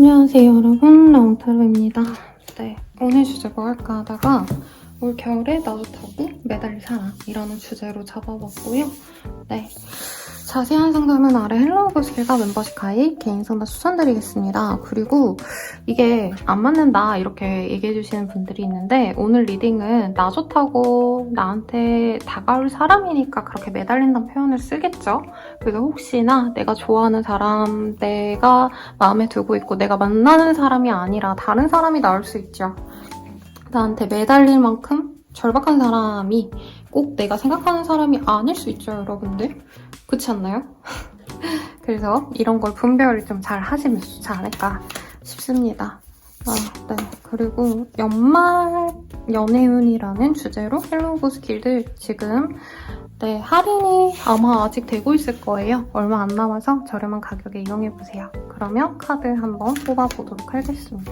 안녕하세요 여러분, 라운타로입니다. 네, 오늘 주제 뭐 할까 하다가 올 겨울에 나도 타고 매달릴 사람이라는 주제로 잡아봤고요. 네, 자세한 상담은 아래 헬로우버스킬과 멤버십 가입, 개인 상담 추천드리겠습니다. 그리고 이게 안 맞는다 이렇게 얘기해주시는 분들이 있는데, 오늘 리딩은 나 좋다고 나한테 다가올 사람이니까 그렇게 매달린다는 표현을 쓰겠죠. 그래서 혹시나 내가 좋아하는 사람, 내가 마음에 두고 있고 내가 만나는 사람이 아니라 다른 사람이 나올 수 있죠. 나한테 매달릴 만큼 절박한 사람이 꼭 내가 생각하는 사람이 아닐 수 있죠, 여러분들. 그렇지 않나요? 그래서 이런 걸 분별을 좀 잘 하시면 좋지 않을까 싶습니다. 네. 그리고 연말 연애운이라는 주제로 헬로우보스 길드 지금 할인이 아마 아직 되고 있을 거예요. 얼마 안 남아서 저렴한 가격에 이용해보세요. 그러면 카드 한번 뽑아보도록 하겠습니다.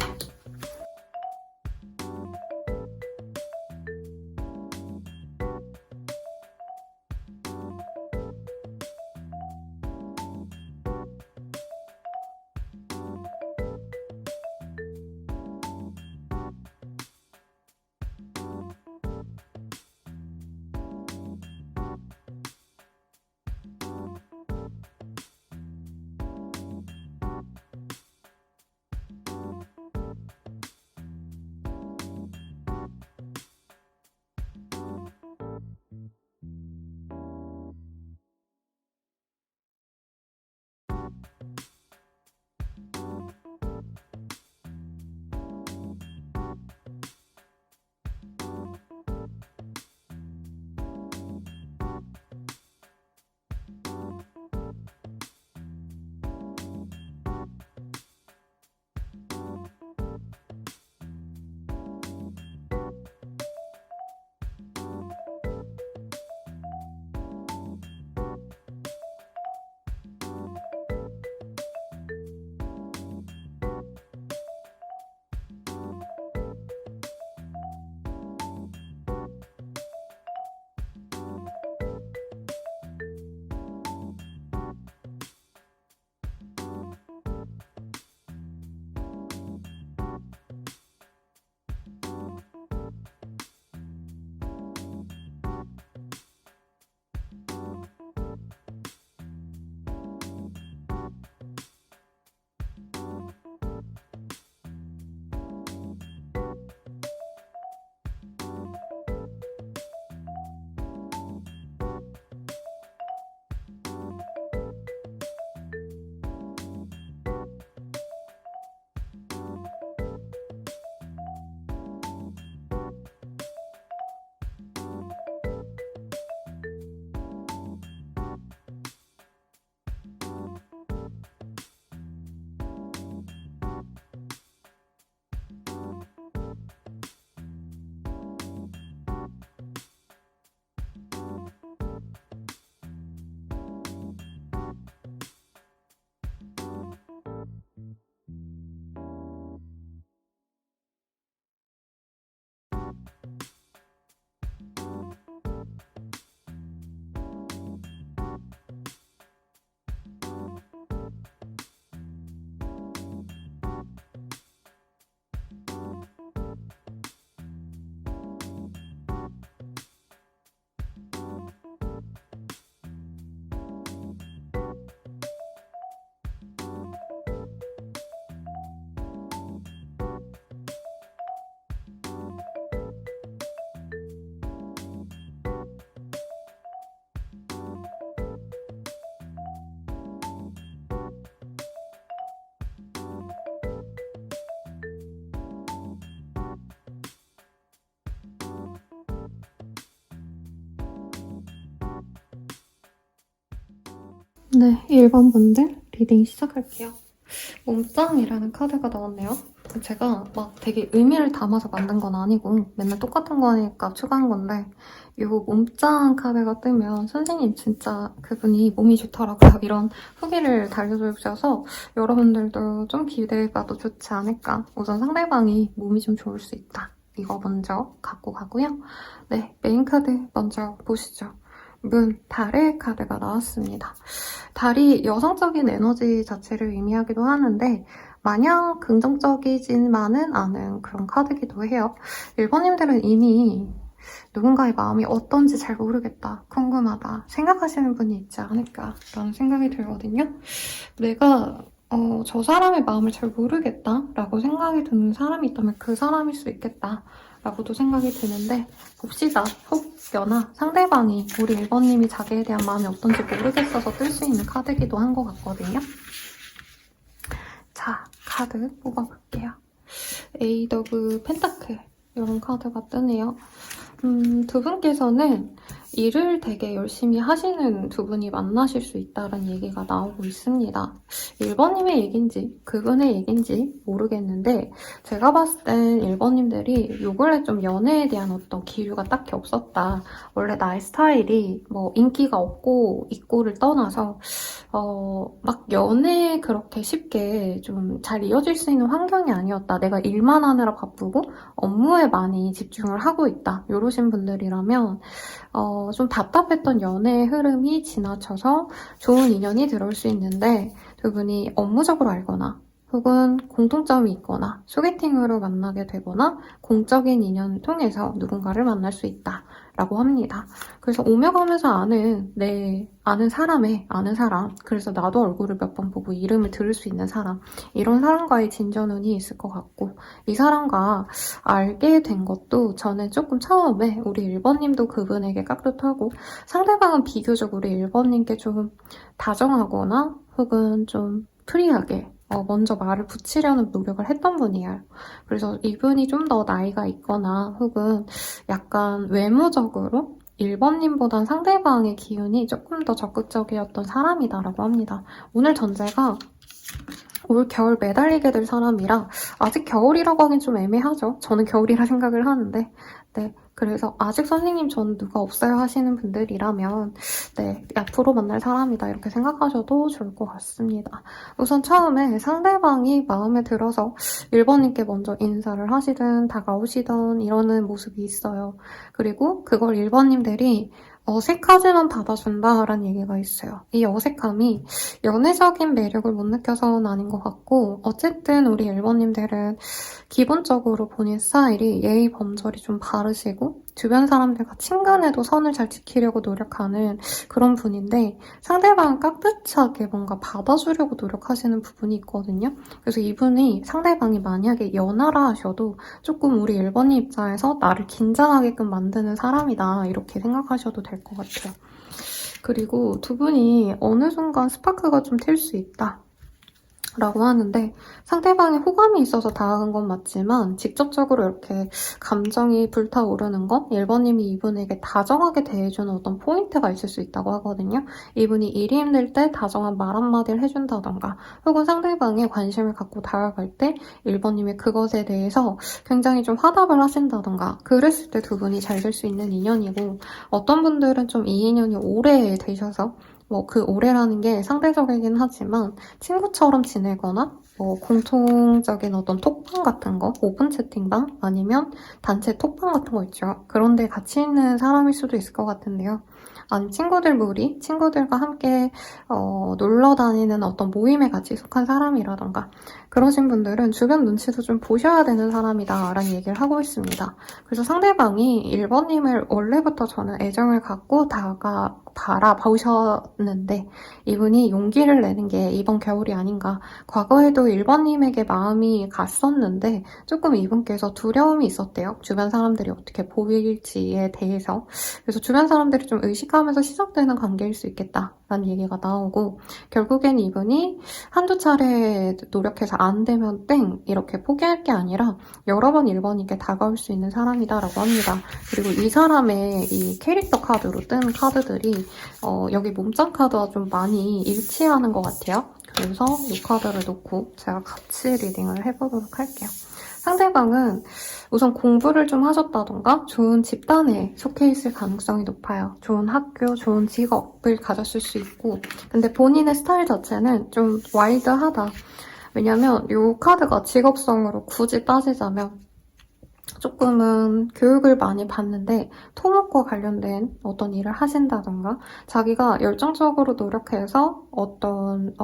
네, 1번 분들 리딩 시작할게요. 몸짱이라는 카드가 나왔네요. 제가 막 되게 의미를 담아서 만든 건 아니고 맨날 똑같은 거니까 추가한 건데, 이 몸짱 카드가 뜨면 선생님 진짜 그분이 몸이 좋더라고요. 이런 후기를 달려주셔서 여러분들도 좀 기대해봐도 좋지 않을까. 우선 상대방이 몸이 좀 좋을 수 있다. 이거 먼저 갖고 가고요. 네, 메인 카드 먼저 보시죠. 달의 카드가 나왔습니다. 달이 여성적인 에너지 자체를 의미하기도 하는데, 마냥 긍정적이지만은 않은 그런 카드기도 해요. 1번님들은 이미 누군가의 마음이 어떤지 잘 모르겠다, 궁금하다 생각하시는 분이 있지 않을까라는 생각이 들거든요. 내가 저 사람의 마음을 잘 모르겠다라고 생각이 드는 사람이 있다면 그 사람일 수 있겠다라고도 생각이 드는데, 봅시다. 혹여나 상대방이 우리 1번님이 자기에 대한 마음이 어떤지 모르겠어서 뜰 수 있는 카드기도 한 것 같거든요. 자, 카드 뽑아볼게요. 에이드 오브 펜타클, 이런 카드가 뜨네요. 두 분께서는 일을 되게 열심히 하시는 두 분이 만나실 수 있다는 얘기가 나오고 있습니다. 1번님의 얘긴지 그분의 얘긴지 모르겠는데, 제가 봤을 땐 1번님들이 요 근래 좀 연애에 대한 어떤 기류가 딱히 없었다. 원래 나의 스타일이 뭐 인기가 없고 있고를 떠나서 막 연애에 그렇게 쉽게 좀 잘 이어질 수 있는 환경이 아니었다. 내가 일만 하느라 바쁘고 업무에 많이 집중을 하고 있다. 이러신 분들이라면 좀 답답했던 연애의 흐름이 지나쳐서 좋은 인연이 들어올 수 있는데, 두 분이 업무적으로 알거나 혹은 공통점이 있거나 소개팅으로 만나게 되거나 공적인 인연을 통해서 누군가를 만날 수 있다라고 합니다. 그래서 오며 가면서 아는 사람의 아는 사람, 그래서 나도 얼굴을 몇 번 보고 이름을 들을 수 있는 사람, 이런 사람과의 진전운이 있을 것 같고, 이 사람과 알게 된 것도 저는 조금 처음에 우리 1번님도 그분에게 깍듯하고, 상대방은 비교적 우리 1번님께 좀 다정하거나 혹은 좀 프리하게 먼저 말을 붙이려는 노력을 했던 분이에요. 그래서 이분이 좀 더 나이가 있거나 혹은 약간 외모적으로 1번님보단 상대방의 기운이 조금 더 적극적이었던 사람이다라고 합니다. 오늘 전제가 올 겨울 매달리게 될 사람이라, 아직 겨울이라고 하긴 좀 애매하죠. 저는 겨울이라 생각을 하는데, 네. 그래서 아직 선생님 저는 누가 없어요 하시는 분들이라면, 네, 앞으로 만날 사람이다 이렇게 생각하셔도 좋을 것 같습니다. 우선 처음에 상대방이 마음에 들어서 1번님께 먼저 인사를 하시든 다가오시든 이러는 모습이 있어요. 그리고 그걸 1번님들이 어색하지만 받아준다라는 얘기가 있어요. 이 어색함이 연애적인 매력을 못 느껴서는 아닌 것 같고, 어쨌든 우리 1번님들은 기본적으로 본인 스타일이 예의 범절이 좀 바르시고 주변 사람들과 친근해도 선을 잘 지키려고 노력하는 그런 분인데, 상대방은 깍듯하게 뭔가 받아주려고 노력하시는 부분이 있거든요. 그래서 이분이 상대방이 만약에 연하라 하셔도 조금 우리 1번님 입장에서 나를 긴장하게끔 만드는 사람이다 이렇게 생각하셔도 될 것 같아요. 그리고 두 분이 어느 순간 스파크가 좀 튈 수 있다 라고 하는데, 상대방의 호감이 있어서 다가간 건 맞지만 직접적으로 이렇게 감정이 불타오르는 건 1번님이 이분에게 다정하게 대해주는 어떤 포인트가 있을 수 있다고 하거든요. 이분이 일이 힘들 때 다정한 말 한마디를 해준다던가, 혹은 상대방에 관심을 갖고 다가갈 때 1번님이 그것에 대해서 굉장히 좀 화답을 하신다던가, 그랬을 때 두 분이 잘 될 수 있는 인연이고, 어떤 분들은 좀 이 인연이 오래 되셔서 그 오래라는 게 상대적이긴 하지만 친구처럼 지내거나 공통적인 어떤 톡방 같은 거, 오픈 채팅방 아니면 단체 톡방 같은 거 있죠. 그런 데 같이 있는 사람일 수도 있을 것 같은데요. 아니 친구들 무리, 친구들과 함께 놀러 다니는 어떤 모임에 같이 속한 사람이라던가, 그러신 분들은 주변 눈치도 좀 보셔야 되는 사람이다 라는 얘기를 하고 있습니다. 그래서 상대방이 1번님을 원래부터 저는 애정을 갖고 바라보셨는데, 이분이 용기를 내는 게 이번 겨울이 아닌가. 과거에도 1번님에게 마음이 갔었는데 조금 이분께서 두려움이 있었대요. 주변 사람들이 어떻게 보일지에 대해서. 그래서 주변 사람들이 좀 의식하면서 시작되는 관계일 수 있겠다라는 얘기가 나오고, 결국엔 이분이 한두 차례 노력해서 안 되면 땡 이렇게 포기할 게 아니라 여러 번 1번님께 다가올 수 있는 사람이다라고 합니다. 그리고 이 사람의 이 캐릭터 카드로 뜬 카드들이 여기 몸짱 카드와 좀 많이 일치하는 것 같아요. 그래서 이 카드를 놓고 제가 같이 리딩을 해보도록 할게요. 상대방은 우선 공부를 좀 하셨다던가 좋은 집단에 속해 있을 가능성이 높아요. 좋은 학교, 좋은 직업을 가졌을 수 있고, 근데 본인의 스타일 자체는 좀 와일드하다. 왜냐면 이 카드가 직업성으로 굳이 따지자면 조금은 교육을 많이 받는데 토목과 관련된 어떤 일을 하신다던가 자기가 열정적으로 노력해서 어떤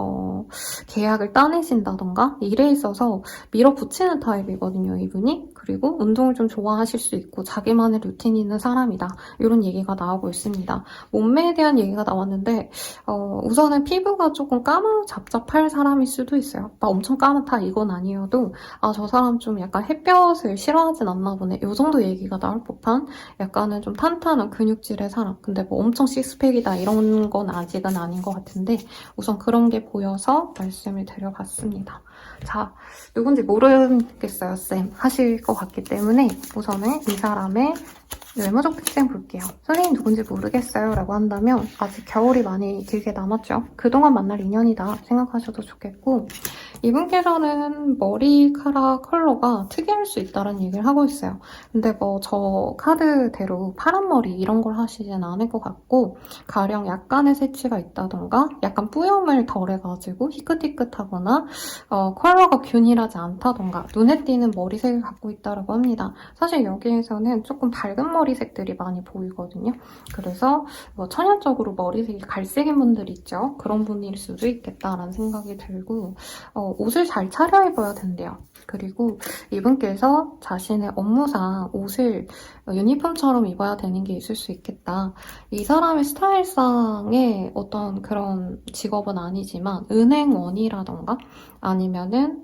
계약을 따내신다던가 일에 있어서 밀어붙이는 타입이거든요, 이분이. 그리고 운동을 좀 좋아하실 수 있고 자기만의 루틴이 있는 사람이다. 이런 얘기가 나오고 있습니다. 몸매에 대한 얘기가 나왔는데 우선은 피부가 조금 까무잡잡할 사람일 수도 있어요. 막 엄청 까맣다 이건 아니어도 저 사람 좀 약간 햇볕을 싫어하진 않나 보네. 요 정도 얘기가 나올 법한 약간은 좀 탄탄한 근육질의 사람. 근데 뭐 엄청 식스팩이다 이런 건 아직은 아닌 것 같은데 우선 그런 게 보여서 말씀을 드려봤습니다. 자, 누군지 모르겠어요, 쌤. 하실 것 같기 때문에 우선은 이 사람의 외모적 특징 볼게요. 선생님 누군지 모르겠어요 라고 한다면 아직 겨울이 많이 길게 남았죠. 그동안 만날 인연이다 생각하셔도 좋겠고 이분께서는 머리카락 컬러가 특이할 수 있다는 얘기를 하고 있어요. 근데 뭐 저 카드대로 파란 머리 이런 걸 하시진 않을 것 같고 가령 약간의 새치가 있다던가 약간 뿌염을 덜해가지고 희끗희끗하거나 컬러가 균일하지 않다던가 눈에 띄는 머리색을 갖고 있다고 합니다. 사실 여기에서는 조금 밝은 머리색들이 많이 보이거든요. 그래서 뭐 천연적으로 머리색이 갈색인 분들 있죠. 그런 분일 수도 있겠다라는 생각이 들고 옷을 잘 차려입어야 된대요. 그리고 이분께서 자신의 업무상 옷을 유니폼처럼 입어야 되는 게 있을 수 있겠다. 이 사람의 스타일상의 어떤 그런 직업은 아니지만 은행원이라던가 아니면은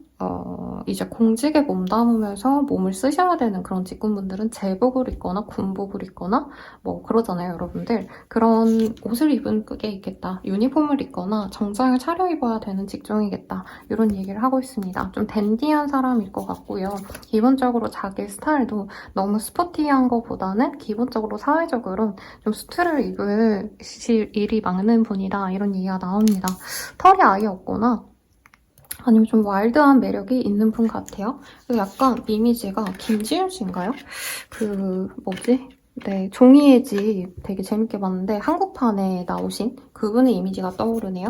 이제 공직에 몸담으면서 몸을 쓰셔야 되는 그런 직군분들은 제복을 입거나 군복을 입거나 뭐 그러잖아요, 여러분들. 그런 옷을 입은 게 있겠다. 유니폼을 입거나 정장을 차려입어야 되는 직종이겠다. 이런 얘기를 하고 있습니다. 좀 댄디한 사람일 것 같고요. 기본적으로 자기 스타일도 너무 스포티한 것보다는 기본적으로 사회적으로 좀 수트를 입으실 일이 많은 분이다. 이런 얘기가 나옵니다. 털이 아예 없거나 아니면 좀 와일드한 매력이 있는 분 같아요. 약간 이미지가 김지윤 씨인가요? 네, 종이의 집 되게 재밌게 봤는데 한국판에 나오신 그분의 이미지가 떠오르네요.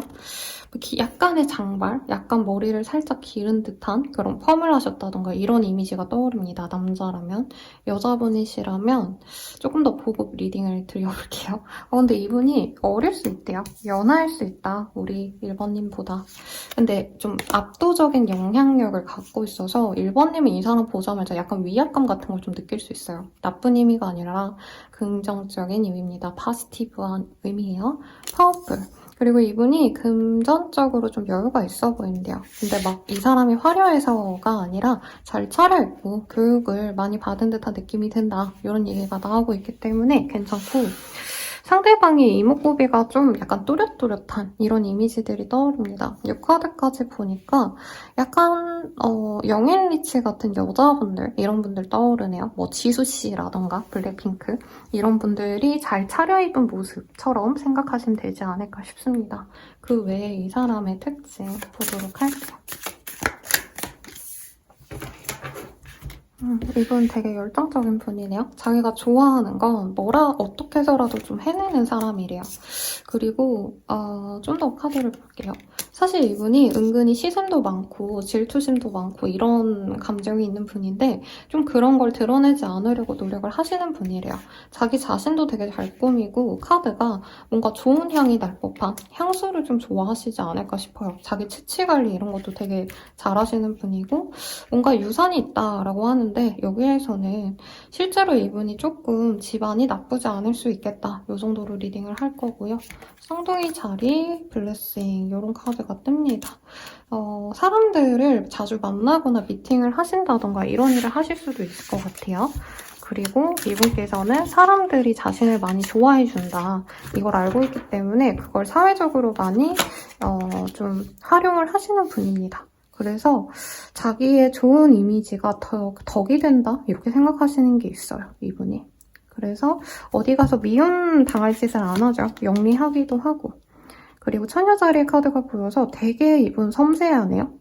약간의 장발, 약간 머리를 살짝 기른 듯한 그런 펌을 하셨다던가 이런 이미지가 떠오릅니다. 남자라면. 여자분이시라면 조금 더 보고 리딩을 드려볼게요. 근데 이분이 어릴 수 있대요. 연하일 수 있다. 우리 1번님보다. 근데 좀 압도적인 영향력을 갖고 있어서 1번님은 이 사람 보자마자 약간 위압감 같은 걸 좀 느낄 수 있어요. 나쁜 의미가 아니라 긍정적인 의미입니다. 파지티브한 의미예요. 파워풀. 그리고 이분이 금전적으로 좀 여유가 있어 보이는데요. 근데 막 이 사람이 화려해서가 아니라 잘 차려입고 교육을 많이 받은 듯한 느낌이 든다. 이런 얘기가 나오고 있기 때문에 괜찮고 상대방의 이목구비가 좀 약간 또렷또렷한 이런 이미지들이 떠오릅니다. 이 카드까지 보니까 약간 영앤리치 같은 여자분들 이런 분들 떠오르네요. 뭐 지수씨라던가 블랙핑크 이런 분들이 잘 차려입은 모습처럼 생각하시면 되지 않을까 싶습니다. 그 외에 이 사람의 특징 보도록 할게요. 이분 되게 열정적인 분이네요. 자기가 좋아하는 건 어떻게 해서라도 좀 해내는 사람이래요. 그리고 좀 더 카드를 볼게요. 사실 이분이 은근히 시샘도 많고 질투심도 많고 이런 감정이 있는 분인데 좀 그런 걸 드러내지 않으려고 노력을 하시는 분이래요. 자기 자신도 되게 잘 꾸미고 카드가 뭔가 좋은 향이 날 법한 향수를 좀 좋아하시지 않을까 싶어요. 자기 치치 관리 이런 것도 되게 잘하시는 분이고 뭔가 유산이 있다라고 하는데 여기에서는 실제로 이분이 조금 집안이 나쁘지 않을 수 있겠다. 이 정도로 리딩을 할 거고요. 쌍둥이 자리, 블레싱 이런 카드가 뜹니다. 사람들을 자주 만나거나 미팅을 하신다던가 이런 일을 하실 수도 있을 것 같아요. 그리고 이분께서는 사람들이 자신을 많이 좋아해준다. 이걸 알고 있기 때문에 그걸 사회적으로 많이 좀 활용을 하시는 분입니다. 그래서 자기의 좋은 이미지가 덕이 된다? 이렇게 생각하시는 게 있어요, 이분이. 그래서 어디 가서 미움 당할 짓을 안 하죠. 영리하기도 하고. 그리고 처녀자리의 카드가 보여서 되게 이분 섬세하네요.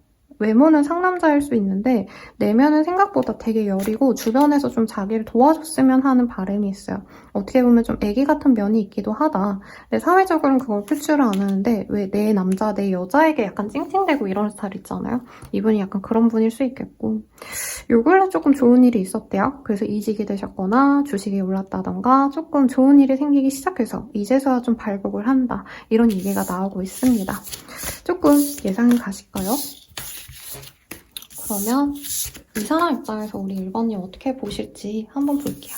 외모는 상남자일 수 있는데 내면은 생각보다 되게 여리고 주변에서 좀 자기를 도와줬으면 하는 바람이 있어요. 어떻게 보면 좀 애기 같은 면이 있기도 하다. 근데 사회적으로는 그걸 표출을 안 하는데 왜 내 남자, 내 여자에게 약간 찡찡대고 이런 스타일 있잖아요. 이분이 약간 그런 분일 수 있겠고 요 근래 조금 좋은 일이 있었대요. 그래서 이직이 되셨거나 주식이 올랐다던가 조금 좋은 일이 생기기 시작해서 이제서야 좀 발복을 한다. 이런 얘기가 나오고 있습니다. 조금 예상이 가실까요? 그러면 이 사람 입장에서 우리 1번님 어떻게 보실지 한번 볼게요.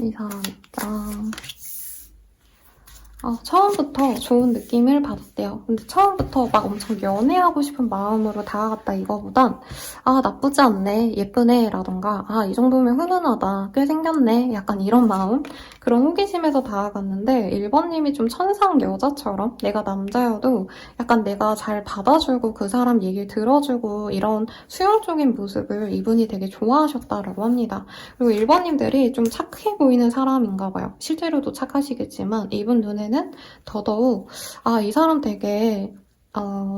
이 사람 입장. 처음부터 좋은 느낌을 받았대요. 근데 처음부터 막 엄청 연애하고 싶은 마음으로 다가갔다 이거보단 나쁘지 않네, 예쁘네 라던가 이 정도면 훈훈하다, 꽤 생겼네 약간 이런 마음? 그런 호기심에서 다가갔는데 1번님이 좀 천상 여자처럼 내가 남자여도 약간 내가 잘 받아주고 그 사람 얘기를 들어주고 이런 수용적인 모습을 이분이 되게 좋아하셨다라고 합니다. 그리고 1번님들이 좀 착해 보이는 사람인가 봐요. 실제로도 착하시겠지만 이분 눈에는 더더욱 이 사람 되게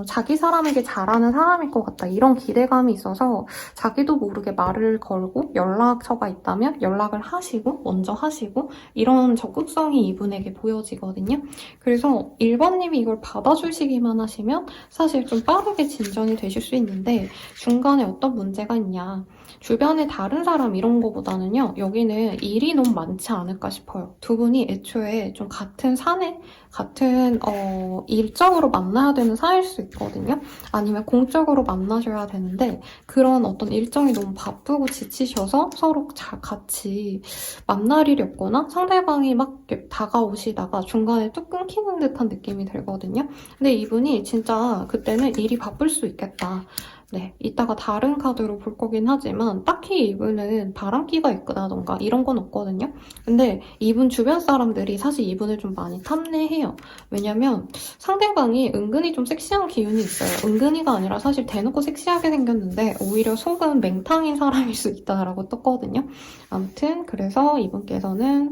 자기 사람에게 잘하는 사람일 것 같다 이런 기대감이 있어서 자기도 모르게 말을 걸고 연락처가 있다면 연락을 하시고 먼저 하시고 이런 적극성이 이분에게 보여지거든요. 그래서 1번님이 이걸 받아주시기만 하시면 사실 좀 빠르게 진전이 되실 수 있는데 중간에 어떤 문제가 있냐, 주변에 다른 사람 이런 거보다는요 여기는 일이 너무 많지 않을까 싶어요. 두 분이 애초에 좀 같은 사내, 같은 일적으로 만나야 되는 사이일 수 있거든요. 아니면 공적으로 만나셔야 되는데 그런 어떤 일정이 너무 바쁘고 지치셔서 서로 같이 만날 일이 없거나 상대방이 막 다가오시다가 중간에 뚝 끊기는 듯한 느낌이 들거든요. 근데 이분이 진짜 그때는 일이 바쁠 수 있겠다. 네, 이따가 다른 카드로 볼 거긴 하지만 딱히 이분은 바람기가 있다던가 이런 건 없거든요. 근데 이분 주변 사람들이 사실 이분을 좀 많이 탐내해요. 왜냐면 상대방이 은근히 좀 섹시한 기운이 있어요. 은근히가 아니라 사실 대놓고 섹시하게 생겼는데 오히려 속은 맹탕인 사람일 수 있다라고 떴거든요. 아무튼 그래서 이분께서는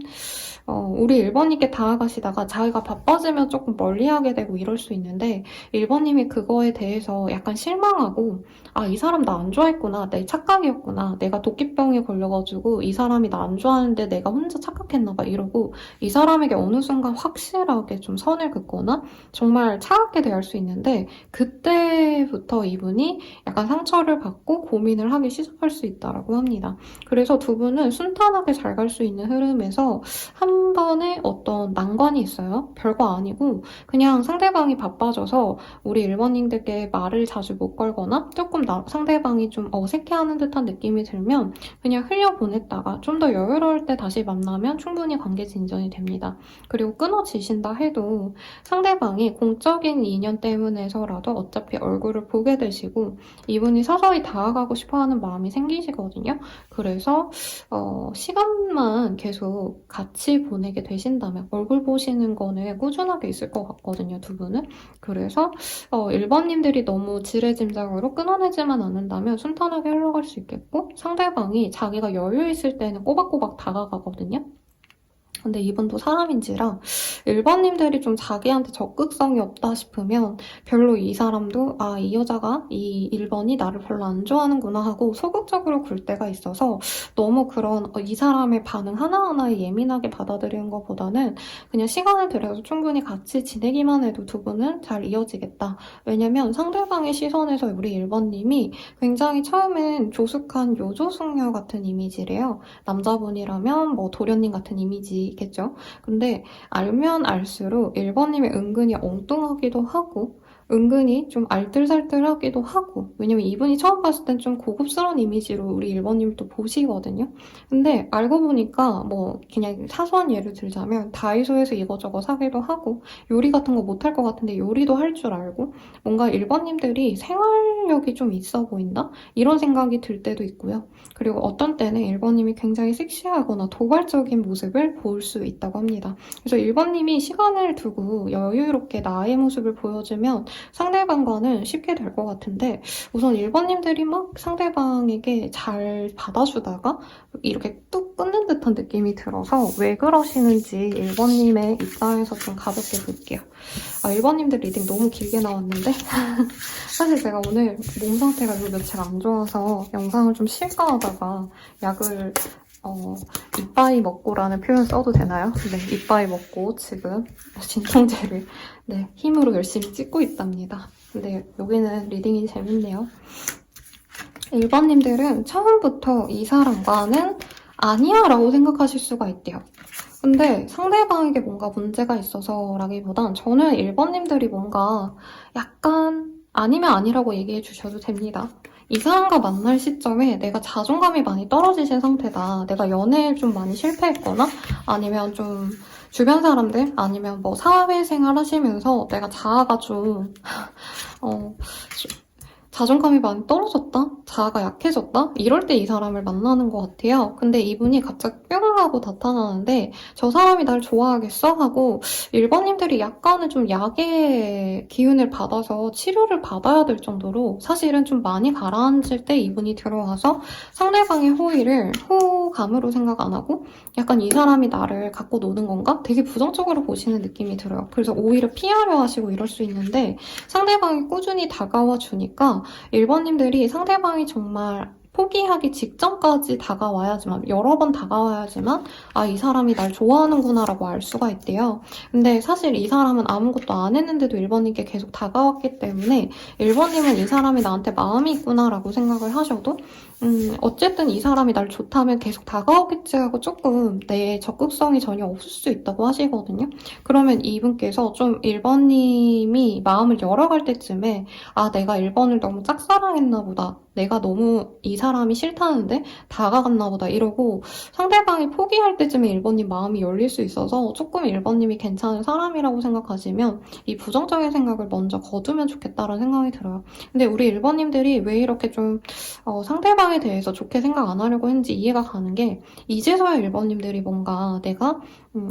우리 1번님께 다가가시다가 자기가 바빠지면 조금 멀리하게 되고 이럴 수 있는데 1번님이 그거에 대해서 약간 실망하고 이 사람 나 안 좋아했구나, 내 착각이었구나, 내가 도끼병에 걸려가지고 이 사람이 나 안 좋아하는데 내가 혼자 착각했나 봐 이러고 이 사람에게 어느 순간 확실하게 좀 선을 긋거나 정말 차갑게 대할 수 있는데 그때부터 이분이 약간 상처를 받고 고민을 하기 시작할 수 있다고 합니다. 그래서 두 분은 순탄하게 잘 갈 수 있는 흐름에서 한 번에 어떤 난관이 있어요. 별거 아니고 그냥 상대방이 바빠져서 우리 1번님들께 말을 자주 못 걸거나 조금 상대방이 좀 어색해하는 듯한 느낌이 들면 그냥 흘려보냈다가 좀 더 여유로울 때 다시 만나면 충분히 관계 진전이 됩니다. 그리고 끊어지신다 해도 상대방이 공적인 인연 때문에서라도 어차피 얼굴을 보게 되시고 이분이 서서히 다가가고 싶어하는 마음이 생기시거든요. 그래서 시간만 계속 같이 보내게 되신다면 얼굴 보시는 거는 꾸준하게 있을 것 같거든요, 두 분은. 그래서 1번님들이 너무 지레짐작으로 끊어내지만 않는다면 순탄하게 흘러갈 수 있겠고 상대방이 자기가 여유 있을 때는 꼬박꼬박 다가가거든요. 근데 이분도 사람인지라 1번님들이 좀 자기한테 적극성이 없다 싶으면 별로 이 사람도 이 여자가 이 1번이 나를 별로 안 좋아하는구나 하고 소극적으로 굴 때가 있어서 너무 그런 이 사람의 반응 하나하나에 예민하게 받아들이는 것보다는 그냥 시간을 들여서 충분히 같이 지내기만 해도 두 분은 잘 이어지겠다. 왜냐면 상대방의 시선에서 우리 1번님이 굉장히 처음엔 조숙한 요조숙녀 같은 이미지래요. 남자분이라면 뭐 도련님 같은 이미지겠죠. 근데 알면 알수록 1번님이 은근히 엉뚱하기도 하고 은근히 좀 알뜰살뜰하기도 하고 왜냐면 이분이 처음 봤을 땐 좀 고급스러운 이미지로 우리 1번님을 또 보시거든요. 근데 알고 보니까 뭐 그냥 사소한 예를 들자면 다이소에서 이거저거 사기도 하고 요리 같은 거 못할 것 같은데 요리도 할 줄 알고 뭔가 1번님들이 생활력이 좀 있어 보인다? 이런 생각이 들 때도 있고요. 그리고 어떤 때는 1번님이 굉장히 섹시하거나 도발적인 모습을 볼 수 있다고 합니다. 그래서 1번님이 시간을 두고 여유롭게 나의 모습을 보여주면 상대방과는 쉽게 될 것 같은데 우선 1번님들이 막 상대방에게 잘 받아주다가 이렇게 뚝 끊는 듯한 느낌이 들어서 왜 그러시는지 1번님의 입장에서 좀 가볍게 볼게요. 1번님들 리딩 너무 길게 나왔는데 사실 제가 오늘 몸 상태가 요 며칠 안 좋아서 영상을 좀 쉴까 하다가 약을 이빠이 먹고라는 표현 써도 되나요? 네, 이빠이 먹고 지금 진통제를 힘으로 열심히 찍고 있답니다. 근데 여기는 리딩이 재밌네요. 1번님들은 처음부터 이 사람과는 아니야 라고 생각하실 수가 있대요. 근데 상대방에게 뭔가 문제가 있어서 라기보단 저는 1번님들이 뭔가 약간 아니면 아니라고 얘기해 주셔도 됩니다. 이 사람과 만날 시점에 내가 자존감이 많이 떨어지신 상태다. 내가 연애에 좀 많이 실패했거나 아니면 좀 주변 사람들 아니면 뭐 사회생활 하시면서 내가 자아가 좀 자존감이 많이 떨어졌다? 자아가 약해졌다? 이럴 때 이 사람을 만나는 것 같아요. 근데 이분이 갑자기 뿅 하고 나타나는데 저 사람이 날 좋아하겠어? 하고 1번님들이 약간은 좀 약의 기운을 받아서 치료를 받아야 될 정도로 사실은 좀 많이 가라앉을 때 이분이 들어와서 상대방의 호의를 호감으로 생각 안 하고 약간 이 사람이 나를 갖고 노는 건가? 되게 부정적으로 보시는 느낌이 들어요. 그래서 오히려 피하려 하시고 이럴 수 있는데 상대방이 꾸준히 다가와 주니까 1번님들이 상대방이 정말 포기하기 직전까지 다가와야지만 여러 번 다가와야지만 이 사람이 날 좋아하는구나 라고 알 수가 있대요. 근데 사실 이 사람은 아무것도 안 했는데도 1번님께 계속 다가왔기 때문에 1번님은 이 사람이 나한테 마음이 있구나 라고 생각을 하셔도 어쨌든 이 사람이 날 좋다면 계속 다가오겠지 하고 조금 내 적극성이 전혀 없을 수 있다고 하시거든요. 그러면 이분께서 좀 1번님이 마음을 열어갈 때쯤에 내가 1번을 너무 짝사랑했나 보다. 내가 너무 이 사람이 싫다는데 다가갔나 보다 이러고 상대방이 포기할 때쯤에 1번님 마음이 열릴 수 있어서 조금 1번님이 괜찮은 사람이라고 생각하시면 이 부정적인 생각을 먼저 거두면 좋겠다라는 생각이 들어요. 근데 우리 1번님들이 왜 이렇게 좀 상대방에 대해서 좋게 생각 안 하려고 했는지 이해가 가는 게 이제서야 1번님들이 뭔가 내가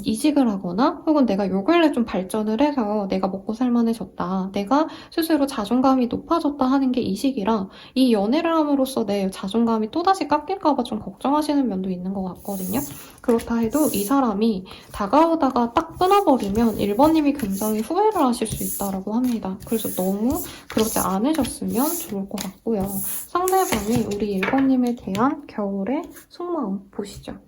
이직을 하거나 혹은 내가 요 근래 좀 발전을 해서 내가 먹고 살만해졌다. 내가 스스로 자존감이 높아졌다 하는 게 이 시기라 이 연애를 함으로써 내 자존감이 또다시 깎일까봐 좀 걱정하시는 면도 있는 것 같거든요. 그렇다 해도 이 사람이 다가오다가 딱 끊어버리면 1번님이 굉장히 후회를 하실 수 있다고 합니다. 그래서 너무 그러지 않으셨으면 좋을 것 같고요. 상대방이 우리 1번님에 대한 겨울의 속마음 보시죠.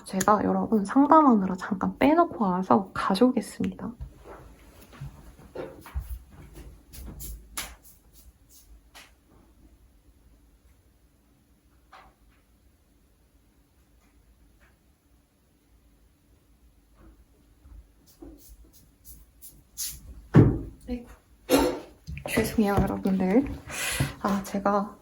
제가 여러분 상담하느라 잠깐 빼놓고 와서 가져오겠습니다. 아이고. 죄송해요, 여러분들. 제가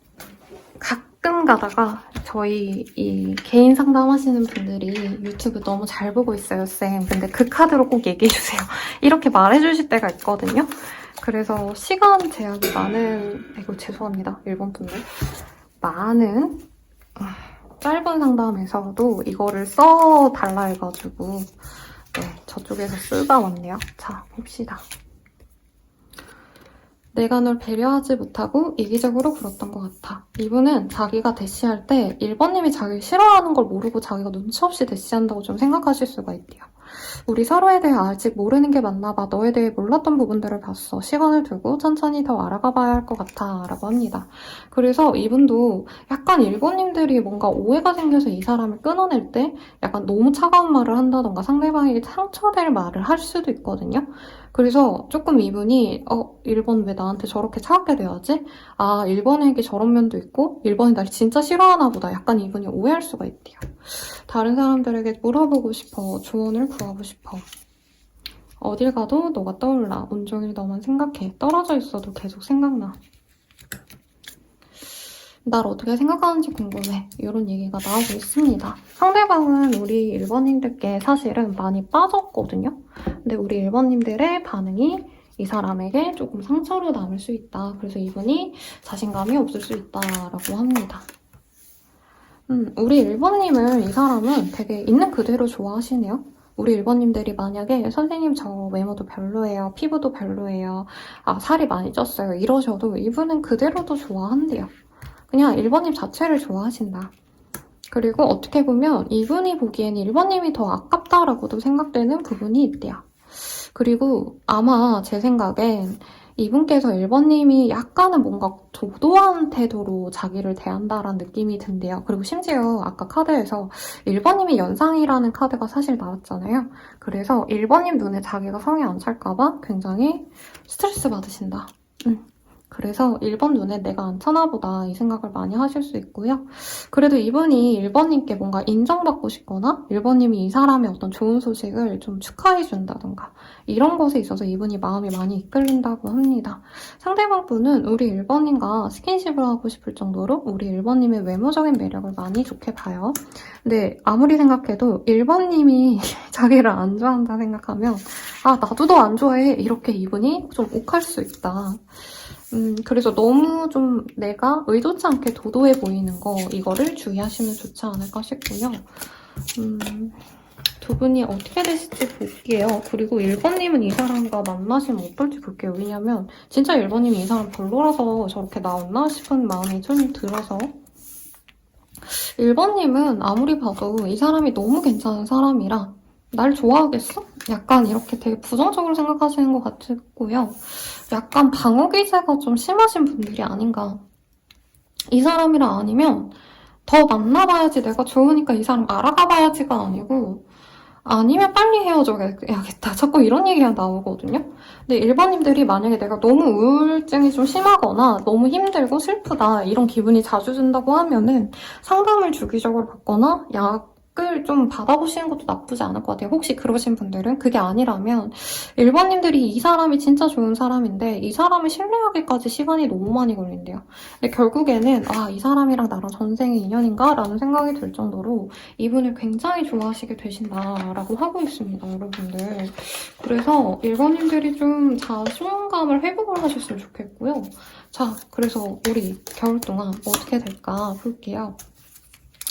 가끔 가다가 저희 이 개인 상담하시는 분들이 유튜브 너무 잘 보고 있어요, 쌤. 근데 그 카드로 꼭 얘기해주세요. 이렇게 말해주실 때가 있거든요. 그래서 시간 제약이 많은, 이거 죄송합니다, 일본 분들. 많은 짧은 상담에서도 이거를 써달라 해가지고 저쪽에서 쓰다 왔네요. 자, 봅시다. 내가 널 배려하지 못하고 이기적으로 굴었던 것 같아. 이분은 자기가 대시할 때 1번님이 자기를 싫어하는 걸 모르고 자기가 눈치 없이 대시한다고 좀 생각하실 수가 있대요. 우리 서로에 대해 아직 모르는 게 맞나 봐. 너에 대해 몰랐던 부분들을 봤어. 시간을 두고 천천히 더 알아가 봐야 할 것 같아. 라고 합니다. 그래서 이분도 약간 1번님들이 뭔가 오해가 생겨서 이 사람을 끊어낼 때 약간 너무 차가운 말을 한다던가 상대방에게 상처될 말을 할 수도 있거든요. 그래서 조금 이분이 1번 왜 나한테 저렇게 차갑게 대하지? 1번에게 저런 면도 있고 1번이 날 진짜 싫어하나 보다. 약간 이분이 오해할 수가 있대요. 다른 사람들에게 물어보고 싶어. 조언을 구하고 싶어. 어딜 가도 너가 떠올라. 온종일 너만 생각해. 떨어져 있어도 계속 생각나. 날 어떻게 생각하는지 궁금해. 이런 얘기가 나오고 있습니다. 상대방은 우리 1번님들께 사실은 많이 빠졌거든요. 근데 우리 1번님들의 반응이 이 사람에게 조금 상처로 남을 수 있다. 그래서 이분이 자신감이 없을 수 있다라고 합니다. 우리 1번님을 이 사람은 되게 있는 그대로 좋아하시네요. 우리 1번님들이 만약에 선생님 저 외모도 별로예요. 피부도 별로예요. 아, 살이 많이 쪘어요. 이러셔도 이분은 그대로도 좋아한대요. 그냥 1번님 자체를 좋아하신다. 그리고 어떻게 보면 이분이 보기에는 1번님이 더 아깝다라고도 생각되는 부분이 있대요. 그리고 아마 제 생각엔 이분께서 1번님이 약간은 뭔가 도도한 태도로 자기를 대한다라는 느낌이 든대요. 그리고 심지어 아까 카드에서 1번님이 연상이라는 카드가 사실 나왔잖아요. 그래서 1번님 눈에 자기가 성에 안 찰까봐 굉장히 스트레스 받으신다. 그래서 1번 눈에 내가 안 차나 보다 이 생각을 많이 하실 수 있고요. 그래도 이분이 1번님께 뭔가 인정받고 싶거나 1번님이 이 사람의 어떤 좋은 소식을 좀 축하해준다던가 이런 것에 있어서 이분이 마음이 많이 이끌린다고 합니다. 상대방 분은 우리 1번님과 스킨십을 하고 싶을 정도로 우리 1번님의 외모적인 매력을 많이 좋게 봐요. 근데 아무리 생각해도 1번님이 자기를 안 좋아한다 생각하면 아 나도 너 안 좋아해 이렇게 이분이 좀 욱할 수 있다. 그래서 너무 좀 내가 의도치 않게 도도해 보이는 거 이거를 주의하시면 좋지 않을까 싶고요. 두 분이 어떻게 되실지 볼게요. 그리고 1번님은 이 사람과 만나시면 어떨지 볼게요. 왜냐면 진짜 1번님이 이 사람 별로라서 저렇게 나왔나 싶은 마음이 좀 들어서 1번님은 아무리 봐도 이 사람이 너무 괜찮은 사람이라 날 좋아하겠어? 약간 이렇게 되게 부정적으로 생각하시는 것 같고요. 약간 방어 기제가 좀 심하신 분들이 아닌가. 이 사람이랑 아니면 더 만나봐야지 내가 좋으니까 이 사람 알아가봐야지가 아니고 아니면 빨리 헤어져야겠다. 자꾸 이런 얘기가 나오거든요. 근데 1번님들이 만약에 내가 너무 우울증이 좀 심하거나 너무 힘들고 슬프다 이런 기분이 자주 든다고 하면은 상담을 주기적으로 받거나 약을 좀 받아보시는 것도 나쁘지 않을 것 같아요. 혹시 그러신 분들은 그게 아니라면 1번님들이 이 사람이 진짜 좋은 사람인데 이 사람을 신뢰하기까지 시간이 너무 많이 걸린대요. 근데 결국에는 아, 이 사람이랑 나랑 전생의 인연인가? 라는 생각이 들 정도로 이분을 굉장히 좋아하시게 되신다라고 하고 있습니다, 여러분들. 그래서 1번님들이 좀 자존감을 회복을 하셨으면 좋겠고요. 자, 그래서 우리 겨울 동안 어떻게 될까 볼게요.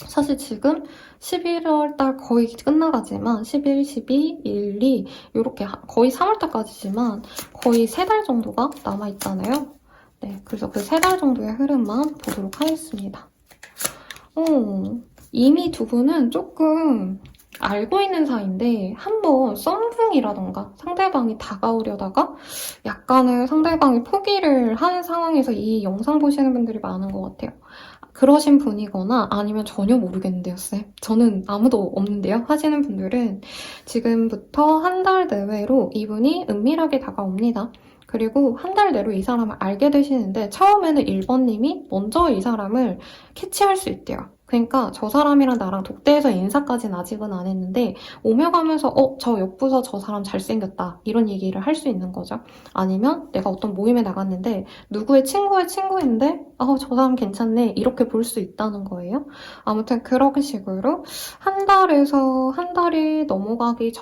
사실 지금 11월달 거의 끝나가지만 11, 12, 1, 2 이렇게 거의 3월달까지지만 거의 3달 정도가 남아있잖아요. 네, 그래서 그 3달 정도의 흐름만 보도록 하겠습니다. 이미 두 분은 조금 알고 있는 사이인데 한번 썸둥이라던가 상대방이 다가오려다가 약간은 상대방이 포기를 하는 상황에서 이 영상 보시는 분들이 많은 것 같아요. 그러신 분이거나 아니면 전혀 모르겠는데요, 쌤. 저는 아무도 없는데요. 하시는 분들은 지금부터 한 달 내외로 이분이 은밀하게 다가옵니다. 그리고 한 달 내로 이 사람을 알게 되시는데 처음에는 1번님이 먼저 이 사람을 캐치할 수 있대요. 그러니까 저 사람이랑 나랑 독대해서 인사까지는 아직은 안 했는데 오며 가면서 저 옆부서 저 사람 잘생겼다 이런 얘기를 할 수 있는 거죠. 아니면 내가 어떤 모임에 나갔는데 누구의 친구의 친구인데 저 사람 괜찮네 이렇게 볼 수 있다는 거예요. 아무튼 그런 식으로 한 달에서 한 달이 넘어가기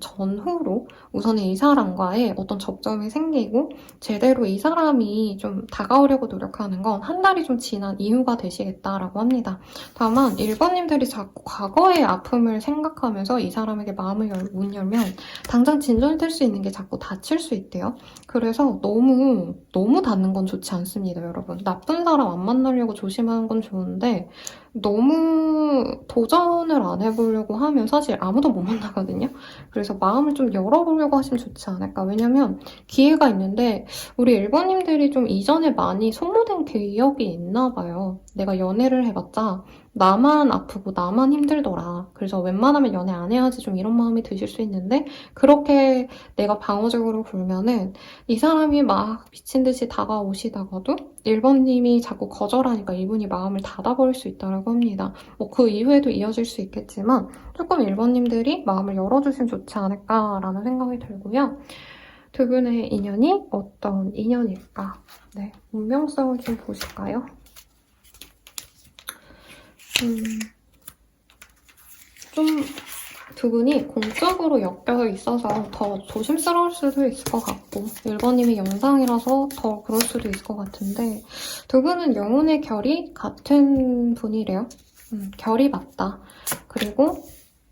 전후로 우선은 이 사람과의 어떤 접점이 생기고 제대로 이 사람이 좀 다가오려고 노력하는 건 한 달이 좀 지난 이후가 되시겠다라고 합니다. 다만 1번님들이 자꾸 과거의 아픔을 생각하면서 이 사람에게 마음을 못 열면 당장 진전될 수 있는 게 자꾸 다칠 수 있대요. 그래서 너무 닿는 건 좋지 않습니다, 여러분. 나쁜 사람 안 만나려고 조심하는 건 좋은데 너무 도전을 안 해보려고 하면 사실 아무도 못 만나거든요. 그래서 마음을 좀 열어보려고 하시면 좋지 않을까. 왜냐면 기회가 있는데 우리 1번님들이 좀 이전에 많이 소모된 기억이 있나 봐요. 내가 연애를 해봤자 나만 아프고 나만 힘들더라. 그래서 웬만하면 연애 안 해야지 좀 이런 마음이 드실 수 있는데 그렇게 내가 방어적으로 굴면은 이 사람이 막 미친 듯이 다가오시다가도 1번님이 자꾸 거절하니까 이분이 마음을 닫아버릴 수 있다고 합니다. 뭐 그 이후에도 이어질 수 있겠지만 조금 1번님들이 마음을 열어주시면 좋지 않을까라는 생각이 들고요. 두 분의 인연이 어떤 인연일까? 네, 운명성을 좀 보실까요? 좀 두 분이 공적으로 엮여 있어서 더 조심스러울 수도 있을 것 같고 1번님이 영상이라서 더 그럴 수도 있을 것 같은데 두 분은 영혼의 결이 같은 분이래요. 결이 맞다. 그리고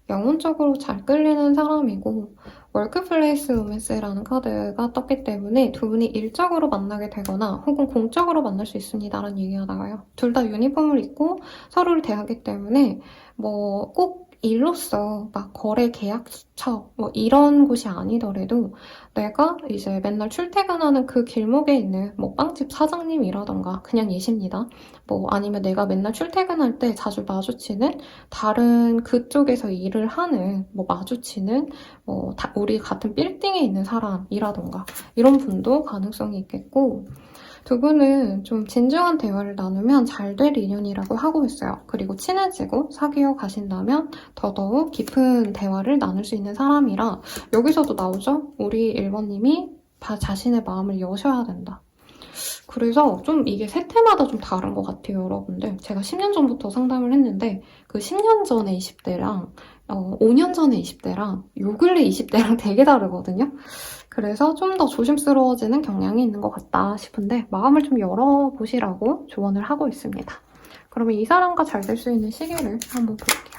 영혼적으로 잘 끌리는 사람이고 월크플레이스 로맨스라는 카드가 떴기 때문에 두 분이 일적으로 만나게 되거나 혹은 공적으로 만날 수 있습니다라는 얘기가 나와요. 둘 다 유니폼을 입고 서로를 대하기 때문에 뭐 꼭 일로서 막 거래 계약처 뭐 이런 곳이 아니더라도 내가 이제 맨날 출퇴근하는 그 길목에 있는 뭐 빵집 사장님이라던가 그냥 예시입니다. 뭐 아니면 내가 맨날 출퇴근할 때 자주 마주치는 다른 그쪽에서 일을 하는 뭐 마주치는 뭐 우리 같은 빌딩에 있는 사람이라던가 이런 분도 가능성이 있겠고 두 분은 좀 진중한 대화를 나누면 잘 될 인연이라고 하고 있어요. 그리고 친해지고 사귀어 가신다면 더더욱 깊은 대화를 나눌 수 있는 사람이라 여기서도 나오죠? 우리 1번님이 자신의 마음을 여셔야 된다. 그래서 좀 이게 세태마다 좀 다른 것 같아요, 여러분들. 제가 10년 전부터 상담을 했는데 그 10년 전에 20대랑 5년 전에 20대랑 요 근래 20대랑 되게 다르거든요. 그래서 좀 더 조심스러워지는 경향이 있는 것 같다 싶은데 마음을 좀 열어보시라고 조언을 하고 있습니다. 그러면 이 사람과 잘 될 수 있는 시기를 한번 볼게요.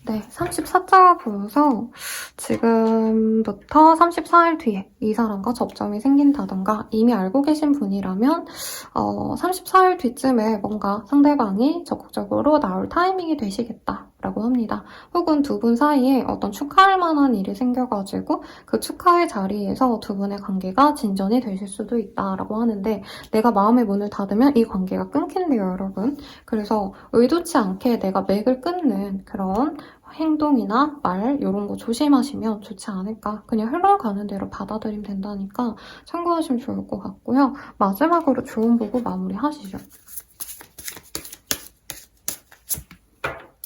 네, 34자가 보여서 지금부터 34일 뒤에 이 사람과 접점이 생긴다던가 이미 알고 계신 분이라면 34일 뒤쯤에 뭔가 상대방이 적극적으로 나올 타이밍이 되시겠다라고 합니다. 혹은 두 분 사이에 어떤 축하할 만한 일이 생겨가지고 그 축하의 자리에서 두 분의 관계가 진전이 되실 수도 있다라고 하는데 내가 마음의 문을 닫으면 이 관계가 끊긴대요, 여러분. 그래서 의도치 않게 내가 맥을 끊는 그런 행동이나 말 이런 거 조심하시면 좋지 않을까. 그냥 흘러가는 대로 받아들이면 된다니까 참고하시면 좋을 것 같고요. 마지막으로 조언 보고 마무리하시죠.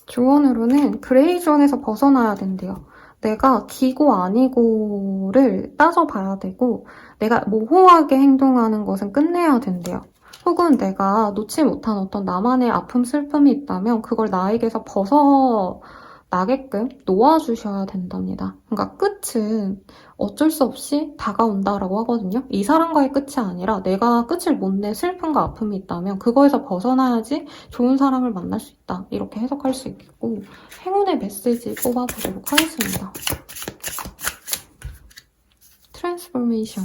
조언으로는 그레이존에서 벗어나야 된대요. 내가 기고 아니고를 따져봐야 되고 내가 모호하게 행동하는 것은 끝내야 된대요. 혹은 내가 놓지 못한 어떤 나만의 아픔, 슬픔이 있다면 그걸 나에게서 벗어나게끔 놓아주셔야 된답니다. 그러니까 끝은 어쩔 수 없이 다가온다라고 하거든요. 이 사람과의 끝이 아니라 내가 끝을 못 내 슬픔과 아픔이 있다면 그거에서 벗어나야지 좋은 사람을 만날 수 있다. 이렇게 해석할 수 있겠고 행운의 메시지 뽑아보도록 하겠습니다. 트랜스포메이션,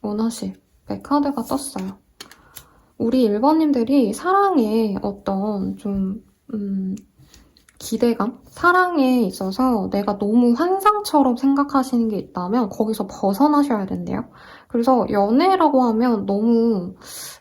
오너십, 카드가 떴어요. 우리 1번님들이 사랑에 어떤 좀 기대감? 사랑에 있어서 내가 너무 환상처럼 생각하시는 게 있다면 거기서 벗어나셔야 된대요. 그래서 연애라고 하면 너무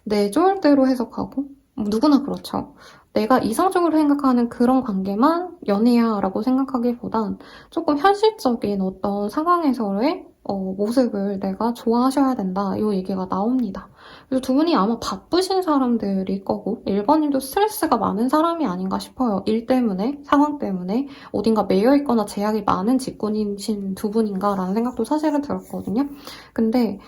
내 좋을 대로 해석하고 누구나 그렇죠. 내가 이상적으로 생각하는 그런 관계만 연애야 라고 생각하기보단 조금 현실적인 어떤 상황에서의 모습을 내가 좋아하셔야 된다 이 얘기가 나옵니다. 그래서 두 분이 아마 바쁘신 사람들일 거고 1번님도 스트레스가 많은 사람이 아닌가 싶어요. 일 때문에, 상황 때문에 어딘가 매여있거나 제약이 많은 직군이신 두 분인가라는 생각도 사실은 들었거든요. 근데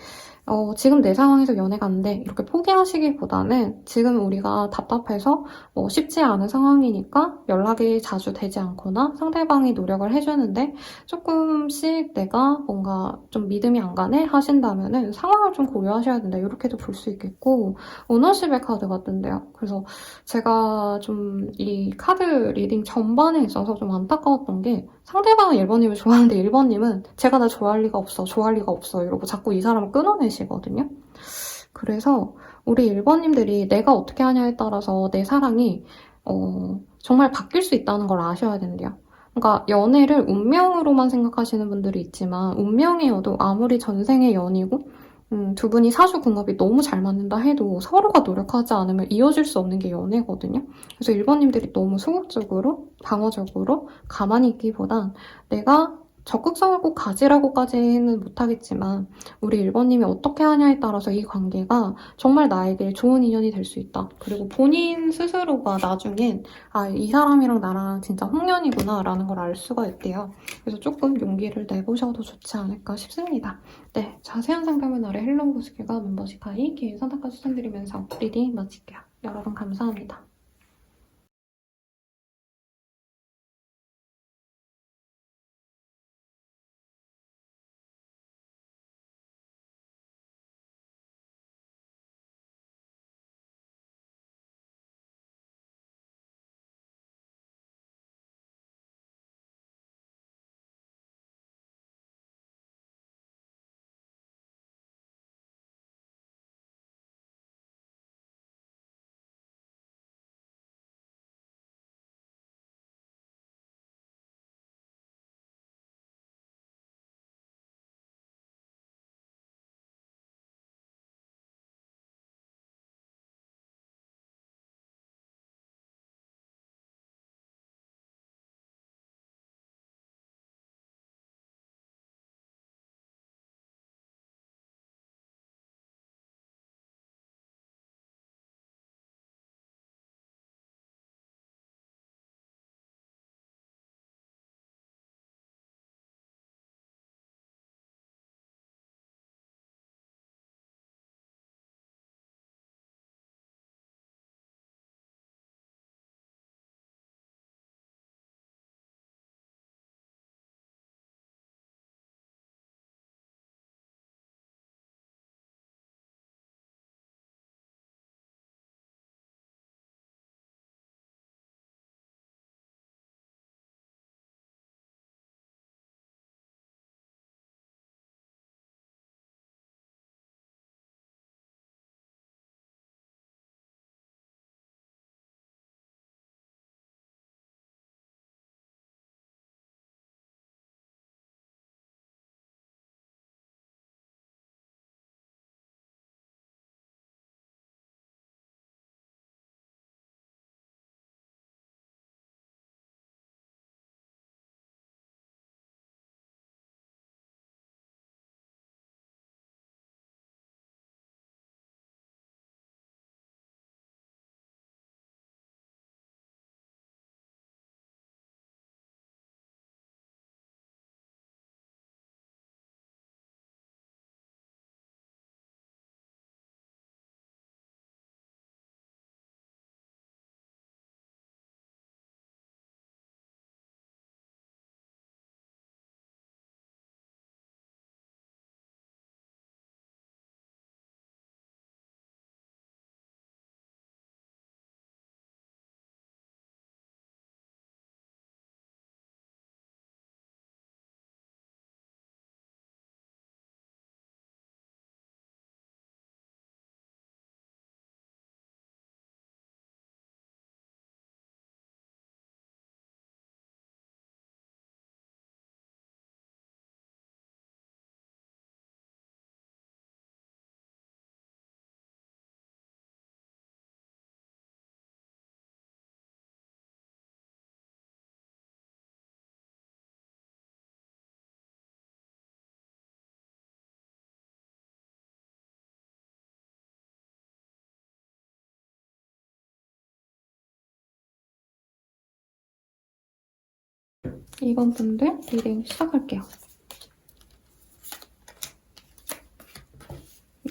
지금 내 상황에서 연애가 안 돼. 이렇게 포기하시기보다는 지금 우리가 답답해서 쉽지 않은 상황이니까 연락이 자주 되지 않거나 상대방이 노력을 해주는데 조금씩 내가 뭔가 좀 믿음이 안 가네 하신다면은 상황을 좀 고려하셔야 된다. 이렇게도 볼 수 있겠고 오너십의 카드가 뜬대요. 그래서 제가 좀 이 카드 리딩 전반에 있어서 좀 안타까웠던 게 상대방은 1번님을 좋아하는데 1번님은 제가 나 좋아할 리가 없어, 좋아할 리가 없어 이러고 자꾸 이 사람을 끊어내시거든요. 그래서 우리 1번님들이 내가 어떻게 하냐에 따라서 내 사랑이 정말 바뀔 수 있다는 걸 아셔야 된대요. 그러니까 연애를 운명으로만 생각하시는 분들이 있지만 운명이어도 아무리 전생의 연이고 두 분이 사주궁합이 너무 잘 맞는다 해도 서로가 노력하지 않으면 이어질 수 없는 게 연애거든요. 그래서 1번님들이 너무 소극적으로, 방어적으로 가만히 있기보단 내가 적극성을 꼭 가지라고까지는 못하겠지만 우리 1번님이 어떻게 하냐에 따라서 이 관계가 정말 나에게 좋은 인연이 될 수 있다. 그리고 본인 스스로가 나중엔 이 사람이랑 나랑 진짜 홍련이구나 라는 걸 알 수가 있대요. 그래서 조금 용기를 내보셔도 좋지 않을까 싶습니다. 네, 자세한 상담은 아래 헬로우 보스기가 멤버십 가입 개인 선택까지 추천드리면서 리딩 마칠게요. 여러분 감사합니다. 이번 분들 리딩 시작할게요.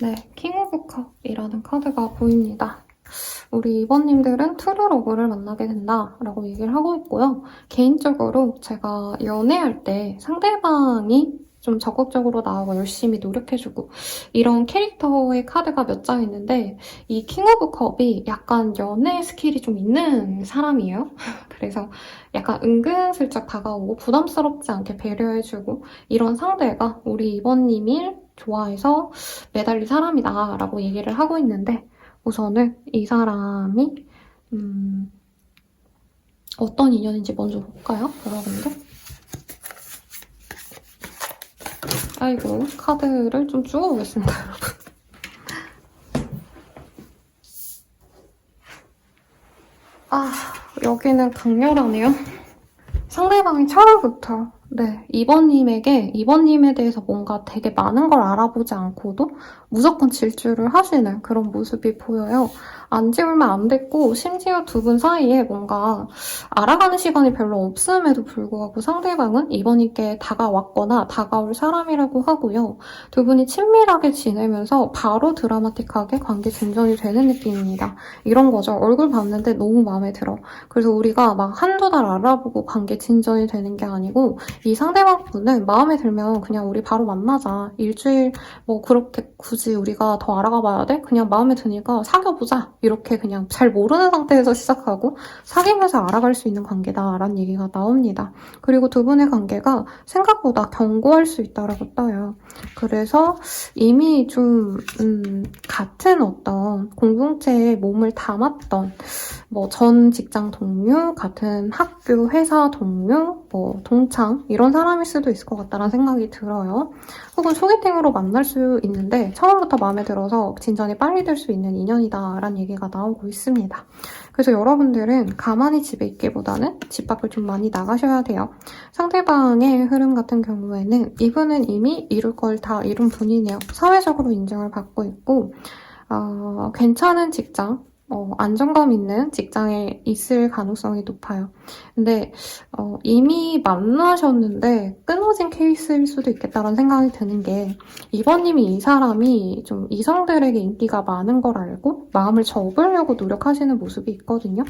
네, 킹 오브 컵이라는 카드가 보입니다. 우리 2번님들은 트루 러브를 만나게 된다라고 얘기를 하고 있고요. 개인적으로 제가 연애할 때 상대방이 좀 적극적으로 나하고 열심히 노력해주고 이런 캐릭터의 카드가 몇 장 있는데 이 킹 오브 컵이 약간 연애 스킬이 좀 있는 사람이에요. 그래서 약간 은근슬쩍 다가오고 부담스럽지 않게 배려해주고 이런 상대가 우리 2번님을 좋아해서 매달릴 사람이다 라고 얘기를 하고 있는데 우선은 이 사람이 어떤 인연인지 먼저 볼까요, 여러분들? 아이고, 카드를 좀 주워보겠습니다, 여러분. 여기는 강렬하네요. 상대방이 처음부터 네, 2번님에 대해서 뭔가 되게 많은 걸 알아보지 않고도 무조건 질주를 하시는 그런 모습이 보여요. 안지 얼마 안 됐고 심지어 두 분 사이에 뭔가 알아가는 시간이 별로 없음에도 불구하고 상대방은 2번님께 다가왔거나 다가올 사람이라고 하고요. 두 분이 친밀하게 지내면서 바로 드라마틱하게 관계 진전이 되는 느낌입니다. 이런 거죠. 얼굴 봤는데 너무 마음에 들어. 그래서 우리가 막 한두 달 알아보고 관계 진전이 되는 게 아니고 이 상대방 분은 마음에 들면 그냥 우리 바로 만나자. 일주일 뭐 그렇게 굳이 우리가 더 알아가 봐야 돼? 그냥 마음에 드니까 사귀어보자. 이렇게 그냥 잘 모르는 상태에서 시작하고 사귀면서 알아갈 수 있는 관계다라는 얘기가 나옵니다. 그리고 두 분의 관계가 생각보다 견고할 수 있다라고 떠요. 그래서 이미 좀 같은 어떤 공동체에 몸을 담았던 뭐 전 직장 동료, 같은 학교, 회사 동료, 뭐 동창 이런 사람일 수도 있을 것 같다는 생각이 들어요. 혹은 소개팅으로 만날 수 있는데 처음부터 마음에 들어서 진전이 빨리 될 수 있는 인연이다라는 얘기가 나오고 있습니다. 그래서 여러분들은 가만히 집에 있기보다는 집 밖을 좀 많이 나가셔야 돼요. 상대방의 흐름 같은 경우에는 이분은 이미 이룰 걸 다 이룬 분이네요. 사회적으로 인정을 받고 있고 괜찮은 직장, 안정감 있는 직장에 있을 가능성이 높아요. 근데 이미 만나셨는데 끊어진 케이스일 수도 있겠다는 생각이 드는 게 2번님이 이 사람이 좀 이성들에게 인기가 많은 걸 알고 마음을 접으려고 노력하시는 모습이 있거든요.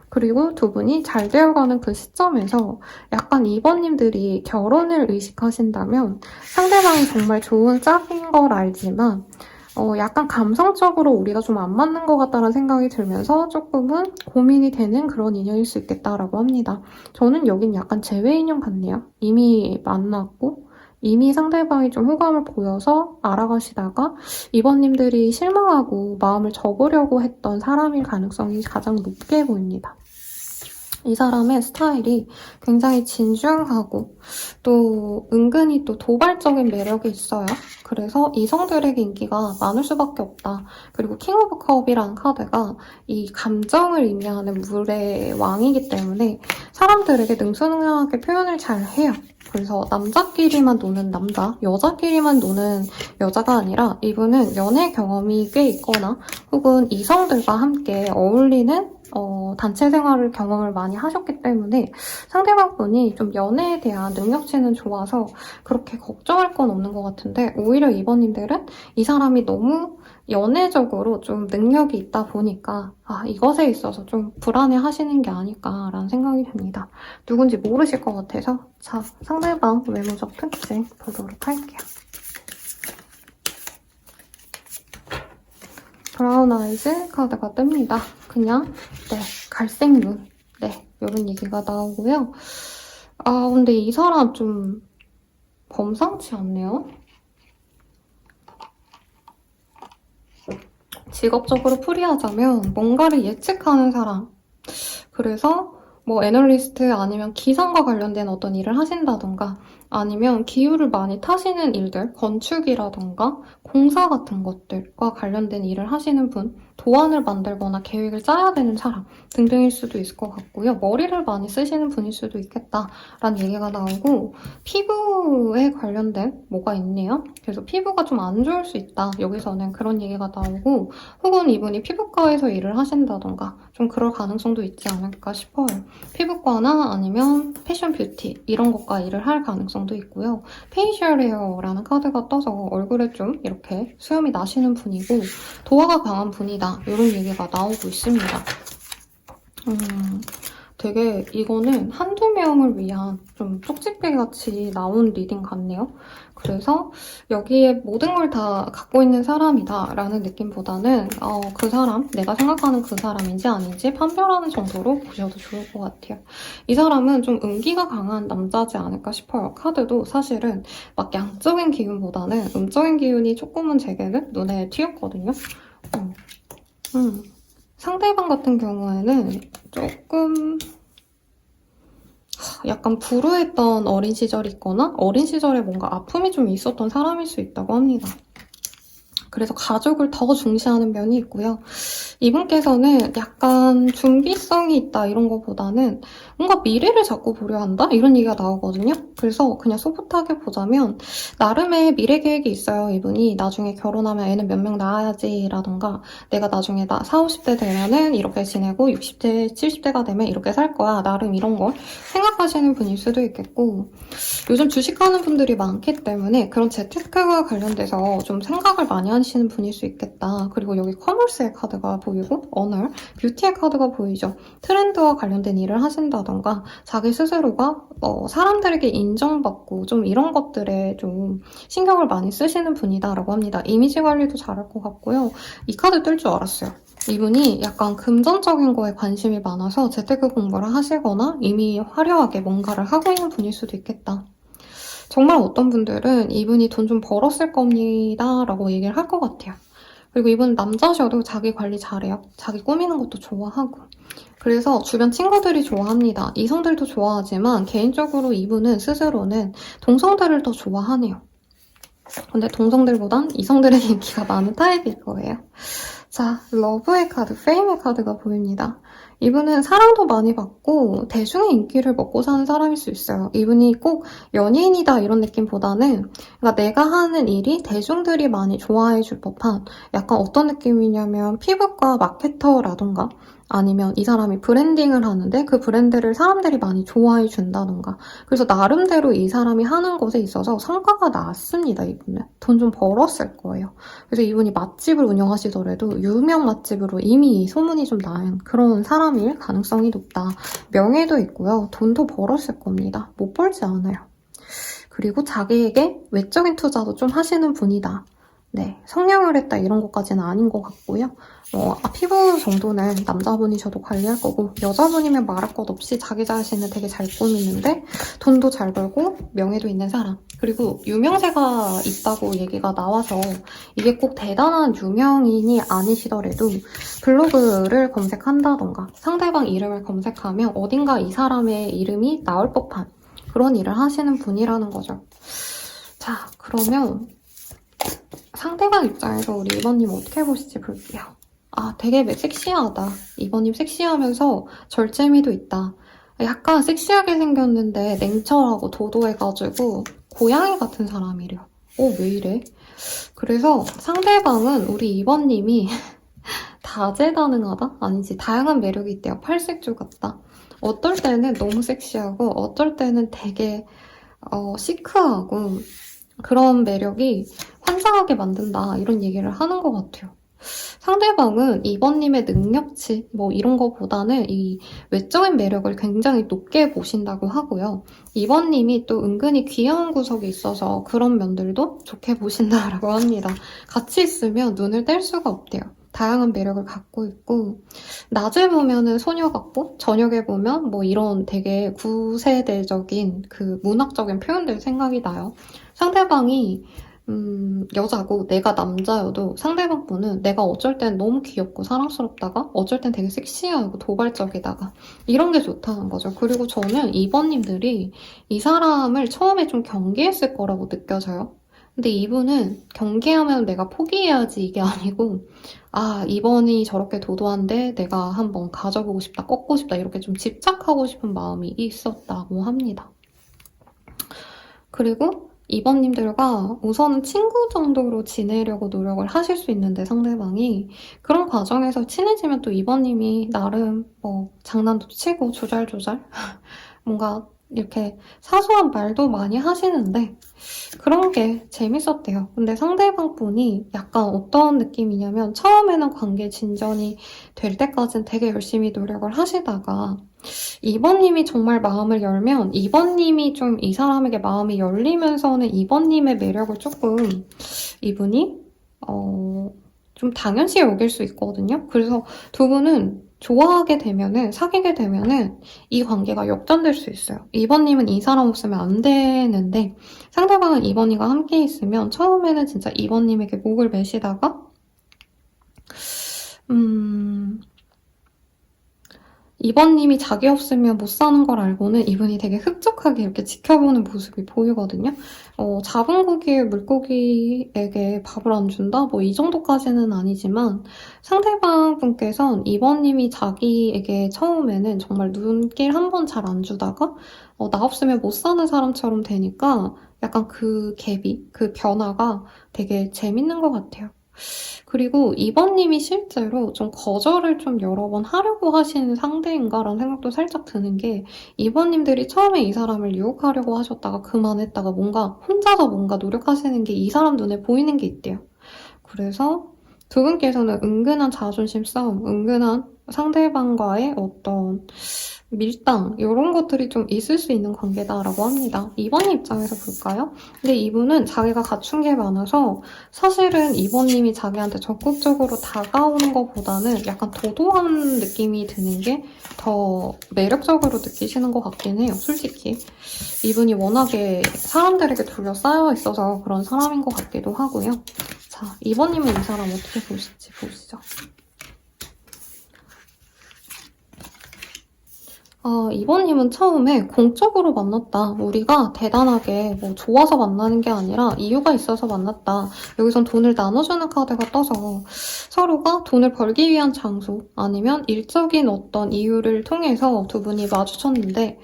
그리고 두 분이 잘 되어가는 그 시점에서 약간 2번님들이 결혼을 의식하신다면 상대방이 정말 좋은 짝인 걸 알지만 약간 감성적으로 우리가 좀 안 맞는 것 같다는 생각이 들면서 조금은 고민이 되는 그런 인연일 수 있겠다라고 합니다. 저는 여긴 약간 제외 인연 같네요. 이미 만났고 이미 상대방이 좀 호감을 보여서 알아가시다가 이번님들이 실망하고 마음을 접으려고 했던 사람일 가능성이 가장 높게 보입니다. 이 사람의 스타일이 굉장히 진중하고 또 은근히 또 도발적인 매력이 있어요. 그래서 이성들에게 인기가 많을 수밖에 없다. 그리고 킹 오브 컵이라는 카드가 이 감정을 의미하는 물의 왕이기 때문에 사람들에게 능수능란하게 표현을 잘 해요. 그래서 남자끼리만 노는 남자, 여자끼리만 노는 여자가 아니라 이분은 연애 경험이 꽤 있거나 혹은 이성들과 함께 어울리는 단체 생활을 경험을 많이 하셨기 때문에 상대방분이 좀 연애에 대한 능력치는 좋아서 그렇게 걱정할 건 없는 것 같은데 오히려 이번님들은 이 사람이 너무 연애적으로 좀 능력이 있다 보니까 이것에 있어서 좀 불안해 하시는 게 아닐까라는 생각이 듭니다. 누군지 모르실 것 같아서 자, 상대방 외모적 특징 보도록 할게요. 브라운 아이즈 카드가 뜹니다. 그냥 갈색 눈 이런 얘기가 나오고요. 근데 이 사람 좀 범상치 않네요. 직업적으로 풀이하자면 뭔가를 예측하는 사람. 그래서 뭐 애널리스트 아니면 기상과 관련된 어떤 일을 하신다던가 아니면 기후를 많이 타시는 일들, 건축이라던가 공사 같은 것들과 관련된 일을 하시는 분, 도안을 만들거나 계획을 짜야 되는 사람 등등일 수도 있을 것 같고요. 머리를 많이 쓰시는 분일 수도 있겠다라는 얘기가 나오고 피부에 관련된 뭐가 있네요. 그래서 피부가 좀 안 좋을 수 있다. 여기서는 그런 얘기가 나오고 혹은 이분이 피부과에서 일을 하신다던가 좀 그럴 가능성도 있지 않을까 싶어요. 피부과나 아니면 패션 뷰티 이런 것과 일을 할 가능성도 있고요. 페이셜 헤어라는 카드가 떠서 얼굴에 좀 이렇게 수염이 나시는 분이고 도화가 강한 분이다. 이런 얘기가 나오고 있습니다. 되게 이거는 한두 명을 위한 좀 쪽집게같이 나온 리딩 같네요. 그래서 여기에 모든 걸 다 갖고 있는 사람이다 라는 느낌보다는 그 사람, 내가 생각하는 그 사람인지 아닌지 판별하는 정도로 보셔도 좋을 것 같아요. 이 사람은 좀 음기가 강한 남자지 않을까 싶어요. 카드도 사실은 막 양적인 기운보다는 음적인 기운이 조금은 제게는 눈에 튀었거든요. 상대방 같은 경우에는 조금 약간 불우했던 어린 시절이 있거나 어린 시절에 뭔가 아픔이 좀 있었던 사람일 수 있다고 합니다. 그래서 가족을 더 중시하는 면이 있고요. 이분께서는 약간 준비성이 있다 이런 거보다는 뭔가 미래를 자꾸 보려 한다? 이런 얘기가 나오거든요. 그래서 그냥 소프트하게 보자면 나름의 미래 계획이 있어요. 이분이 나중에 결혼하면 애는 몇 명 낳아야지 라던가 내가 나중에 40, 50대 되면은 이렇게 지내고 60대, 70대가 되면 이렇게 살 거야. 나름 이런 걸 생각하시는 분일 수도 있겠고 요즘 주식하는 분들이 많기 때문에 그런 재테크와 관련돼서 좀 생각을 많이 하시는 분일 수 있겠다. 그리고 여기 커머스의 카드가 보이고 언어, 뷰티의 카드가 보이죠. 트렌드와 관련된 일을 하신다던가 자기 스스로가 사람들에게 인정받고 좀 이런 것들에 좀 신경을 많이 쓰시는 분이다라고 합니다. 이미지 관리도 잘할 것 같고요. 이 카드 뜰 줄 알았어요. 이분이 약간 금전적인 거에 관심이 많아서 재테크 공부를 하시거나 이미 화려하게 뭔가를 하고 있는 분일 수도 있겠다. 정말 어떤 분들은 이분이 돈 좀 벌었을 겁니다 라고 얘기를 할 것 같아요. 그리고 이분 남자셔도 자기 관리 잘해요. 자기 꾸미는 것도 좋아하고. 그래서 주변 친구들이 좋아합니다. 이성들도 좋아하지만 개인적으로 이분은 스스로는 동성들을 더 좋아하네요. 근데 동성들보단 이성들의 인기가 많은 타입일 거예요. 자, 러브의 카드, 페임의 카드가 보입니다. 이분은 사랑도 많이 받고 대중의 인기를 먹고 사는 사람일 수 있어요. 이분이 꼭 연예인이다 이런 느낌보다는 그러니까 내가 하는 일이 대중들이 많이 좋아해 줄 법한 약간 어떤 느낌이냐면 피부과 마케터라던가 아니면 이 사람이 브랜딩을 하는데 그 브랜드를 사람들이 많이 좋아해 준다던가 그래서 나름대로 이 사람이 하는 것에 있어서 성과가 났습니다. 이분은 돈 좀 벌었을 거예요. 그래서 이분이 맛집을 운영하시더라도 유명 맛집으로 이미 소문이 좀 난 그런 사람일 가능성이 높다. 명예도 있고요. 돈도 벌었을 겁니다. 못 벌지 않아요. 그리고 자기에게 외적인 투자도 좀 하시는 분이다. 네, 성형을 했다 이런 것까지는 아닌 것 같고요. 피부 정도는 남자분이셔도 관리할 거고 여자분이면 말할 것 없이 자기 자신을 되게 잘 꾸미는데 돈도 잘 벌고 명예도 있는 사람. 그리고 유명세가 있다고 얘기가 나와서 이게 꼭 대단한 유명인이 아니시더라도 블로그를 검색한다던가 상대방 이름을 검색하면 어딘가 이 사람의 이름이 나올 법한 그런 일을 하시는 분이라는 거죠. 자, 그러면 상대방 입장에서 우리 이번님 어떻게 보실지 볼게요. 되게 섹시하다. 이번님 섹시하면서 절제미도 있다. 약간 섹시하게 생겼는데 냉철하고 도도해가지고 고양이 같은 사람이래요. 왜 이래? 그래서 상대방은 우리 이번님이 다재다능하다? 아니지, 다양한 매력이 있대요. 팔색조 같다. 어떨 때는 너무 섹시하고 어떨 때는 되게 시크하고 그런 매력이 환장하게 만든다 이런 얘기를 하는 것 같아요. 상대방은 이번님의 능력치 뭐 이런 거보다는 이 외적인 매력을 굉장히 높게 보신다고 하고요. 이번님이 또 은근히 귀여운 구석이 있어서 그런 면들도 좋게 보신다라고 합니다. 같이 있으면 눈을 뗄 수가 없대요. 다양한 매력을 갖고 있고 낮에 보면은 소녀 같고 저녁에 보면 뭐 이런 되게 구세대적인 그 문학적인 표현들 생각이 나요. 상대방이 여자고 내가 남자여도 상대방 분은 내가 어쩔 땐 너무 귀엽고 사랑스럽다가 어쩔 땐 되게 섹시하고 도발적이다가 이런 게 좋다는 거죠. 그리고 저는 이번님들이 이 사람을 처음에 좀 경계했을 거라고 느껴져요. 근데 이분은 경계하면 내가 포기해야지 이게 아니고, 아, 이번이 저렇게 도도한데 내가 한번 가져보고 싶다, 꺾고 싶다, 이렇게 좀 집착하고 싶은 마음이 있었다고 합니다. 그리고 이번님들과 우선은 친구 정도로 지내려고 노력을 하실 수 있는데 상대방이 그런 과정에서 친해지면 또 이번님이 나름 뭐 장난도 치고 조잘조잘 뭔가 이렇게 사소한 말도 많이 하시는데 그런 게 재밌었대요. 근데 상대방 분이 약간 어떤 느낌이냐면 처음에는 관계 진전이 될 때까지는 되게 열심히 노력을 하시다가 2번님이 정말 마음을 열면 2번님이 좀 이 사람에게 마음이 열리면서는 2번님의 매력을 조금 이분이 좀 당연시 여길 수 있거든요. 그래서 두 분은 좋아하게 되면은 사귀게 되면은 이 관계가 역전될 수 있어요. 2번님은 이 사람 없으면 안 되는데 상대방은 2번님과 함께 있으면 처음에는 진짜 2번님에게 목을 매시다가 이번님이 자기 없으면 못 사는 걸 알고는 이분이 되게 흡족하게 이렇게 지켜보는 모습이 보이거든요. 잡은 고기에 물고기에게 밥을 안 준다? 뭐 이 정도까지는 아니지만 상대방 분께선 이번님이 자기에게 처음에는 정말 눈길 한 번 잘 안 주다가 나 없으면 못 사는 사람처럼 되니까 약간 그 갭이, 그 변화가 되게 재밌는 것 같아요. 그리고 이번님이 실제로 좀 거절을 좀 여러 번 하려고 하시는 상대인가라는 생각도 살짝 드는 게 이번님들이 처음에 이 사람을 유혹하려고 하셨다가 그만했다가 뭔가 혼자서 뭔가 노력하시는 게 이 사람 눈에 보이는 게 있대요. 그래서 두 분께서는 은근한 자존심 싸움, 은근한 상대방과의 어떤 밀당 이런 것들이 좀 있을 수 있는 관계다라고 합니다. 2번 입장에서 볼까요? 근데 이분은 자기가 갖춘 게 많아서 사실은 2번님이 자기한테 적극적으로 다가오는 것보다는 약간 도도한 느낌이 드는 게 더 매력적으로 느끼시는 것 같긴 해요. 솔직히. 이분이 워낙에 사람들에게 둘러싸여 있어서 그런 사람인 것 같기도 하고요. 자, 2번님은 이 사람 어떻게 보실지 보시죠. 이번님은 처음에 공적으로 만났다. 우리가 대단하게 뭐 좋아서 만나는 게 아니라 이유가 있어서 만났다. 여기선 돈을 나눠주는 카드가 떠서 서로가 돈을 벌기 위한 장소 아니면 일적인 어떤 이유를 통해서 두 분이 마주쳤는데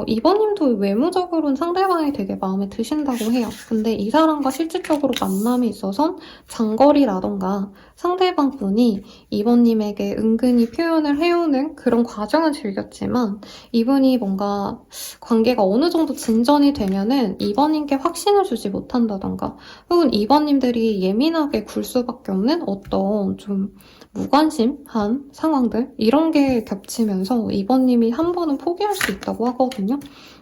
이번님도 외모적으로는 상대방이 되게 마음에 드신다고 해요. 근데 이 사람과 실질적으로 만남이 있어선 장거리라던가 상대방 분이 이번님에게 은근히 표현을 해오는 그런 과정은 즐겼지만 이분이 뭔가 관계가 어느 정도 진전이 되면은 이번님께 확신을 주지 못한다던가 혹은 이번님들이 예민하게 굴 수밖에 없는 어떤 좀 무관심한 상황들 이런 게 겹치면서 이번님이 한 번은 포기할 수 있다고 하거든요.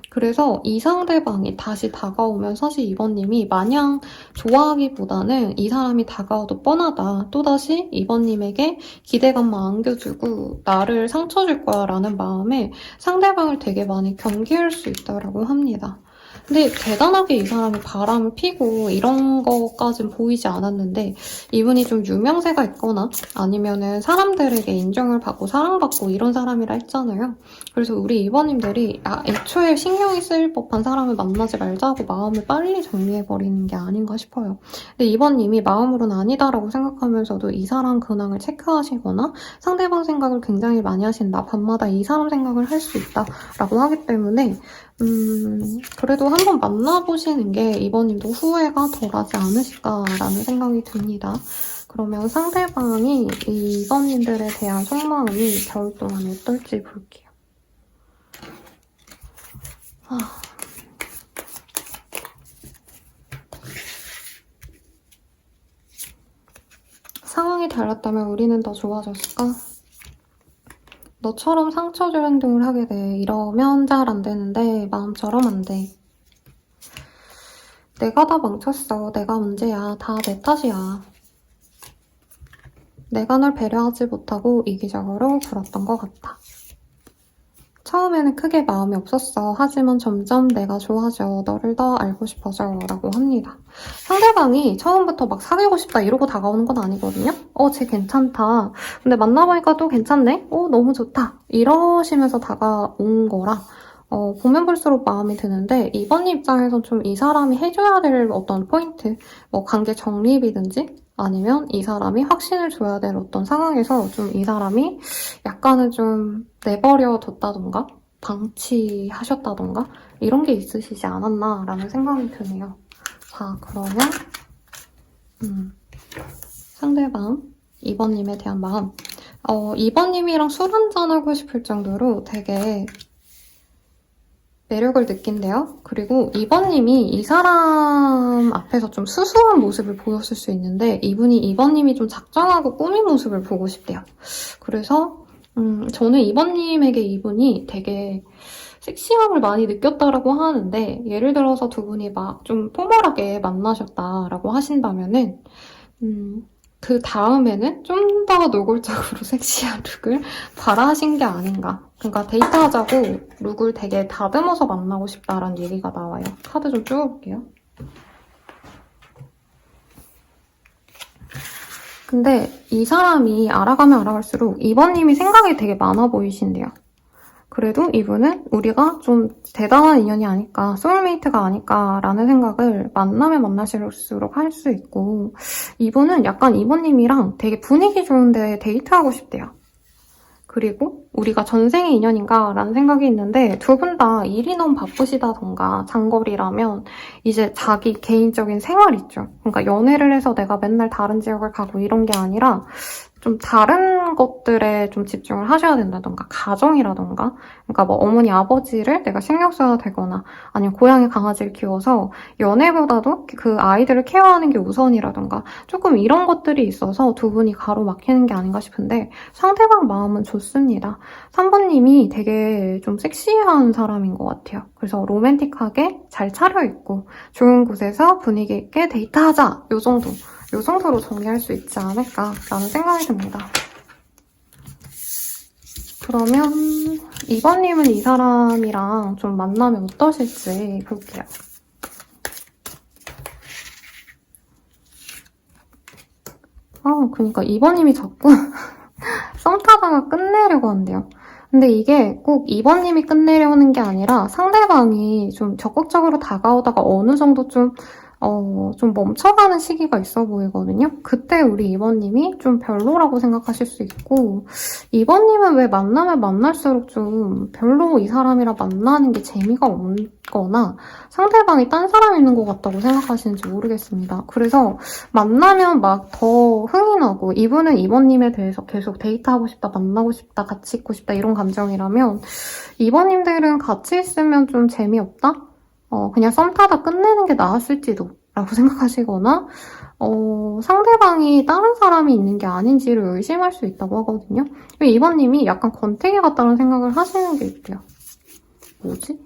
그래서 이 상대방이 다시 다가오면 사실 이번님이 마냥 좋아하기보다는 이 사람이 다가와도 뻔하다. 또다시 이번님에게 기대감만 안겨주고 나를 상처 줄 거야 라는 마음에 상대방을 되게 많이 경계할 수 있다고 합니다. 근데 대단하게 이 사람이 바람을 피고 이런 것까진 보이지 않았는데 이분이 좀 유명세가 있거나 아니면은 사람들에게 인정을 받고 사랑받고 이런 사람이라 했잖아요. 그래서 우리 이번님들이 애초에 신경이 쓰일 법한 사람을 만나지 말자고 마음을 빨리 정리해버리는 게 아닌가 싶어요. 근데 이번님이 마음으로는 아니다라고 생각하면서도 이 사람 근황을 체크하시거나 상대방 생각을 굉장히 많이 하신다. 밤마다 이 사람 생각을 할 수 있다라고 하기 때문에 그래도 한번 만나보시는 게 이번님도 후회가 덜하지 않으실까라는 생각이 듭니다. 그러면 상대방이 이 이번님들에 대한 속마음이 겨울 동안 어떨지 볼게요. 상황이 달랐다면 우리는 더 좋아졌을까? 너처럼 상처 줄 행동을 하게 돼. 이러면 잘 안 되는데 마음처럼 안 돼. 내가 다 망쳤어. 내가 문제야. 다 내 탓이야. 내가 널 배려하지 못하고 이기적으로 굴었던 것 같아. 처음에는 크게 마음이 없었어. 하지만 점점 내가 좋아져. 너를 더 알고 싶어져. 라고 합니다. 상대방이 처음부터 막 사귀고 싶다 이러고 다가오는 건 아니거든요. 쟤 괜찮다. 근데 만나보니까 또 괜찮네? 너무 좋다. 이러시면서 다가온 거라 보면 볼수록 마음이 드는데, 2번님 입장에선 좀 이 사람이 해줘야 될 어떤 포인트, 뭐 관계 정립이든지, 아니면 이 사람이 확신을 줘야 될 어떤 상황에서 좀 이 사람이 약간은 좀 내버려 뒀다던가, 방치하셨다던가, 이런 게 있으시지 않았나라는 생각이 드네요. 자, 그러면, 상대방 2번님에 대한 마음. 2번님이랑 술 한잔하고 싶을 정도로 되게 매력을 느낀대요. 그리고 2번님이 이 사람 앞에서 좀 수수한 모습을 보였을 수 있는데 이분이 2번님이 좀 작정하고 꾸민 모습을 보고 싶대요. 그래서 저는 2번님에게 이분이 되게 섹시함을 많이 느꼈다라고 하는데 예를 들어서 두 분이 막 좀 포멀하게 만나셨다라고 하신다면은 그 다음에는 좀 더 노골적으로 섹시한 룩을 바라신 게 아닌가. 그러니까 데이트하자고 룩을 되게 다듬어서 만나고 싶다라는 얘기가 나와요. 카드 좀 쭉볼게요. 근데 이 사람이 알아가면 알아갈수록 2번님이 생각이 되게 많아 보이신대요. 그래도 이분은 우리가 좀 대단한 인연이 아닐까, 소울메이트가 아닐까라는 생각을 만나면 만나실수록 할 수 있고 이분은 약간 2번님이랑 되게 분위기 좋은데 데이트하고 싶대요. 그리고 우리가 전생의 인연인가라는 생각이 있는데 두 분 다 일이 너무 바쁘시다던가 장거리라면 이제 자기 개인적인 생활 있죠. 그러니까 연애를 해서 내가 맨날 다른 지역을 가고 이런 게 아니라 좀 다른 것들에 좀 집중을 하셔야 된다던가 가정이라던가 그러니까 뭐 어머니 아버지를 내가 신경 써야 되거나 아니면 고양이 강아지를 키워서 연애보다도 그 아이들을 케어하는 게 우선이라던가 조금 이런 것들이 있어서 두 분이 가로막히는 게 아닌가 싶은데 상대방 마음은 좋습니다. 3번님이 되게 좀 섹시한 사람인 것 같아요. 그래서 로맨틱하게 잘 차려입고 좋은 곳에서 분위기 있게 데이트하자 요 정도로 정리할 수 있지 않을까라는 생각이 듭니다. 그러면 2번님은 이 사람이랑 좀 만나면 어떠실지 볼게요. 그러니까 2번님이 자꾸 썸 타다가 끝내려고 한대요. 근데 이게 꼭 2번님이 끝내려는 게 아니라 상대방이 좀 적극적으로 다가오다가 어느 정도 좀 멈춰가는 시기가 있어 보이거든요. 그때 우리 2번님이 좀 별로라고 생각하실 수 있고 2번님은 왜 만나면 만날수록 좀 별로 이 사람이랑 만나는 게 재미가 없거나 상대방이 딴 사람 있는 것 같다고 생각하시는지 모르겠습니다. 그래서 만나면 막 더 흥이 나고 이분은 2번님에 대해서 계속 데이트하고 싶다, 만나고 싶다, 같이 있고 싶다 이런 감정이라면 2번님들은 같이 있으면 좀 재미없다? 그냥 썸 타다 끝내는 게 나았을지도 라고 생각하시거나 상대방이 다른 사람이 있는 게 아닌지를 의심할 수 있다고 하거든요. 2번님이 약간 권태기 같다는 생각을 하시는 게 있대요. 뭐지?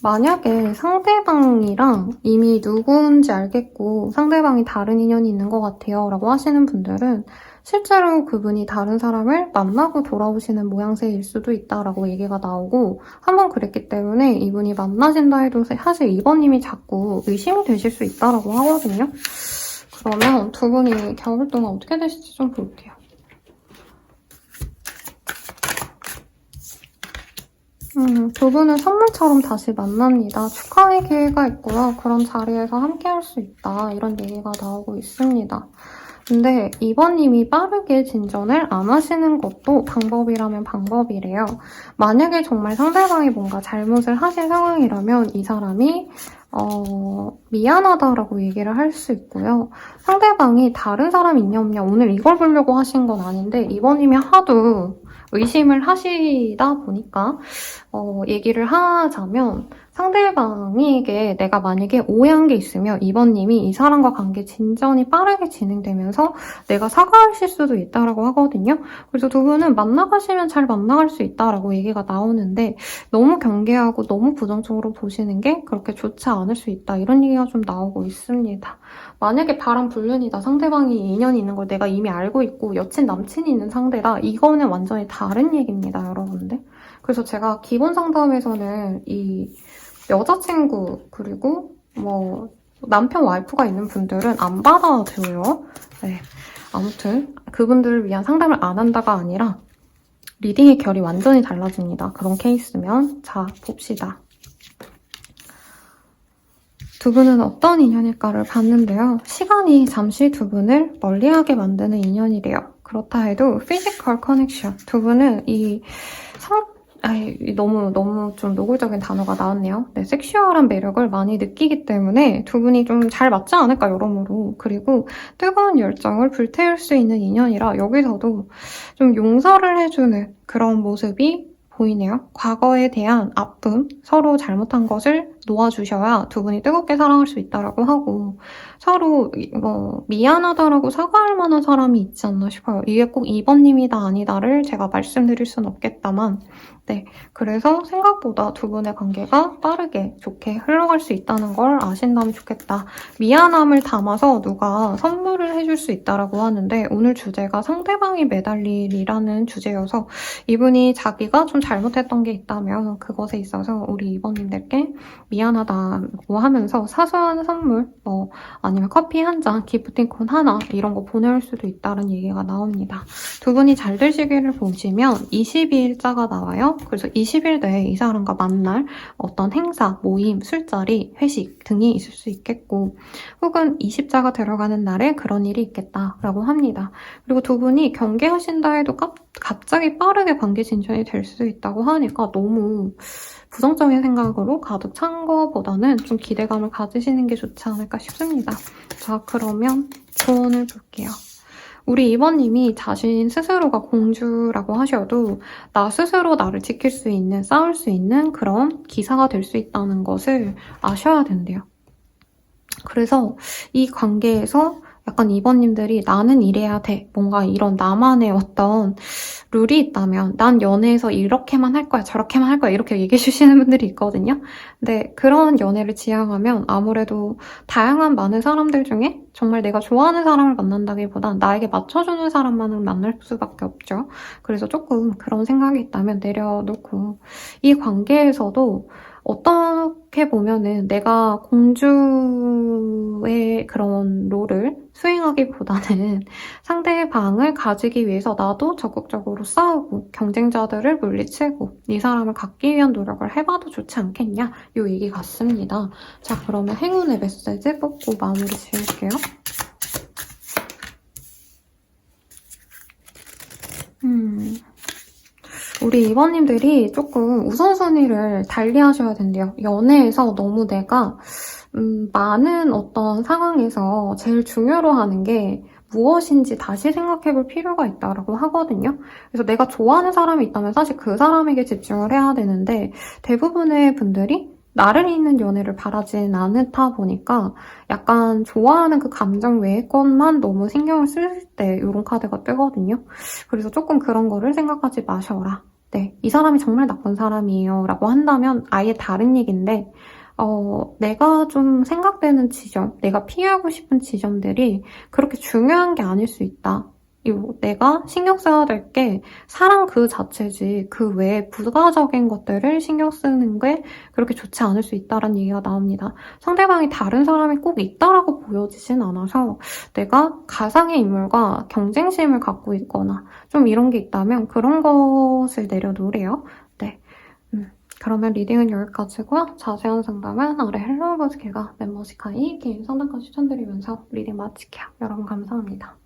만약에 상대방이랑 이미 누구인지 알겠고 상대방이 다른 인연이 있는 것 같아요 라고 하시는 분들은 실제로 그분이 다른 사람을 만나고 돌아오시는 모양새일 수도 있다라고 얘기가 나오고 한번 그랬기 때문에 이분이 만나신다 해도 사실 2번님이 자꾸 의심이 되실 수 있다라고 하거든요. 그러면 두 분이 겨울 동안 어떻게 되실지 좀 볼게요. 두 분은 선물처럼 다시 만납니다. 축하의 기회가 있고요. 그런 자리에서 함께 할 수 있다. 이런 얘기가 나오고 있습니다. 근데 2번님이 빠르게 진전을 안 하시는 것도 방법이라면 방법이래요. 만약에 정말 상대방이 뭔가 잘못을 하신 상황이라면 이 사람이 미안하다라고 얘기를 할 수 있고요. 상대방이 다른 사람이 있냐 없냐 오늘 이걸 보려고 하신 건 아닌데 2번님이 하도 의심을 하시다 보니까 얘기를 하자면 상대방에게 내가 만약에 오해한 게 있으면 2번님이 이 사람과 관계 진전이 빠르게 진행되면서 내가 사과하실 수도 있다라고 하거든요. 그래서 두 분은 만나가시면 잘 만나갈 수 있다라고 얘기가 나오는데 너무 경계하고 너무 부정적으로 보시는 게 그렇게 좋지 않을 수 있다. 이런 얘기가 좀 나오고 있습니다. 만약에 바람불륜이다. 상대방이 인연이 있는 걸 내가 이미 알고 있고 여친, 남친이 있는 상대다. 이거는 완전히 다른 얘기입니다, 여러분들. 그래서 제가 기본 상담에서는 이 여자친구 그리고 뭐 남편 와이프가 있는 분들은 안 받아줘요. 네. 아무튼 그분들을 위한 상담을 안 한다가 아니라 리딩의 결이 완전히 달라집니다. 그런 케이스면. 자, 봅시다. 두 분은 어떤 인연일까를 봤는데요. 시간이 잠시 두 분을 멀리하게 만드는 인연이래요. 그렇다 해도 피지컬 커넥션. 두 분은 너무 좀 노골적인 단어가 나왔네요. 네, 섹슈얼한 매력을 많이 느끼기 때문에 두 분이 좀 잘 맞지 않을까, 여러모로. 그리고 뜨거운 열정을 불태울 수 있는 인연이라 여기서도 좀 용서를 해주는 그런 모습이 보이네요. 과거에 대한 아픔, 서로 잘못한 것을 놓아주셔야 두 분이 뜨겁게 사랑할 수 있다라고 하고, 서로 미안하다라고 사과할 만한 사람이 있지 않나 싶어요. 이게 꼭 2번님이다 아니다를 제가 말씀드릴 순 없겠다만, 네, 그래서 생각보다 두 분의 관계가 빠르게 좋게 흘러갈 수 있다는 걸 아신다면 좋겠다. 미안함을 담아서 누가 선물을 해줄 수 있다라고 하는데, 오늘 주제가 상대방이 매달릴이라는 주제여서 이분이 자기가 좀 잘못했던 게 있다면 그것에 있어서 우리 2번님들께 미안하다고 하면서 사소한 선물, 아니면 커피 한 잔, 기프티콘 하나 이런 거 보낼 수도 있다는 얘기가 나옵니다. 두 분이 잘 되시기를 보시면 22일자가 나와요. 그래서 20일 내에 이 사람과 만날 어떤 행사, 모임, 술자리, 회식 등이 있을 수 있겠고, 혹은 20자가 들어가는 날에 그런 일이 있겠다라고 합니다. 그리고 두 분이 경계하신다 해도 갑자기 빠르게 관계 진전이 될 수 있다고 하니까 너무 부정적인 생각으로 가득 찬 거보다는 좀 기대감을 가지시는 게 좋지 않을까 싶습니다. 자, 그러면 조언을 볼게요. 우리 2번님이 자신 스스로가 공주라고 하셔도 나 스스로 나를 지킬 수 있는, 싸울 수 있는 그런 기사가 될 수 있다는 것을 아셔야 된대요. 그래서 이 관계에서 약간 2번님들이 나는 이래야 돼. 뭔가 이런 나만의 어떤 룰이 있다면 난 연애에서 이렇게만 할 거야, 저렇게만 할 거야 이렇게 얘기해 주시는 분들이 있거든요. 근데 그런 연애를 지향하면 아무래도 다양한 많은 사람들 중에 정말 내가 좋아하는 사람을 만난다기보단 나에게 맞춰주는 사람만을 만날 수밖에 없죠. 그래서 조금 그런 생각이 있다면 내려놓고, 이 관계에서도 어떻게 보면은 내가 공주의 그런 롤을 수행하기보다는 상대방을 가지기 위해서 나도 적극적으로 싸우고 경쟁자들을 물리치고 이 사람을 갖기 위한 노력을 해봐도 좋지 않겠냐, 요 얘기 같습니다. 자, 그러면 행운의 메시지 뽑고 마무리 지을게요. 우리 2번님들이 조금 우선순위를 달리하셔야 된대요. 연애에서 너무 내가 많은 어떤 상황에서 제일 중요로 하는 게 무엇인지 다시 생각해볼 필요가 있다고 하거든요. 그래서 내가 좋아하는 사람이 있다면 사실 그 사람에게 집중을 해야 되는데, 대부분의 분들이 나를 잇는 연애를 바라진 않다 보니까 약간 좋아하는 그 감정 외의 것만 너무 신경을 쓸 때 이런 카드가 뜨거든요. 그래서 조금 그런 거를 생각하지 마셔라. 네, 이 사람이 정말 나쁜 사람이에요 라고 한다면 아예 다른 얘기인데, 내가 좀 생각되는 지점, 내가 피하고 싶은 지점들이 그렇게 중요한 게 아닐 수 있다. 내가 신경 써야 될 게 사랑 그 자체지 그 외에 부가적인 것들을 신경 쓰는 게 그렇게 좋지 않을 수 있다는 얘기가 나옵니다. 상대방이 다른 사람이 꼭 있다라고 보여지진 않아서 내가 가상의 인물과 경쟁심을 갖고 있거나 좀 이런 게 있다면 그런 것을 내려놓으래요. 네. 그러면 리딩은 여기까지고요. 자세한 상담은 아래 헬로우버스케가 멤버십카이 개인 상담까지 추천드리면서 리딩 마칠게요. 여러분 감사합니다.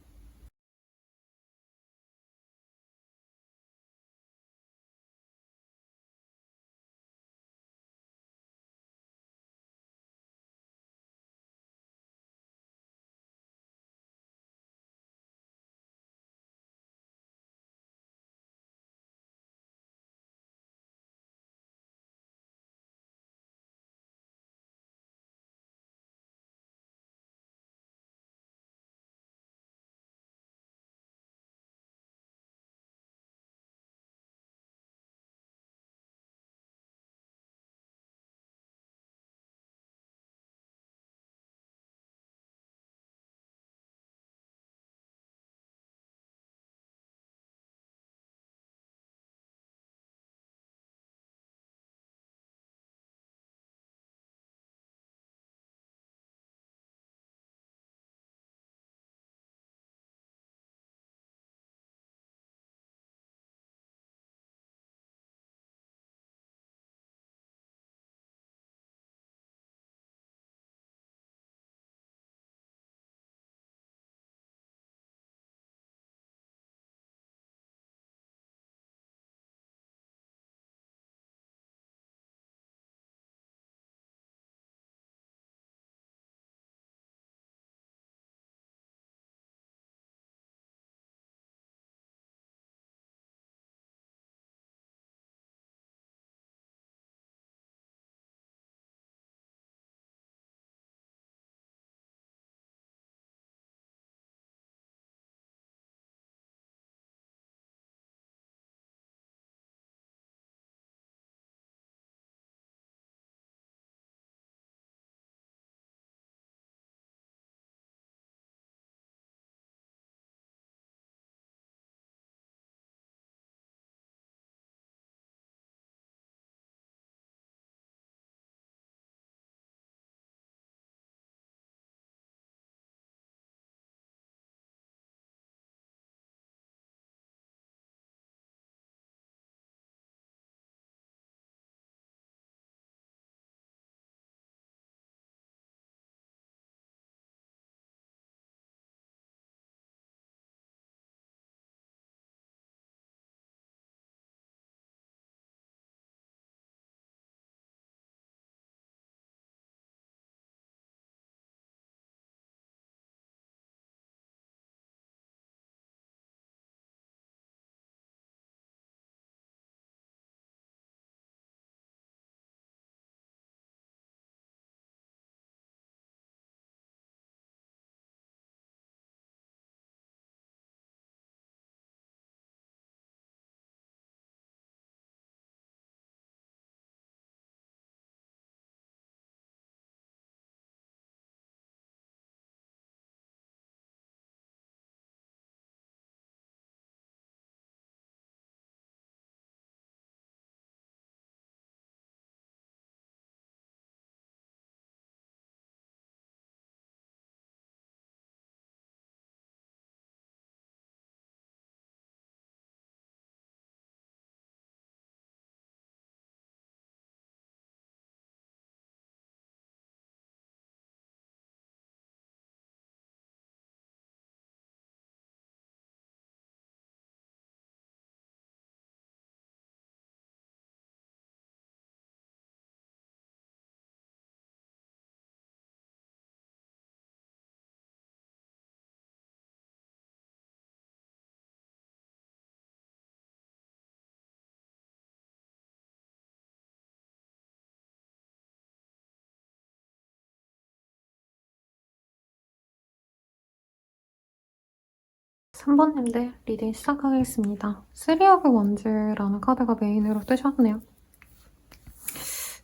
3번님들 리딩 시작하겠습니다. 3 of Wands라는 카드가 메인으로 뜨셨네요.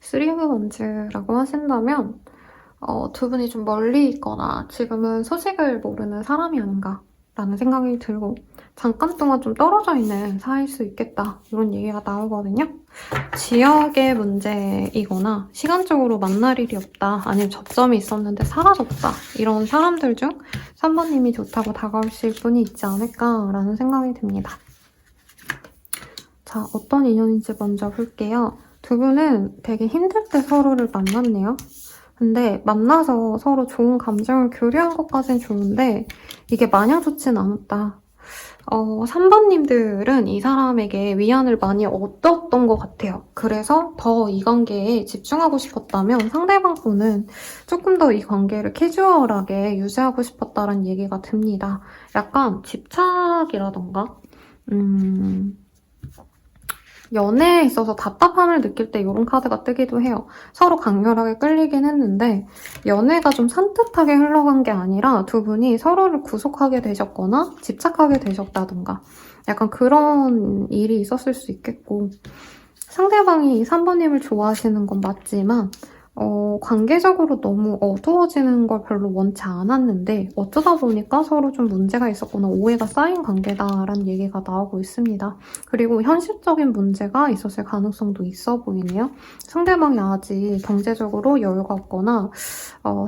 3 of Wands라고 하신다면 두 분이 좀 멀리 있거나 지금은 소식을 모르는 사람이 아닌가 라는 생각이 들고 잠깐 동안 좀 떨어져 있는 사이일 수 있겠다 이런 얘기가 나오거든요. 지역의 문제이거나 시간적으로 만날 일이 없다 아니면 접점이 있었는데 사라졌다 이런 사람들 중 3번님이 좋다고 다가오실 분이 있지 않을까라는 생각이 듭니다. 자, 어떤 인연인지 먼저 볼게요. 두 분은 되게 힘들 때 서로를 만났네요. 근데 만나서 서로 좋은 감정을 교류한 것까진 좋은데 이게 마냥 좋진 않았다. 3번님들은 이 사람에게 위안을 많이 얻었던 것 같아요. 그래서 더 이 관계에 집중하고 싶었다면 상대방 분은 조금 더 이 관계를 캐주얼하게 유지하고 싶었다는 얘기가 듭니다. 약간 집착이라던가 연애에 있어서 답답함을 느낄 때 이런 카드가 뜨기도 해요. 서로 강렬하게 끌리긴 했는데 연애가 좀 산뜻하게 흘러간 게 아니라 두 분이 서로를 구속하게 되셨거나 집착하게 되셨다던가 약간 그런 일이 있었을 수 있겠고 상대방이 3번님을 좋아하시는 건 맞지만 관계적으로 너무 어두워지는 걸 별로 원치 않았는데 어쩌다 보니까 서로 좀 문제가 있었거나 오해가 쌓인 관계다라는 얘기가 나오고 있습니다. 그리고 현실적인 문제가 있었을 가능성도 있어 보이네요. 상대방이 아직 경제적으로 여유가 없거나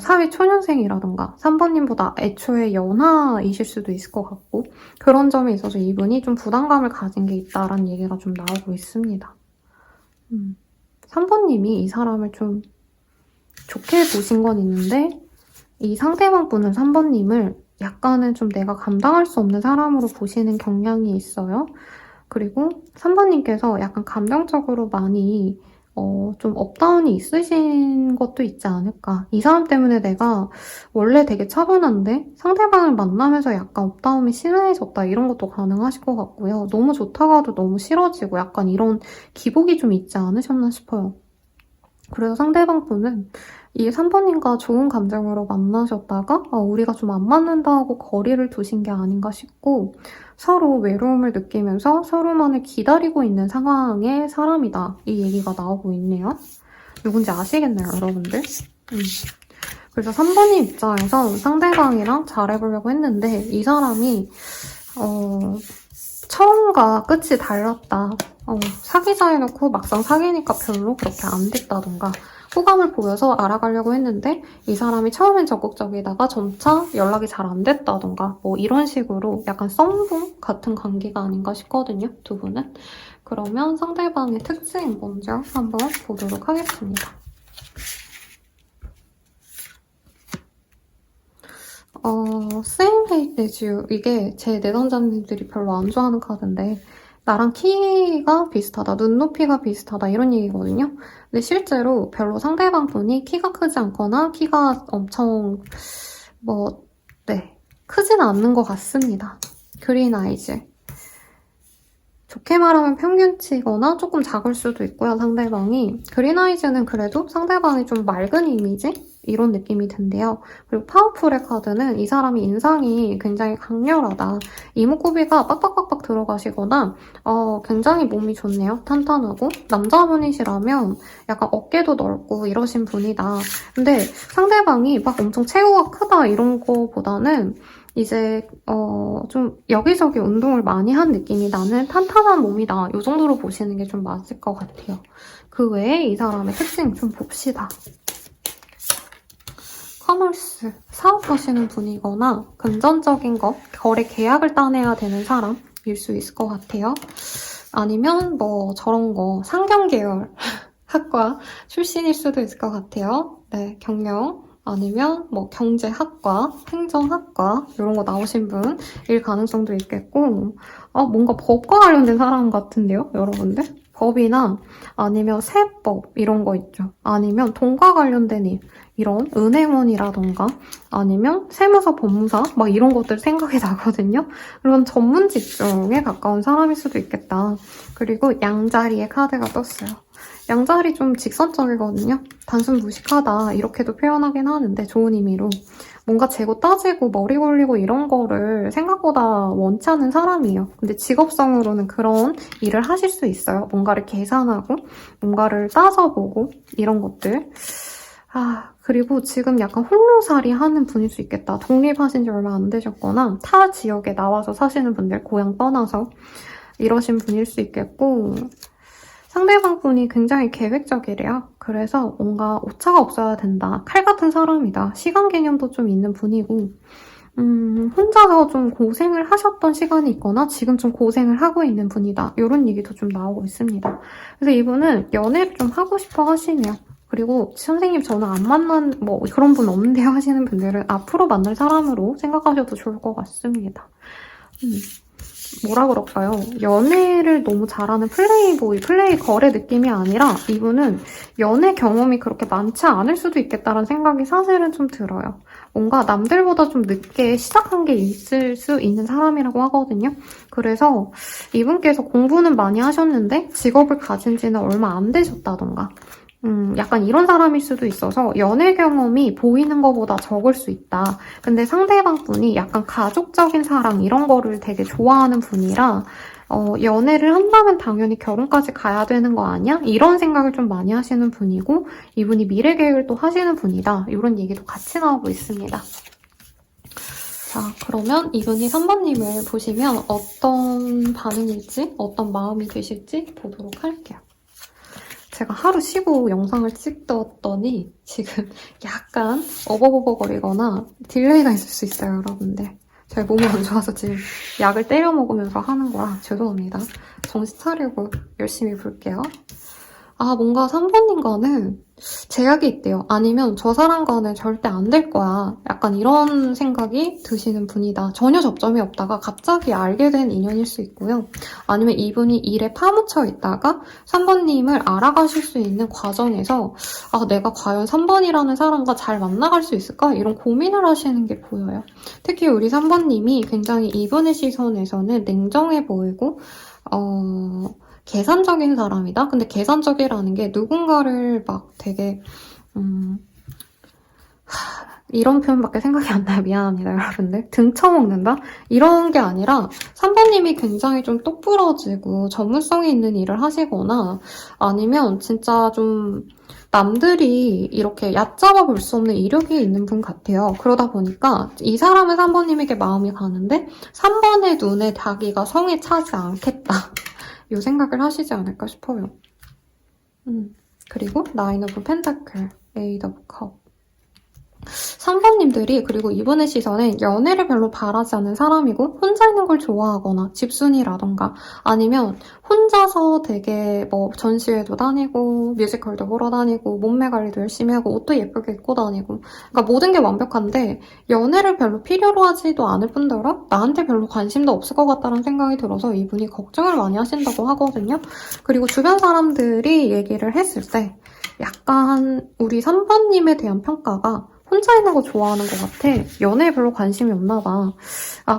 사회 초년생이라던가 3번님보다 애초에 연하이실 수도 있을 것 같고 그런 점에 있어서 이분이 좀 부담감을 가진 게 있다라는 얘기가 좀 나오고 있습니다. 3번님이 이 사람을 좀 좋게 보신 건 있는데 이 상대방 분은 3번님을 약간은 좀 내가 감당할 수 없는 사람으로 보시는 경향이 있어요. 그리고 3번님께서 약간 감정적으로 많이 좀 업다운이 있으신 것도 있지 않을까. 이 사람 때문에 내가 원래 되게 차분한데 상대방을 만나면서 약간 업다운이 심해졌다 이런 것도 가능하실 것 같고요. 너무 좋다가도 너무 싫어지고 약간 이런 기복이 좀 있지 않으셨나 싶어요. 그래서 상대방 분은 이 3번님과 좋은 감정으로 만나셨다가 우리가 좀 안 맞는다 하고 거리를 두신 게 아닌가 싶고 서로 외로움을 느끼면서 서로만을 기다리고 있는 상황의 사람이다. 이 얘기가 나오고 있네요. 누군지 아시겠나요, 여러분들? 그래서 3번님 입장에서 상대방이랑 잘해보려고 했는데 이 사람이 처음과 끝이 달랐다. 사귀자 해놓고 막상 사귀니까 별로 그렇게 안 됐다던가 호감을 보여서 알아가려고 했는데 이 사람이 처음엔 적극적이다가 점차 연락이 잘 안 됐다던가 뭐 이런 식으로 약간 썸둥 같은 관계가 아닌가 싶거든요, 두 분은. 그러면 상대방의 특징 먼저 한번 보도록 하겠습니다. Same hate as you. 이게 제 내담자님들이 별로 안 좋아하는 카드인데 나랑 키가 비슷하다, 눈높이가 비슷하다 이런 얘기거든요. 근데 실제로 별로 상대방 분이 키가 크지 않거나 키가 엄청 크진 않는 것 같습니다. 그린 아이즈. 좋게 말하면 평균치거나 조금 작을 수도 있고요, 상대방이. 그린 아이즈는 그래도 상대방이 좀 맑은 이미지? 이런 느낌이 든대요. 그리고 파워풀의 카드는 이 사람이 인상이 굉장히 강렬하다. 이목구비가 빡빡빡빡 들어가시거나 굉장히 몸이 좋네요. 탄탄하고. 남자분이시라면 약간 어깨도 넓고 이러신 분이다. 근데 상대방이 막 엄청 체구가 크다 이런 거보다는 이제 좀 여기저기 운동을 많이 한 느낌이 나는 탄탄한 몸이다. 이 정도로 보시는 게 좀 맞을 것 같아요. 그 외에 이 사람의 특징 좀 봅시다. 커머스, 사업하시는 분이거나 금전적인 것, 거래 계약을 따내야 되는 사람일 수 있을 것 같아요. 아니면 뭐 저런 거 상경 계열 학과 출신일 수도 있을 것 같아요. 네, 경영. 아니면 뭐 경제학과, 행정학과 이런 거 나오신 분일 가능성도 있겠고 뭔가 법과 관련된 사람 같은데요, 여러분들? 법이나 아니면 세법 이런 거 있죠. 아니면 돈과 관련된 일, 이런 은행원이라던가 아니면 세무사, 법무사 막 이런 것들 생각이 나거든요. 그런 전문 직종에 가까운 사람일 수도 있겠다. 그리고 양자리의 카드가 떴어요. 양자리 좀 직선적이거든요. 단순 무식하다 이렇게도 표현하긴 하는데 좋은 의미로 뭔가 재고 따지고 머리 굴리고 이런 거를 생각보다 원치 않는 사람이에요. 근데 직업성으로는 그런 일을 하실 수 있어요. 뭔가를 계산하고 뭔가를 따져보고 이런 것들. 그리고 지금 약간 홀로살이 하는 분일 수 있겠다. 독립하신 지 얼마 안 되셨거나 타 지역에 나와서 사시는 분들, 고향 떠나서 이러신 분일 수 있겠고, 상대방 분이 굉장히 계획적이래요. 그래서 뭔가 오차가 없어야 된다. 칼 같은 사람이다. 시간 개념도 좀 있는 분이고, 혼자서 좀 고생을 하셨던 시간이 있거나 지금 좀 고생을 하고 있는 분이다. 이런 얘기도 좀 나오고 있습니다. 그래서 이분은 연애를 좀 하고 싶어 하시네요. 그리고 선생님 저는 안 만난 뭐 그런 분 없는데요 하시는 분들은 앞으로 만날 사람으로 생각하셔도 좋을 것 같습니다. 뭐라 그럴까요? 연애를 너무 잘하는 플레이보이, 플레이걸의 느낌이 아니라 이분은 연애 경험이 그렇게 많지 않을 수도 있겠다는 생각이 사실은 좀 들어요. 뭔가 남들보다 좀 늦게 시작한 게 있을 수 있는 사람이라고 하거든요. 그래서 이분께서 공부는 많이 하셨는데 직업을 가진 지는 얼마 안 되셨다던가 약간 이런 사람일 수도 있어서 연애 경험이 보이는 것보다 적을 수 있다. 근데 상대방 분이 약간 가족적인 사랑 이런 거를 되게 좋아하는 분이라 연애를 한다면 당연히 결혼까지 가야 되는 거 아니야? 이런 생각을 좀 많이 하시는 분이고 이분이 미래 계획을 또 하시는 분이다. 이런 얘기도 같이 나오고 있습니다. 자, 그러면 이분이 3번님을 보시면 어떤 반응일지, 어떤 마음이 드실지 보도록 할게요. 제가 하루 쉬고 영상을 찍었더니 지금 약간 어버버버거리거나 딜레이가 있을 수 있어요, 여러분들. 제가 몸이 안 좋아서 지금 약을 때려 먹으면서 하는 거라 죄송합니다. 정신 차리고 열심히 볼게요. 뭔가 3번님과는 제약이 있대요. 아니면 저 사람과는 절대 안 될 거야. 약간 이런 생각이 드시는 분이다. 전혀 접점이 없다가 갑자기 알게 된 인연일 수 있고요. 아니면 이분이 일에 파묻혀 있다가 3번님을 알아가실 수 있는 과정에서 내가 과연 3번이라는 사람과 잘 만나갈 수 있을까? 이런 고민을 하시는 게 보여요. 특히 우리 3번님이 굉장히 이분의 시선에서는 냉정해 보이고 계산적인 사람이다? 근데 계산적이라는 게 누군가를 막 되게 이런 표현밖에 생각이 안 나요. 미안합니다, 여러분들. 등쳐먹는다? 이런 게 아니라 3번님이 굉장히 좀 똑부러지고 전문성이 있는 일을 하시거나 아니면 진짜 좀 남들이 이렇게 얕잡아 볼 수 없는 이력이 있는 분 같아요. 그러다 보니까 이 사람은 3번님에게 마음이 가는데 3번의 눈에 자기가 성에 차지 않겠다. 이 생각을 하시지 않을까 싶어요. 그리고 나인 오브 펜타클, 에이드 오브 컵. 3번님들이 그리고 이분의 시선은 연애를 별로 바라지 않는 사람이고 혼자 있는 걸 좋아하거나 집순이라던가 아니면 혼자서 되게 뭐 전시회도 다니고 뮤지컬도 보러 다니고 몸매 관리도 열심히 하고 옷도 예쁘게 입고 다니고 그러니까 모든 게 완벽한데 연애를 별로 필요로 하지도 않을 뿐더러 나한테 별로 관심도 없을 것 같다는 생각이 들어서 이분이 걱정을 많이 하신다고 하거든요. 그리고 주변 사람들이 얘기를 했을 때 약간 우리 3번님에 대한 평가가 혼자 있는 거 좋아하는 것 같아. 연애에 별로 관심이 없나 봐.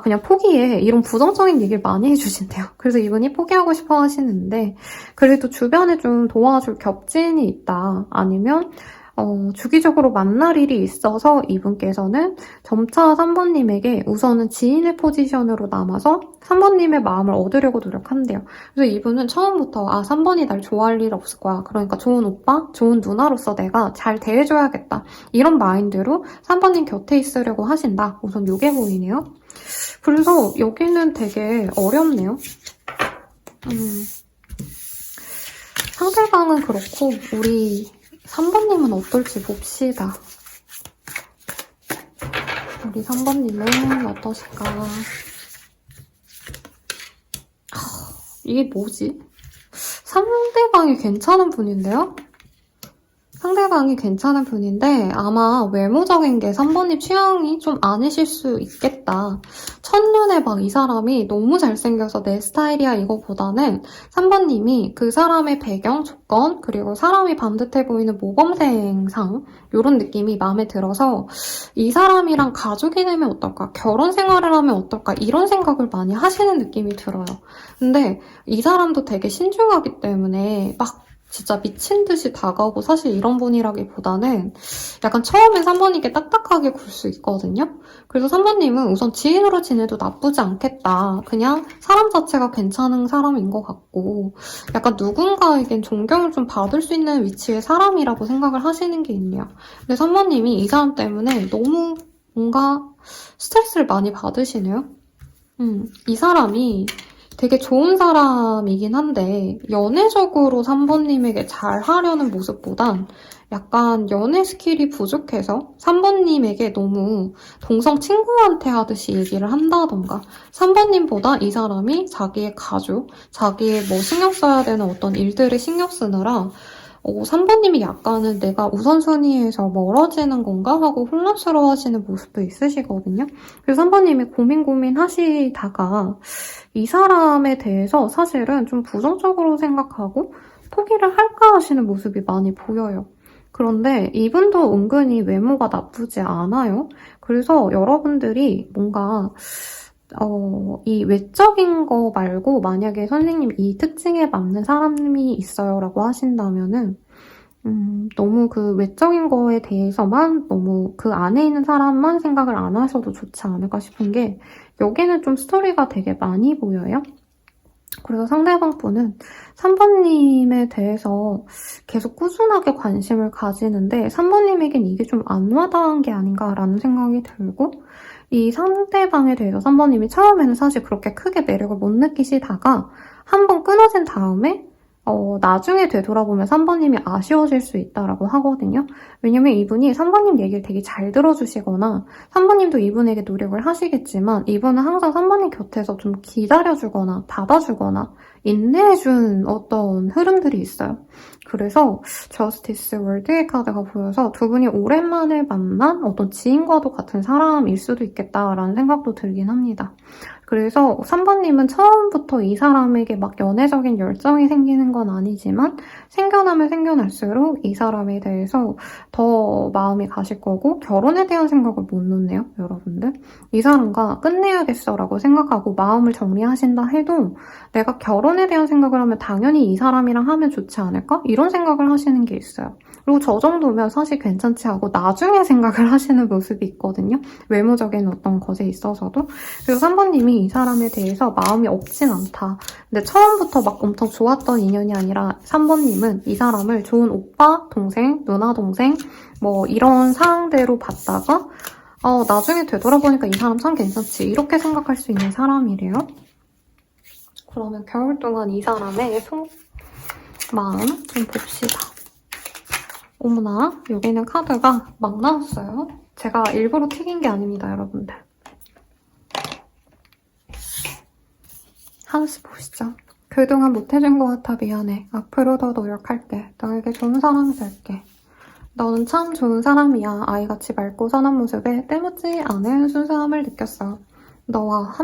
그냥 포기해. 이런 부정적인 얘기를 많이 해주신대요. 그래서 이분이 포기하고 싶어 하시는데 그래도 주변에 좀 도와줄 겹친이 있다. 아니면 주기적으로 만날 일이 있어서 이분께서는 점차 3번님에게 우선은 지인의 포지션으로 남아서 3번님의 마음을 얻으려고 노력한대요. 그래서 이분은 처음부터 3번이 날 좋아할 일 없을 거야. 그러니까 좋은 오빠, 좋은 누나로서 내가 잘 대해줘야겠다. 이런 마인드로 3번님 곁에 있으려고 하신다. 우선 요게 보이네요. 그래서 여기는 되게 어렵네요. 상대방은 그렇고 우리 3번님은 어떨지 봅시다. 우리 3번님은 어떠실까? 이게 뭐지? 상대방이 괜찮은 분인데요? 상대방이 괜찮은 분인데 아마 외모적인 게 3번님 취향이 좀 아니실 수 있겠다. 첫눈에 막 이 사람이 너무 잘생겨서 내 스타일이야 이거보다는 3번님이 그 사람의 배경, 조건, 그리고 사람이 반듯해 보이는 모범생상 이런 느낌이 마음에 들어서 이 사람이랑 가족이 되면 어떨까? 결혼 생활을 하면 어떨까? 이런 생각을 많이 하시는 느낌이 들어요. 근데 이 사람도 되게 신중하기 때문에 막 진짜 미친 듯이 다가오고 사실 이런 분이라기보다는 약간 처음에 3번님께 딱딱하게 굴 수 있거든요. 그래서 3번님은 우선 지인으로 지내도 나쁘지 않겠다. 그냥 사람 자체가 괜찮은 사람인 것 같고 약간 누군가에겐 존경을 좀 받을 수 있는 위치의 사람이라고 생각을 하시는 게 있네요. 근데 3번님이 이 사람 때문에 너무 뭔가 스트레스를 많이 받으시네요. 이 사람이 되게 좋은 사람이긴 한데 연애적으로 3번님에게 잘 하려는 모습보단 약간 연애 스킬이 부족해서 3번님에게 너무 동성 친구한테 하듯이 얘기를 한다던가 3번님보다 이 사람이 자기의 가족, 자기의 뭐 신경 써야 되는 어떤 일들을 신경 쓰느라 3번님이 약간은 내가 우선순위에서 멀어지는 건가 하고 혼란스러워하시는 모습도 있으시거든요. 그래서 3번님이 고민 하시다가 이 사람에 대해서 사실은 좀 부정적으로 생각하고 포기를 할까 하시는 모습이 많이 보여요. 그런데 이분도 은근히 외모가 나쁘지 않아요. 그래서 여러분들이 뭔가 이 외적인 거 말고 만약에 선생님 이 특징에 맞는 사람이 있어요 라고 하신다면은 너무 그 외적인 거에 대해서만 너무 그 안에 있는 사람만 생각을 안 하셔도 좋지 않을까 싶은 게 여기는 좀 스토리가 되게 많이 보여요. 그래서 상대방 분은 3번님에 대해서 계속 꾸준하게 관심을 가지는데 3번님에겐 이게 좀 안 와닿은 게 아닌가라는 생각이 들고 이 상대방에 대해서 3번님이 처음에는 사실 그렇게 크게 매력을 못 느끼시다가 한번 끊어진 다음에 나중에 되돌아보면 3번님이 아쉬워질 수 있다라고 하거든요. 왜냐면 이분이 3번님 얘기를 되게 잘 들어주시거나 3번님도 이분에게 노력을 하시겠지만 이분은 항상 3번님 곁에서 좀 기다려주거나 받아주거나 인내해준 어떤 흐름들이 있어요. 그래서 저스티스 월드의 카드가 보여서 두 분이 오랜만에 만난 어떤 지인과도 같은 사람일 수도 있겠다라는 생각도 들긴 합니다. 그래서 3번님은 처음부터 이 사람에게 막 연애적인 열정이 생기는 건 아니지만 생겨나면 생겨날수록 이 사람에 대해서 더 마음이 가실 거고 결혼에 대한 생각을 못 놓네요, 여러분들. 이 사람과 끝내야겠어라고 생각하고 마음을 정리하신다 해도 내가 결혼에 대한 생각을 하면 당연히 이 사람이랑 하면 좋지 않을까? 이런 생각을 하시는 게 있어요. 그리고 저 정도면 사실 괜찮지 하고 나중에 생각을 하시는 모습이 있거든요. 외모적인 어떤 것에 있어서도. 그리고 3번님이 이 사람에 대해서 마음이 없진 않다. 근데 처음부터 막 엄청 좋았던 인연이 아니라 3번님은 이 사람을 좋은 오빠, 동생, 누나, 동생 뭐 이런 상대로 봤다가 나중에 되돌아보니까 이 사람 참 괜찮지. 이렇게 생각할 수 있는 사람이래요. 그러면 겨울 동안 이 사람의 마음 좀 봅시다. 어머나, 여기는 카드가 막 나왔어요. 제가 일부러 튀긴 게 아닙니다, 여러분들. 하우스 보시죠. 그동안 못해준 것 같아 미안해. 앞으로 더 노력할게. 너에게 좋은 사람이 될게. 너는 참 좋은 사람이야. 아이같이 맑고 선한 모습에 때묻지 않은 순수함을 느꼈어. 너와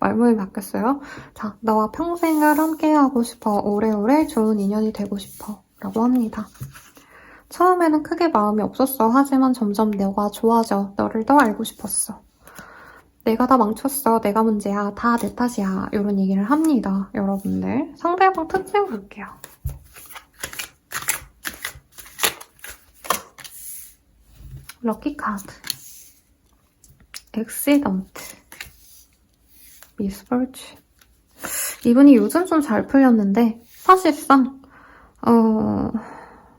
말문이 바뀌었어요. 자, 너와 평생을 함께하고 싶어. 오래오래 좋은 인연이 되고 싶어. 라고 합니다. 처음에는 크게 마음이 없었어. 하지만 점점 너가 좋아져. 너를 더 알고 싶었어. 내가 다 망쳤어. 내가 문제야. 다 내 탓이야. 이런 얘기를 합니다. 여러분들. 상대방 특징 볼게요. 럭키 카드. 엑시던트. 미스볼츠. 이분이 요즘 좀 잘 풀렸는데 사실상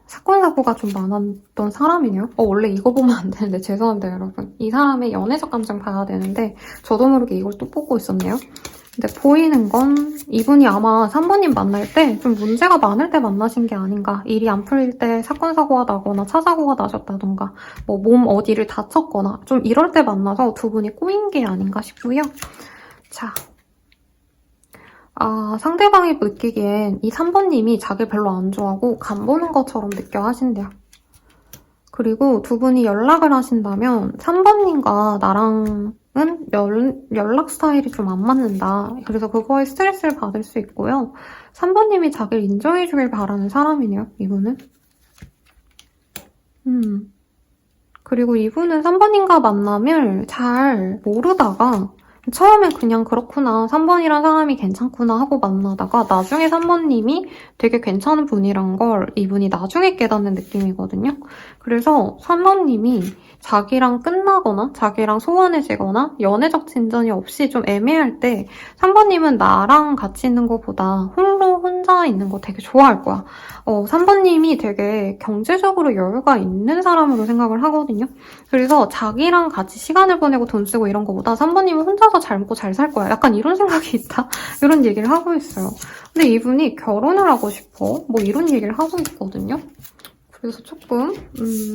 사건 사고가 좀 많았던 사람이네요. 원래 이거 보면 안 되는데 죄송합니다 여러분. 이 사람의 연애적 감정 봐야 되는데 저도 모르게 이걸 또 뽑고 있었네요. 근데 보이는 건 이분이 아마 3번님 만날 때 좀 문제가 많을 때 만나신 게 아닌가. 일이 안 풀릴 때 사건 사고가 나거나 차 사고가 나셨다던가 뭐 몸 어디를 다쳤거나 좀 이럴 때 만나서 두 분이 꼬인 게 아닌가 싶고요. 자, 상대방이 느끼기엔 이 3번님이 자기를 별로 안 좋아하고 간보는 것처럼 느껴 하신대요. 그리고 두 분이 연락을 하신다면 3번님과 나랑은 연락 스타일이 좀 안 맞는다. 그래서 그거에 스트레스를 받을 수 있고요. 3번님이 자기를 인정해주길 바라는 사람이네요, 이분은. 그리고 이분은 3번님과 만남을 잘 모르다가 처음엔 그냥 그렇구나, 3번이란 사람이 괜찮구나 하고 만나다가 나중에 3번님이 되게 괜찮은 분이란 걸 이분이 나중에 깨닫는 느낌이거든요. 그래서 3번님이 자기랑 끝나거나 자기랑 소원해지거나 연애적 진전이 없이 좀 애매할 때 3번님은 나랑 같이 있는 것보다 혼자 있는 거 되게 좋아할 거야. 3번님이 되게 경제적으로 여유가 있는 사람으로 생각을 하거든요. 그래서 자기랑 같이 시간을 보내고 돈 쓰고 이런 거보다 3번님은 혼자서 잘 먹고 잘 살 거야. 약간 이런 생각이 있다. 이런 얘기를 하고 있어요. 근데 이분이 결혼을 하고 싶어. 뭐 이런 얘기를 하고 있거든요. 그래서 조금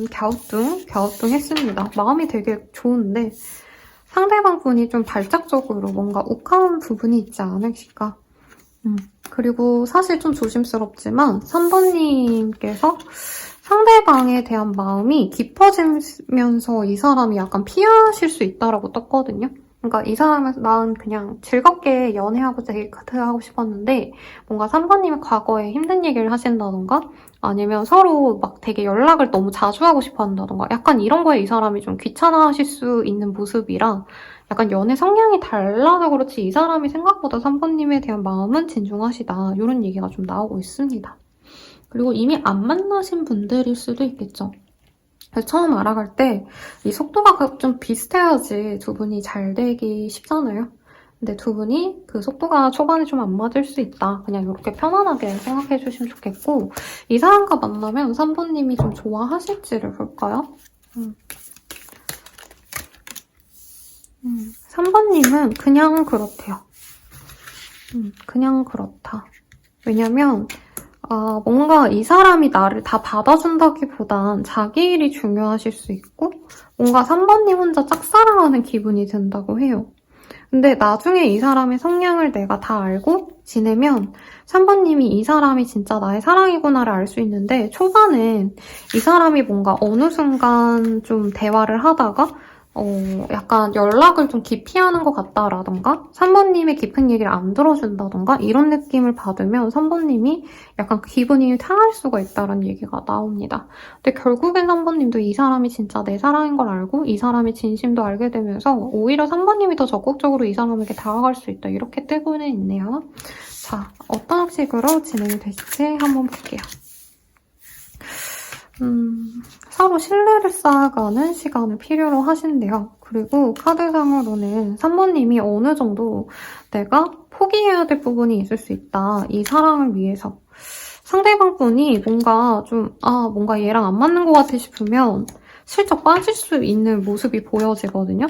갸우뚱했습니다. 마음이 되게 좋은데 상대방 분이 좀 발작적으로 뭔가 욱하는 부분이 있지 않으실까. 그리고 사실 좀 조심스럽지만 3번님께서 상대방에 대한 마음이 깊어지면서 이 사람이 약간 피하실 수 있다라고 떴거든요. 그러니까 이 사람은 난 그냥 즐겁게 연애하고 데이트하고 싶었는데 뭔가 3번님이 과거에 힘든 얘기를 하신다던가 아니면 서로 막 되게 연락을 너무 자주 하고 싶어 한다던가 약간 이런 거에 이 사람이 좀 귀찮아하실 수 있는 모습이라 약간 연애 성향이 달라서 그렇지 이 사람이 생각보다 3번님에 대한 마음은 진중하시다. 이런 얘기가 좀 나오고 있습니다. 그리고 이미 안 만나신 분들일 수도 있겠죠. 처음 알아갈 때 이 속도가 좀 비슷해야지 두 분이 잘 되기 쉽잖아요. 근데 두 분이 그 속도가 초반에 좀 안 맞을 수 있다. 그냥 이렇게 편안하게 생각해 주시면 좋겠고 이 사람과 만나면 3번님이 좀 좋아하실지를 볼까요? 3번님은 그냥 그렇대요. 그냥 그렇다. 왜냐면 뭔가 이 사람이 나를 다 받아준다기보단 자기 일이 중요하실 수 있고 뭔가 3번님 혼자 짝사랑하는 기분이 든다고 해요. 근데 나중에 이 사람의 성향을 내가 다 알고 지내면 3번님이 이 사람이 진짜 나의 사랑이구나를 알 수 있는데 초반엔 이 사람이 뭔가 어느 순간 좀 대화를 하다가 약간 연락을 좀 기피하는 것 같다라던가 3번님의 깊은 얘기를 안 들어준다던가 이런 느낌을 받으면 3번님이 약간 기분이 상할 수가 있다는 얘기가 나옵니다. 근데 결국엔 3번님도 이 사람이 진짜 내 사랑인 걸 알고 이 사람의 진심도 알게 되면서 오히려 3번님이 더 적극적으로 이 사람에게 다가갈 수 있다. 이렇게 뜨고는 있네요. 자, 어떤 식으로 진행이 될지 한번 볼게요. 서로 신뢰를 쌓아가는 시간을 필요로 하신대요. 그리고 카드상으로는 3번님이 어느 정도 내가 포기해야 될 부분이 있을 수 있다. 이 사랑을 위해서. 상대방 분이 뭔가 뭔가 얘랑 안 맞는 것 같아 싶으면 슬쩍 빠질 수 있는 모습이 보여지거든요.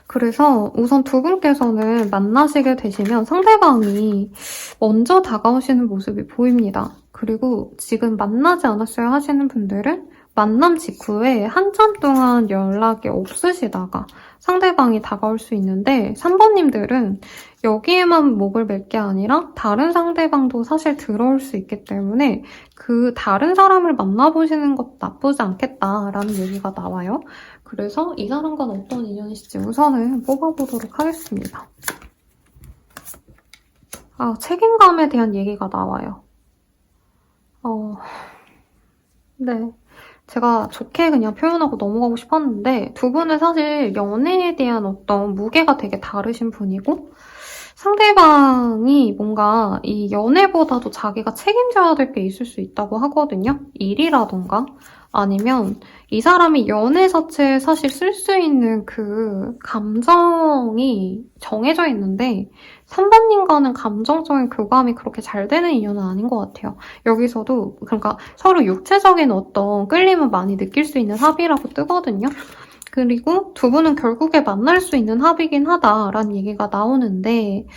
그래서 우선 두 분께서는 만나시게 되시면 상대방이 먼저 다가오시는 모습이 보입니다. 그리고 지금 만나지 않았어요 하시는 분들은 만남 직후에 한참 동안 연락이 없으시다가 상대방이 다가올 수 있는데 3번님들은 여기에만 목을 맬 게 아니라 다른 상대방도 사실 들어올 수 있기 때문에 그 다른 사람을 만나보시는 것도 나쁘지 않겠다라는 얘기가 나와요. 그래서 이 사람과는 어떤 인연이실지 우선은 뽑아보도록 하겠습니다. 책임감에 대한 얘기가 나와요. 네. 제가 좋게 그냥 표현하고 넘어가고 싶었는데 두 분은 사실 연애에 대한 어떤 무게가 되게 다르신 분이고 상대방이 뭔가 이 연애보다도 자기가 책임져야 될 게 있을 수 있다고 하거든요. 일이라던가 아니면 이 사람이 연애 자체에 사실 쓸 수 있는 그 감정이 정해져 있는데 3번님과는 감정적인 교감이 그렇게 잘 되는 인연은 아닌 것 같아요. 여기서도 그러니까 서로 육체적인 어떤 끌림을 많이 느낄 수 있는 합이라고 뜨거든요. 그리고 두 분은 결국에 만날 수 있는 합이긴 하다라는 얘기가 나오는데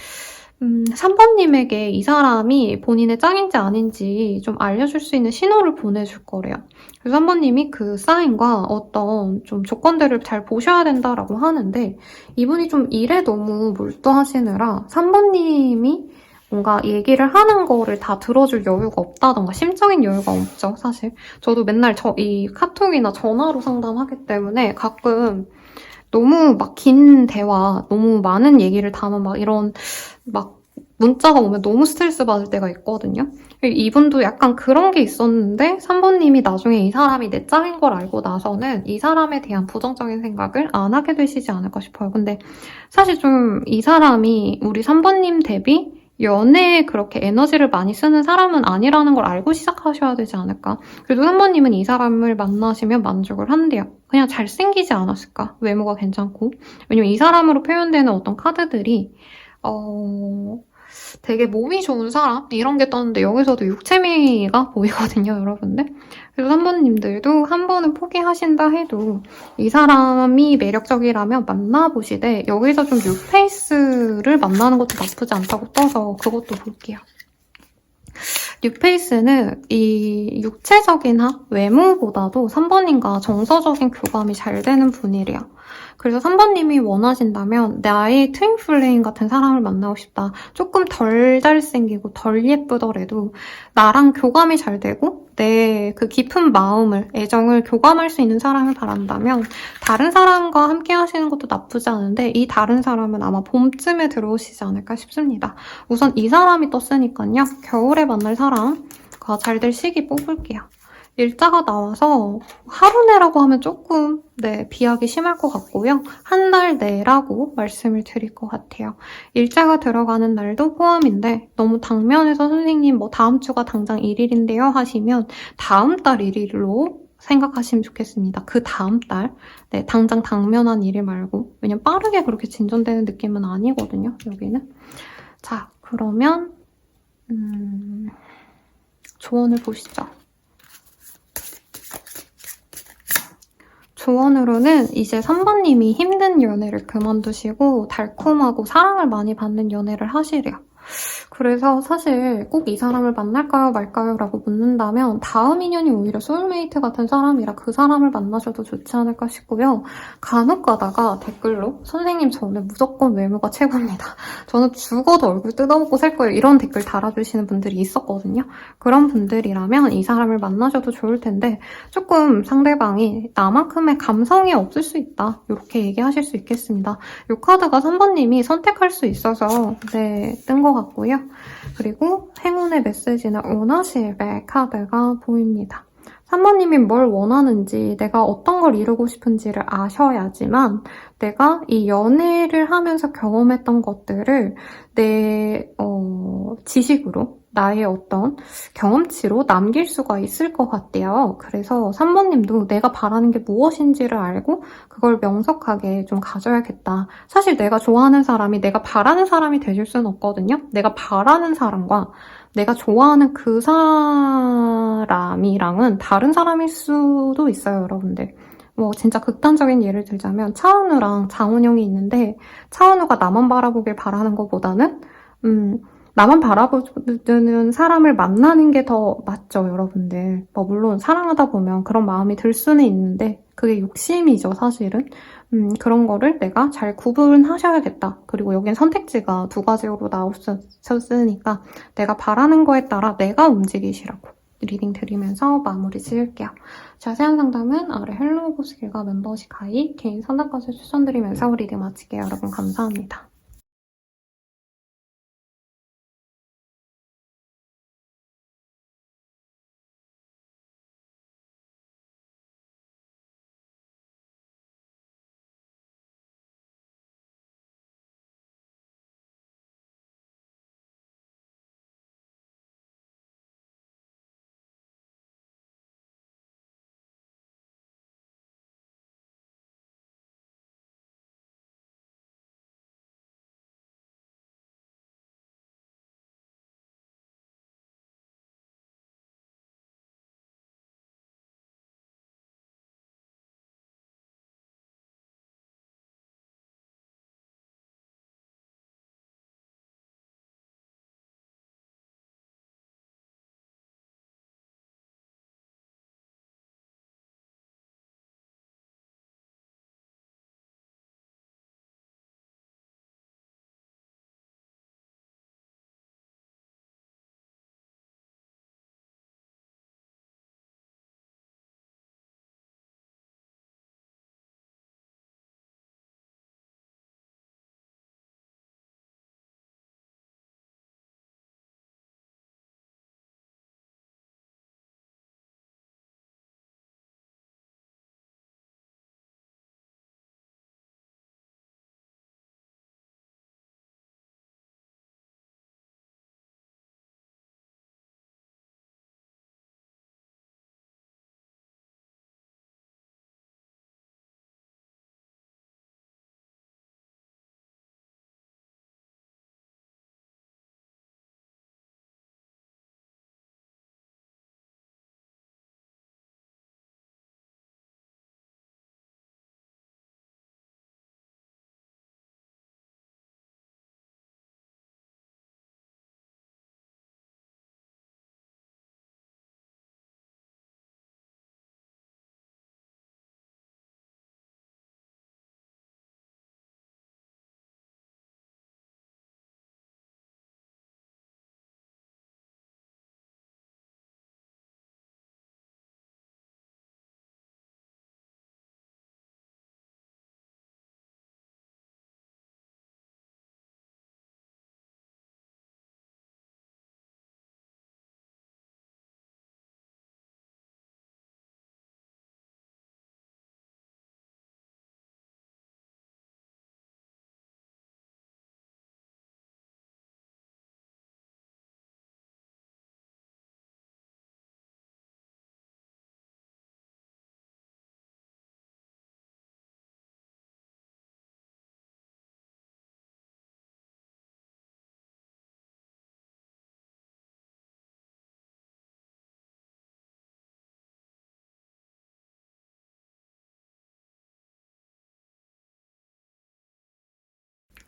3번님에게 이 사람이 본인의 짝인지 아닌지 좀 알려줄 수 있는 신호를 보내줄 거래요. 그래서 3번님이 그 사인과 어떤 좀 조건들을 잘 보셔야 된다라고 하는데 이분이 좀 일에 너무 몰두하시느라 3번님이 뭔가 얘기를 하는 거를 다 들어줄 여유가 없다던가 심적인 여유가 없죠, 사실. 저도 맨날 이 카톡이나 전화로 상담하기 때문에 가끔 너무 막 긴 대화, 너무 많은 얘기를 담은 막 이런 막 문자가 오면 너무 스트레스 받을 때가 있거든요. 이분도 약간 그런 게 있었는데 3번님이 나중에 이 사람이 내 짝인 걸 알고 나서는 이 사람에 대한 부정적인 생각을 안 하게 되시지 않을까 싶어요. 근데 사실 좀 이 사람이 우리 3번님 대비 연애에 그렇게 에너지를 많이 쓰는 사람은 아니라는 걸 알고 시작하셔야 되지 않을까. 그래도 3번님은 이 사람을 만나시면 만족을 한대요. 그냥 잘생기지 않았을까? 외모가 괜찮고. 왜냐면 이 사람으로 표현되는 어떤 카드들이 되게 몸이 좋은 사람? 이런 게 떴는데 여기서도 육체미가 보이거든요, 여러분들. 그래서 3번님들도 한 번은 포기하신다 해도 이 사람이 매력적이라면 만나보시되 여기서 좀 뉴페이스를 만나는 것도 나쁘지 않다고 떠서 그것도 볼게요. 뉴페이스는 이 육체적인 외모보다도 3번님과 정서적인 교감이 잘 되는 분이래요. 그래서 3번님이 원하신다면 나의 트윈 플레임 같은 사람을 만나고 싶다. 조금 덜 잘생기고 덜 예쁘더라도 나랑 교감이 잘 되고 내 그 깊은 마음을, 애정을 교감할 수 있는 사람을 바란다면 다른 사람과 함께 하시는 것도 나쁘지 않은데 이 다른 사람은 아마 봄쯤에 들어오시지 않을까 싶습니다. 우선 이 사람이 떴으니까요. 겨울에 만날 사람과 잘 될 시기 뽑을게요. 일자가 나와서 하루 내라고 하면 조금 비하기 심할 것 같고요. 한 달 내라고 말씀을 드릴 것 같아요. 일자가 들어가는 날도 포함인데 너무 당면해서 선생님 뭐 다음 주가 당장 1일인데요 하시면 다음 달 1일로 생각하시면 좋겠습니다. 그 다음 달. 당장 당면한 1일 말고. 왜냐면 빠르게 그렇게 진전되는 느낌은 아니거든요, 여기는. 자, 그러면 조언을 보시죠. 조언으로는 이제 3번님이 힘든 연애를 그만두시고 달콤하고 사랑을 많이 받는 연애를 하시래요. 그래서 사실 꼭 이 사람을 만날까요 말까요 라고 묻는다면 다음 인연이 오히려 소울메이트 같은 사람이라 그 사람을 만나셔도 좋지 않을까 싶고요. 간혹 가다가 댓글로 선생님 저는 무조건 외모가 최고입니다. 저는 죽어도 얼굴 뜯어먹고 살 거예요. 이런 댓글 달아주시는 분들이 있었거든요. 그런 분들이라면 이 사람을 만나셔도 좋을 텐데 조금 상대방이 나만큼의 감성이 없을 수 있다. 이렇게 얘기하실 수 있겠습니다. 이 카드가 3번님이 선택할 수 있어서 뜬 것 같고요. 그리고 행운의 메시지는 오너십의 카드가 보입니다. 3번님이 뭘 원하는지 내가 어떤 걸 이루고 싶은지를 아셔야지만 내가 이 연애를 하면서 경험했던 것들을 내 지식으로 나의 어떤 경험치로 남길 수가 있을 것 같대요. 그래서 3번님도 내가 바라는 게 무엇인지를 알고 그걸 명석하게 좀 가져야겠다. 사실 내가 좋아하는 사람이 내가 바라는 사람이 되실 수는 없거든요. 내가 바라는 사람과 내가 좋아하는 그 사람이랑은 다른 사람일 수도 있어요, 여러분들. 뭐 진짜 극단적인 예를 들자면 차은우랑 장원영이 있는데 차은우가 나만 바라보길 바라는 것보다는 나만 바라보는 사람을 만나는 게 더 맞죠, 여러분들. 뭐 물론 사랑하다 보면 그런 마음이 들 수는 있는데 그게 욕심이죠, 사실은. 그런 거를 내가 잘 구분하셔야겠다. 그리고 여긴 선택지가 2가지로 나오셨으니까 내가 바라는 거에 따라 내가 움직이시라고 리딩 드리면서 마무리 지을게요. 자세한 상담은 아래 헬로우 보스길과 멤버십 가입, 개인 상담까지 추천드리면서 리딩 마칠게요. 여러분 감사합니다.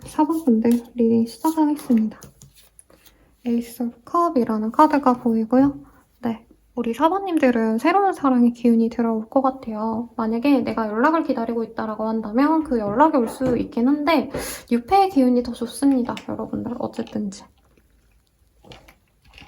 4번분들 리딩 시작하겠습니다. 에이스 오브 컵이라는 카드가 보이고요. 네, 우리 4번님들은 새로운 사랑의 기운이 들어올 것 같아요. 만약에 내가 연락을 기다리고 있다라고 한다면 그 연락이 올 수 있긴 한데 유패의 기운이 더 좋습니다, 여러분들. 어쨌든지.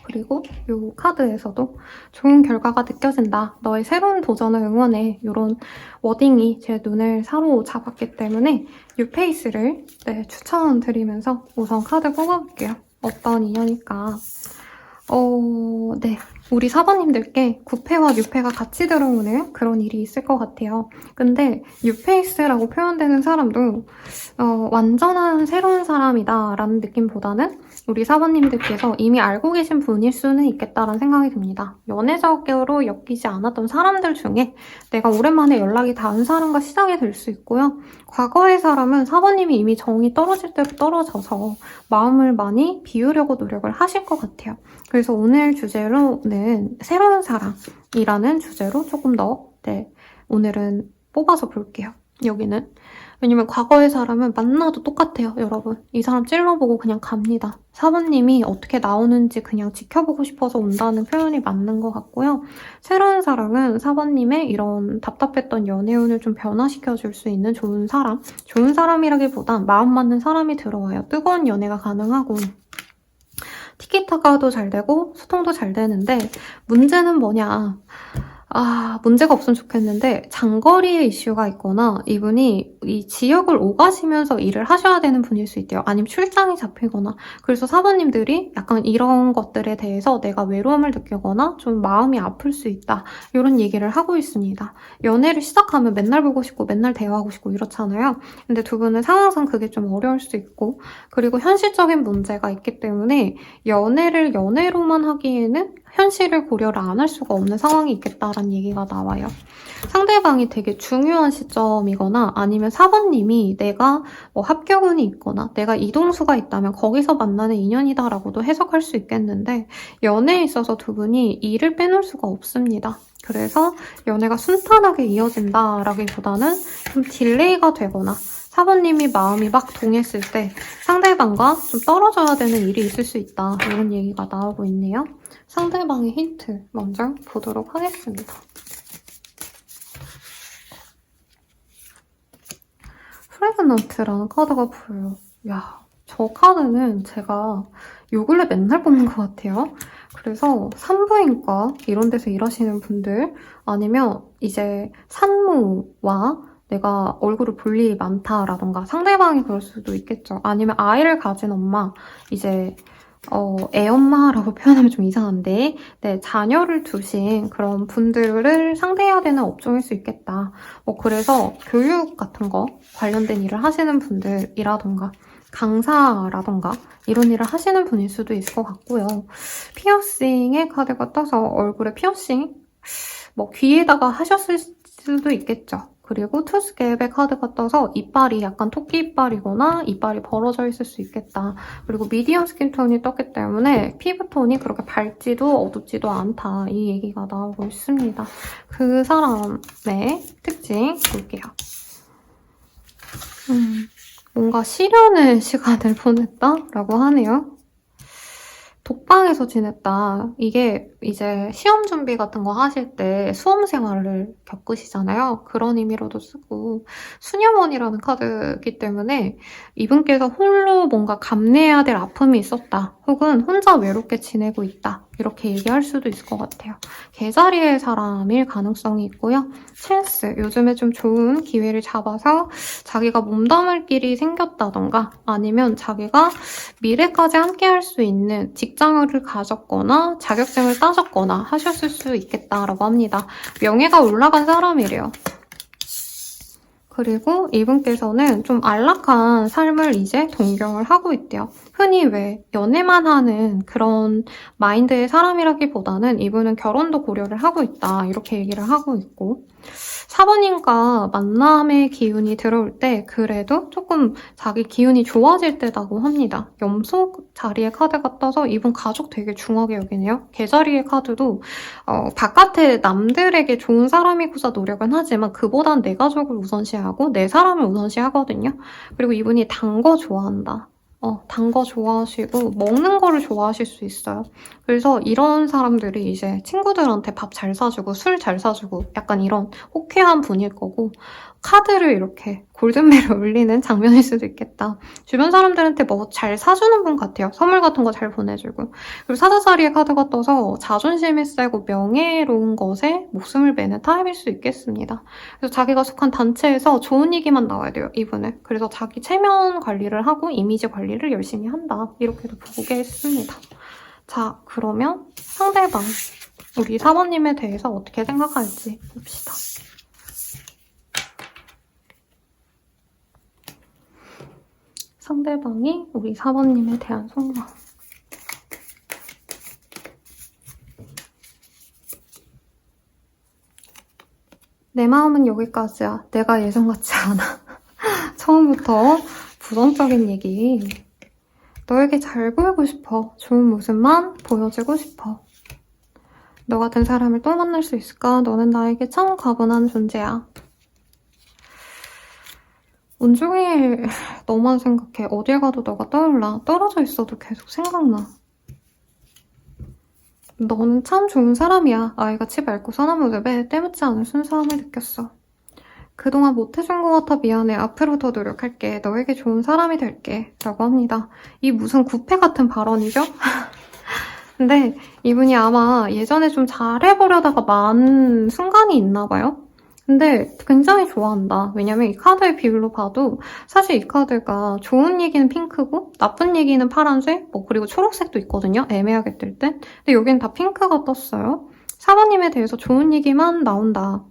그리고 이 카드에서도 좋은 결과가 느껴진다. 너의 새로운 도전을 응원해. 이런 워딩이 제 눈을 사로잡았기 때문에 뉴페이스를 추천드리면서 우선 카드 뽑아볼게요. 어떤 인연일까? 네. 우리 4번님들께 9패와 6패가 같이 들어오는 그런 일이 있을 것 같아요. 근데 뉴페이스라고 표현되는 사람도 완전한 새로운 사람이다 라는 느낌보다는 우리 4번님들께서 이미 알고 계신 분일 수는 있겠다라는 생각이 듭니다. 연애적으로 엮이지 않았던 사람들 중에 내가 오랜만에 연락이 닿은 사람과 시작이 될 수 있고요. 과거의 사람은 4번님이 이미 정이 떨어질 대로 떨어져서 마음을 많이 비우려고 노력을 하실 것 같아요. 그래서 오늘 주제로는 새로운 사랑이라는 주제로 조금 더 오늘은 뽑아서 볼게요. 여기는. 왜냐면 과거의 사람은 만나도 똑같아요, 여러분. 이 사람 찔러보고 그냥 갑니다. 4번님이 어떻게 나오는지 그냥 지켜보고 싶어서 온다는 표현이 맞는 것 같고요. 새로운 사랑은 4번님의 이런 답답했던 연애운을 좀 변화시켜줄 수 있는 좋은 사람. 좋은 사람이라기보단 마음 맞는 사람이 들어와요. 뜨거운 연애가 가능하고 티키타카도 잘 되고 소통도 잘 되는데 문제는 뭐냐. 문제가 없으면 좋겠는데 장거리의 이슈가 있거나 이분이 이 지역을 오가시면서 일을 하셔야 되는 분일 수 있대요. 아니면 출장이 잡히거나. 그래서 4번님들이 약간 이런 것들에 대해서 내가 외로움을 느끼거나 좀 마음이 아플 수 있다. 이런 얘기를 하고 있습니다. 연애를 시작하면 맨날 보고 싶고 맨날 대화하고 싶고 이렇잖아요. 근데 두 분은 상황상 그게 좀 어려울 수 있고 그리고 현실적인 문제가 있기 때문에 연애를 연애로만 하기에는 현실을 고려를 안 할 수가 없는 상황이 있겠다라는 얘기가 나와요. 상대방이 되게 중요한 시점이거나 아니면 4번님이 내가 합격운이 있거나 내가 이동수가 있다면 거기서 만나는 인연이다라고도 해석할 수 있겠는데 연애에 있어서 두 분이 일을 빼놓을 수가 없습니다. 그래서 연애가 순탄하게 이어진다라기보다는 좀 딜레이가 되거나 4번님이 마음이 막 동했을 때 상대방과 좀 떨어져야 되는 일이 있을 수 있다. 이런 얘기가 나오고 있네요. 상대방의 힌트 먼저 보도록 하겠습니다. 프레그넌트라는 카드가 보여요. 야, 저 카드는 제가 요 근래 맨날 뽑는 것 같아요. 그래서 산부인과 이런 데서 일하시는 분들 아니면 이제 산모와 내가 얼굴을 볼 일이 많다라던가 상대방이 그럴 수도 있겠죠. 아니면 아이를 가진 엄마, 이제 애엄마라고 표현하면 좀 이상한데 자녀를 두신 그런 분들을 상대해야 되는 업종일 수 있겠다. 그래서 교육 같은 거 관련된 일을 하시는 분들이라던가 강사라던가 이런 일을 하시는 분일 수도 있을 것 같고요. 피어싱의 카드가 떠서 얼굴에 피어싱 귀에다가 하셨을 수도 있겠죠. 그리고 투스갭의 카드가 떠서 이빨이 약간 토끼 이빨이거나 이빨이 벌어져 있을 수 있겠다. 그리고 미디엄 스킨톤이 떴기 때문에 피부톤이 그렇게 밝지도 어둡지도 않다. 이 얘기가 나오고 있습니다. 그 사람의 특징 볼게요. 뭔가 시련의 시간을 보냈다라고 하네요. 독방에서 지냈다. 이게 이제 시험 준비 같은 거 하실 때 수험 생활을 겪으시잖아요. 그런 의미로도 쓰고 수녀원이라는 카드이기 때문에 이분께서 홀로 뭔가 감내해야 될 아픔이 있었다. 혹은 혼자 외롭게 지내고 있다. 이렇게 얘기할 수도 있을 것 같아요. 개자리의 사람일 가능성이 있고요. 찬스, 요즘에 좀 좋은 기회를 잡아서 자기가 몸담을 길이 생겼다던가 아니면 자기가 미래까지 함께 할 수 있는 직장을 가졌거나 자격증을 따졌거나 하셨을 수 있겠다라고 합니다. 명예가 올라간 사람이래요. 그리고 이분께서는 좀 안락한 삶을 이제 동경을 하고 있대요. 흔히 왜 연애만 하는 그런 마인드의 사람이라기보다는 이분은 결혼도 고려를 하고 있다. 이렇게 얘기를 하고 있고 4번님과 만남의 기운이 들어올 때 그래도 조금 자기 기운이 좋아질 때라고 합니다. 염소 자리의 카드가 떠서 이분 가족 되게 중하게 여기네요. 개자리의 카드도 바깥에 남들에게 좋은 사람이고자 노력은 하지만 그보단 내 가족을 우선시하고 내 사람을 우선시하거든요. 그리고 이분이 단 거 좋아한다. 단 거 좋아하시고 먹는 거를 좋아하실 수 있어요. 그래서 이런 사람들이 이제 친구들한테 밥 잘 사주고 술 잘 사주고 약간 이런 호쾌한 분일 거고 카드를 이렇게 골든벨을 울리는 장면일 수도 있겠다. 주변 사람들한테 뭐 잘 사주는 분 같아요. 선물 같은 거 잘 보내주고. 그리고 사자자리의 카드가 떠서 자존심이 세고 명예로운 것에 목숨을 매는 타입일 수 있겠습니다. 그래서 자기가 속한 단체에서 좋은 얘기만 나와야 돼요, 이분은. 그래서 자기 체면 관리를 하고 이미지 관리를 열심히 한다. 이렇게도 보겠습니다. 자, 그러면 상대방, 우리 사모님에 대해서 어떻게 생각할지 봅시다. 상대방이 우리 사모님에 대한 속마음. 내 마음은 여기까지야. 내가 예전 같지 않아. 처음부터 부정적인 얘기. 너에게 잘 보이고 싶어. 좋은 모습만 보여주고 싶어. 너 같은 사람을 또 만날 수 있을까? 너는 나에게 참 과분한 존재야. 온종일 너만 생각해. 어딜 가도 너가 떠올라. 떨어져 있어도 계속 생각나. 너는 참 좋은 사람이야. 아이같이 맑고 선한 모습에 때묻지 않은 순수함을 느꼈어. 그동안 못해준 것 같아 미안해. 앞으로 더 노력할게. 너에게 좋은 사람이 될게. 라고 합니다. 이 무슨 구패 같은 발언이죠? 근데 이분이 아마 예전에 좀 잘해보려다가 만 순간이 있나 봐요. 근데 굉장히 좋아한다. 왜냐면 이 카드의 비율로 봐도 사실 이 카드가 좋은 얘기는 핑크고 나쁜 얘기는 파란색, 그리고 초록색도 있거든요. 애매하게 뜰 땐. 근데 여기는 다 핑크가 떴어요. 사모님에 대해서 좋은 얘기만 나온다.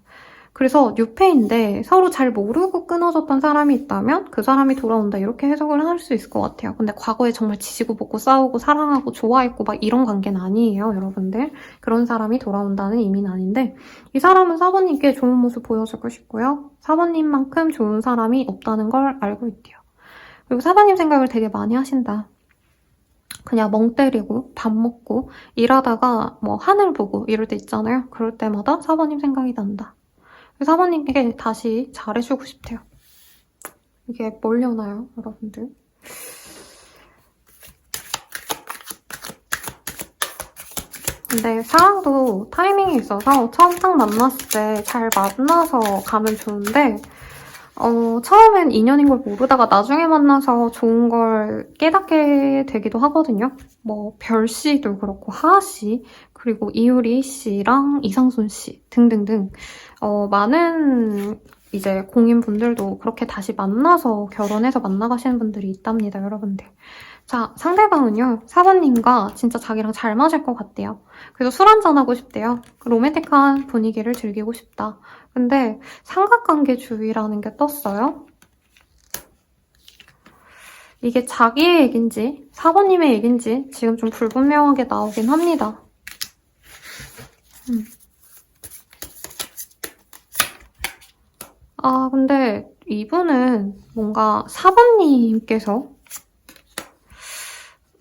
그래서 뉴페인데 서로 잘 모르고 끊어졌던 사람이 있다면 그 사람이 돌아온다 이렇게 해석을 할 수 있을 것 같아요. 근데 과거에 정말 지지고 볶고 싸우고 사랑하고 좋아했고 막 이런 관계는 아니에요, 여러분들. 그런 사람이 돌아온다는 의미는 아닌데 이 사람은 사모님께 좋은 모습 보여주고 싶고요. 사모님만큼 좋은 사람이 없다는 걸 알고 있대요. 그리고 사모님 생각을 되게 많이 하신다. 그냥 멍 때리고 밥 먹고 일하다가 뭐 하늘 보고 이럴 때 있잖아요. 그럴 때마다 사모님 생각이 난다. 사모님께 다시 잘해주고 싶대요. 이게 뭘려나요, 여러분들? 근데 사랑도 타이밍이 있어서 처음 딱 만났을 때 잘 만나서 가면 좋은데 처음엔 인연인 걸 모르다가 나중에 만나서 좋은 걸 깨닫게 되기도 하거든요. 뭐 별씨도 그렇고 하하씨 그리고 이유리 씨랑 이상순 씨 등등등 많은 이제 공인분들도 그렇게 다시 만나서 결혼해서 만나가시는 분들이 있답니다, 여러분들. 자, 상대방은요, 사모님과 진짜 자기랑 잘 맞을 것 같대요. 그래서 술 한잔하고 싶대요. 로맨틱한 분위기를 즐기고 싶다. 근데 삼각관계주의라는 게 떴어요. 이게 자기의 얘긴지 사모님의 얘긴지 지금 좀 불분명하게 나오긴 합니다. 근데 이분은 뭔가 사모님께서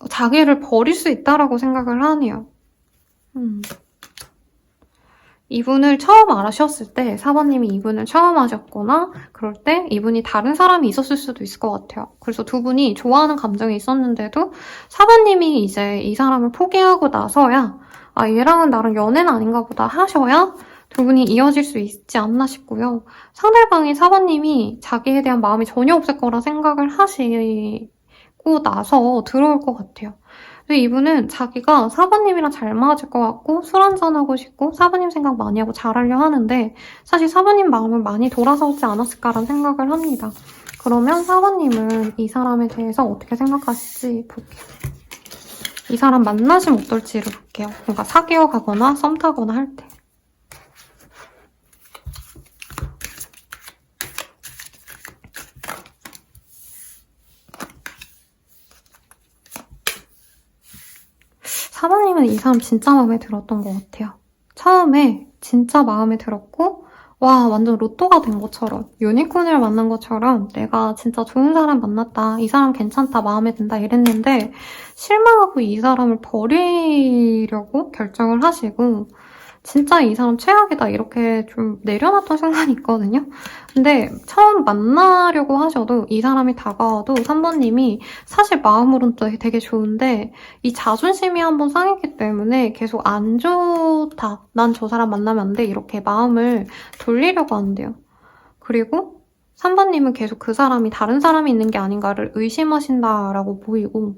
자기를 버릴 수 있다라고 생각을 하네요. 이분을 처음 알아셨을 때 사모님이 이분을 처음 아셨거나 그럴 때 이분이 다른 사람이 있었을 수도 있을 것 같아요. 그래서 두 분이 좋아하는 감정이 있었는데도 사모님이 이제 이 사람을 포기하고 나서야 얘랑은 나랑 연애는 아닌가 보다 하셔야 두 분이 이어질 수 있지 않나 싶고요. 상대방이 사모님이 자기에 대한 마음이 전혀 없을 거라 생각을 하시고 나서 들어올 것 같아요. 근데 이분은 자기가 사부님이랑 잘 맞을 것 같고 술 한잔하고 싶고 사부님 생각 많이 하고 잘하려 하는데 사실 사부님 마음을 많이 돌아서지 않았을까라는 생각을 합니다. 그러면 사부님은 이 사람에 대해서 어떻게 생각하실지 볼게요. 이 사람 만나시면 어떨지를 볼게요. 뭔가 사귀어 가거나 썸 타거나 할 때. 사모님은 이 사람 진짜 마음에 들었던 것 같아요. 처음에 진짜 마음에 들었고 와, 완전 로또가 된 것처럼, 유니콘을 만난 것처럼 내가 진짜 좋은 사람 만났다, 이 사람 괜찮다, 마음에 든다 이랬는데 실망하고 이 사람을 버리려고 결정을 하시고 진짜 이 사람 최악이다 이렇게 좀 내려놨던 순간이 있거든요. 근데 처음 만나려고 하셔도 이 사람이 다가와도 3번님이 사실 마음으로는 되게 좋은데 이 자존심이 한번 상했기 때문에 계속 안 좋다. 난 저 사람 만나면 안 돼. 이렇게 마음을 돌리려고 하는데요. 그리고 3번님은 계속 그 사람이 다른 사람이 있는 게 아닌가를 의심하신다라고 보이고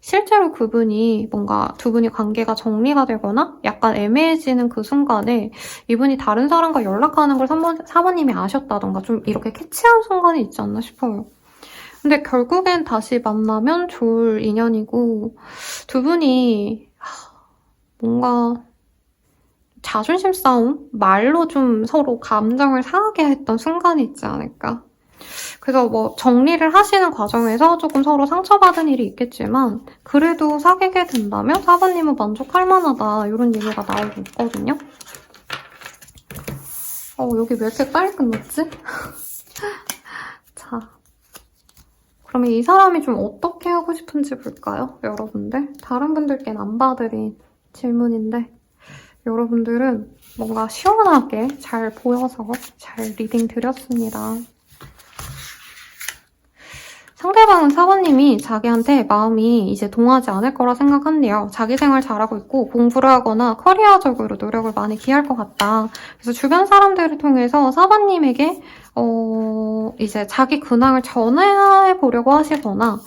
실제로 그분이 뭔가 두 분이 관계가 정리가 되거나 약간 애매해지는 그 순간에 이분이 다른 사람과 연락하는 걸 4번님이 아셨다던가 좀 이렇게 캐치한 순간이 있지 않나 싶어요. 근데 결국엔 다시 만나면 좋을 인연이고 두 분이 뭔가 자존심 싸움? 말로 좀 서로 감정을 상하게 했던 순간이 있지 않을까. 그래서 뭐 정리를 하시는 과정에서 조금 서로 상처받은 일이 있겠지만 그래도 사귀게 된다면 4번님은 만족할 만하다 이런 얘기가 나오고 있거든요. 여기 왜 이렇게 빨리 끝났지? 자, 그러면 이 사람이 좀 어떻게 하고 싶은지 볼까요? 여러분들? 다른 분들께는 안 봐드린 질문인데 여러분들은 뭔가 시원하게 잘 보여서 잘 리딩 드렸습니다. 상대방은 4번님이 자기한테 마음이 이제 동하지 않을 거라 생각한대요. 자기 생활 잘하고 있고 공부를 하거나 커리어적으로 노력을 많이 기할 것 같다. 그래서 주변 사람들을 통해서 4번님에게 이제 자기 근황을 전해보려고 하시거나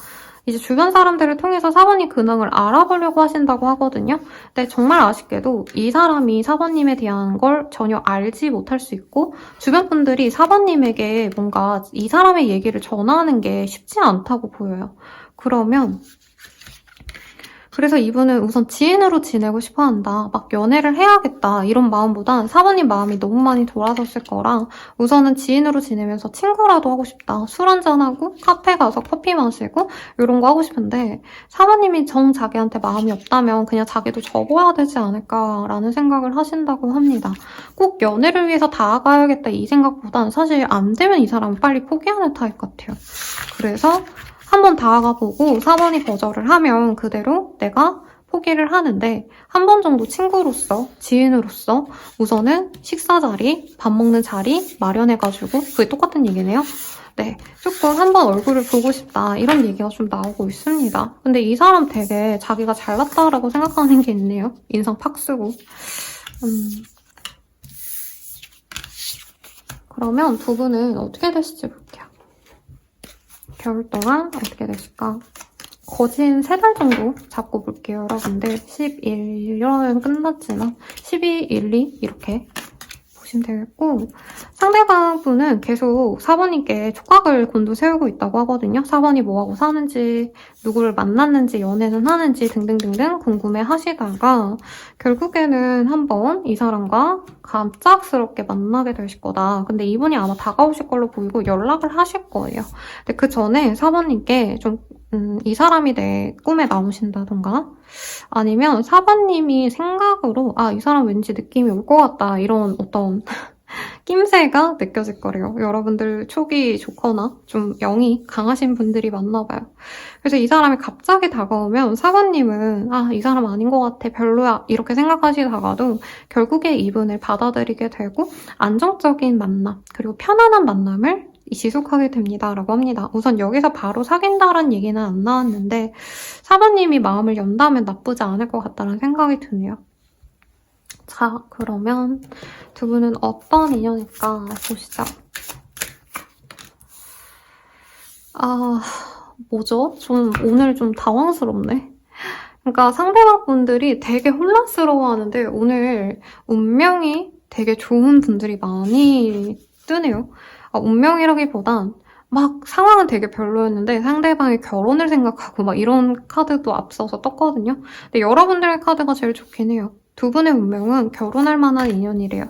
이제 주변 사람들을 통해서 4번님 근황을 알아보려고 하신다고 하거든요. 근데 정말 아쉽게도 이 사람이 4번님에 대한 걸 전혀 알지 못할 수 있고 주변 분들이 4번님에게 뭔가 이 사람의 얘기를 전하는 게 쉽지 않다고 보여요. 그래서 이분은 우선 지인으로 지내고 싶어 한다. 막 연애를 해야겠다. 이런 마음보단 4번님 마음이 너무 많이 돌아섰을 거라 우선은 지인으로 지내면서 친구라도 하고 싶다. 술 한잔하고 카페 가서 커피 마시고 이런 거 하고 싶은데 4번님이 정 자기한테 마음이 없다면 그냥 자기도 접어야 되지 않을까라는 생각을 하신다고 합니다. 꼭 연애를 위해서 다가가야겠다 이 생각보단 사실 안 되면 이 사람은 빨리 포기하는 타입 같아요. 그래서 한번 다가가보고 4번이 거절을 하면 그대로 내가 포기를 하는데 한 번 정도 친구로서, 지인으로서 우선은 식사 자리, 밥 먹는 자리 마련해가지고 그게 똑같은 얘기네요. 네, 조금 한번 얼굴을 보고 싶다 이런 얘기가 좀 나오고 있습니다. 근데 이 사람 되게 자기가 잘났다라고 생각하는 게 있네요. 인상 팍 쓰고. 그러면 두 분은 어떻게 되실지 볼게요. 겨울 동안 어떻게 되실까? 거진 3달 정도 잡고 볼게요, 여러분들. 11월은 끝났지만 12, 1, 2 이렇게 보시면 되겠고 상대방 분은 계속 4번님께 촉각을 곤두세우고 있다고 하거든요. 4번이 뭐하고 사는지, 누구를 만났는지, 연애는 하는지 등등등등 궁금해하시다가 결국에는 한번 이 사람과 갑작스럽게 만나게 되실 거다. 근데 이분이 아마 다가오실 걸로 보이고 연락을 하실 거예요. 근데 그 전에 4번님께 좀 이 사람이 내 꿈에 나오신다던가 아니면 4번님이 생각으로 이 사람 왠지 느낌이 올 것 같다 이런 어떤 낌새가 느껴질 거래요. 여러분들 촉이 좋거나 좀 영이 강하신 분들이 많나 봐요. 그래서 이 사람이 갑자기 다가오면 4번님은 이 사람 아닌 것 같아 별로야 이렇게 생각하시다가도 결국에 이분을 받아들이게 되고 안정적인 만남 그리고 편안한 만남을 지속하게 됩니다라고 합니다. 우선 여기서 바로 사귄다라는 얘기는 안 나왔는데 4번님이 마음을 연다면 나쁘지 않을 것 같다는 생각이 드네요. 자, 그러면 두 분은 어떤 인연일까 보시죠. 뭐죠? 오늘 좀 당황스럽네. 그러니까 상대방 분들이 되게 혼란스러워하는데 오늘 운명이 되게 좋은 분들이 많이 뜨네요. 운명이라기보단 막 상황은 되게 별로였는데 상대방이 결혼을 생각하고 막 이런 카드도 앞서서 떴거든요. 근데 여러분들의 카드가 제일 좋긴 해요. 두 분의 운명은 결혼할 만한 인연이래요.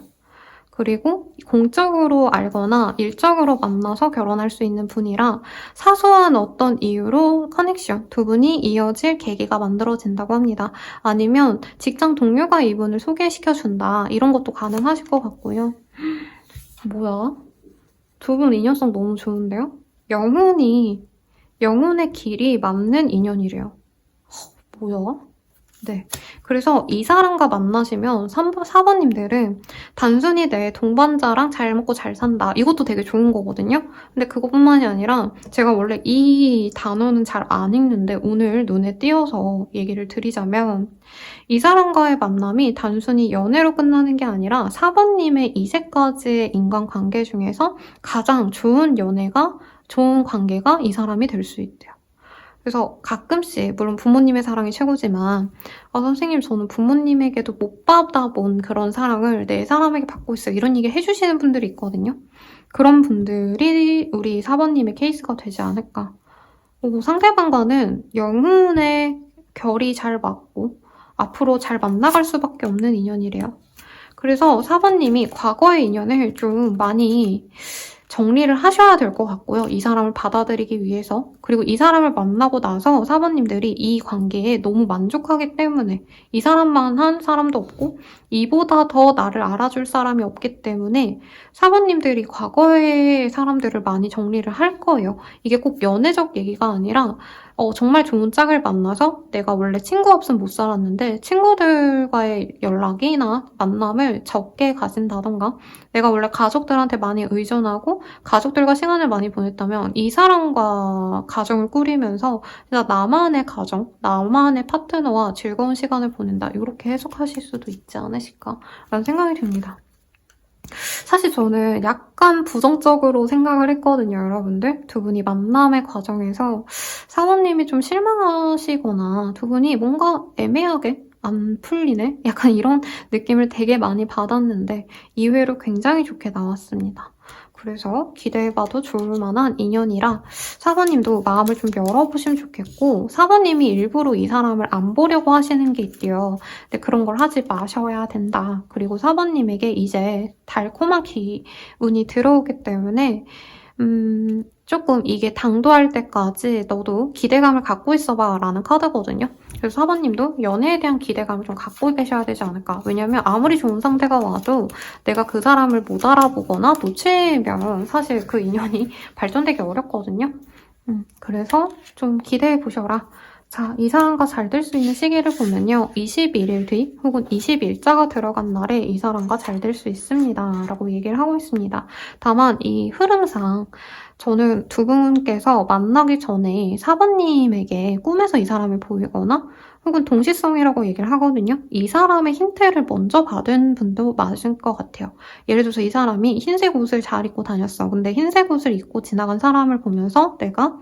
그리고 공적으로 알거나 일적으로 만나서 결혼할 수 있는 분이라 사소한 어떤 이유로 커넥션, 두 분이 이어질 계기가 만들어진다고 합니다. 아니면 직장 동료가 이분을 소개시켜준다 이런 것도 가능하실 것 같고요. 뭐야? 두 분 인연성 너무 좋은데요? 영혼의 길이 맞는 인연이래요. 뭐야? 네. 그래서 이 사람과 만나시면 4번님들은 단순히 내 동반자랑 잘 먹고 잘 산다. 이것도 되게 좋은 거거든요. 근데 그것뿐만이 아니라 제가 원래 이 단어는 잘 안 읽는데 오늘 눈에 띄어서 얘기를 드리자면 이 사람과의 만남이 단순히 연애로 끝나는 게 아니라 4번님의 이제까지의 인간관계 중에서 가장 좋은 관계가 이 사람이 될 수 있대요. 그래서 가끔씩 물론 부모님의 사랑이 최고지만 선생님 저는 부모님에게도 못 받아본 그런 사랑을 내 사람에게 받고 있어요. 이런 얘기 해주시는 분들이 있거든요. 그런 분들이 우리 4번님의 케이스가 되지 않을까. 그리고 상대방과는 영혼의 결이 잘 맞고 앞으로 잘 만나갈 수밖에 없는 인연이래요. 그래서 4번님이 과거의 인연을 좀 많이 정리를 하셔야 될 것 같고요. 이 사람을 받아들이기 위해서. 그리고 이 사람을 만나고 나서 4번님들이 이 관계에 너무 만족하기 때문에 이 사람만 한 사람도 없고 이보다 더 나를 알아줄 사람이 없기 때문에 4번님들이 과거의 사람들을 많이 정리를 할 거예요. 이게 꼭 연애적 얘기가 아니라 정말 좋은 짝을 만나서 내가 원래 친구 없으면 못 살았는데 친구들과의 연락이나 만남을 적게 가진다던가 내가 원래 가족들한테 많이 의존하고 가족들과 시간을 많이 보냈다면 이 사람과 가정을 꾸리면서 진짜 나만의 가정, 나만의 파트너와 즐거운 시간을 보낸다. 이렇게 해석하실 수도 있지 않으실까 라는 생각이 듭니다. 사실 저는 약간 부정적으로 생각을 했거든요, 여러분들. 두 분이 만남의 과정에서 사모님이 좀 실망하시거나 두 분이 뭔가 애매하게 안 풀리네? 약간 이런 느낌을 되게 많이 받았는데 이외로 굉장히 좋게 나왔습니다. 그래서 기대해봐도 좋을 만한 인연이라 4번님도 마음을 좀 열어보시면 좋겠고 4번님이 일부러 이 사람을 안 보려고 하시는 게 있대요. 근데 그런 걸 하지 마셔야 된다. 그리고 4번님에게 이제 달콤한 기운이 들어오기 때문에 조금 이게 당도할 때까지 너도 기대감을 갖고 있어봐 라는 카드거든요. 그래서 4번님도 연애에 대한 기대감을 좀 갖고 계셔야 되지 않을까. 왜냐면 아무리 좋은 상태가 와도 내가 그 사람을 못 알아보거나 놓치면 사실 그 인연이 발전되기 어렵거든요. 그래서 좀 기대해 보셔라. 자, 이 사람과 잘 될 수 있는 시기를 보면요. 21일 뒤 혹은 20일자가 들어간 날에 이 사람과 잘 될 수 있습니다. 라고 얘기를 하고 있습니다. 다만 이 흐름상 저는 두 분께서 만나기 전에 4번님에게 꿈에서 이 사람을 보이거나 혹은 동시성이라고 얘기를 하거든요. 이 사람의 힌트를 먼저 받은 분도 맞을 것 같아요. 예를 들어서 이 사람이 흰색 옷을 잘 입고 다녔어. 근데 흰색 옷을 입고 지나간 사람을 보면서 내가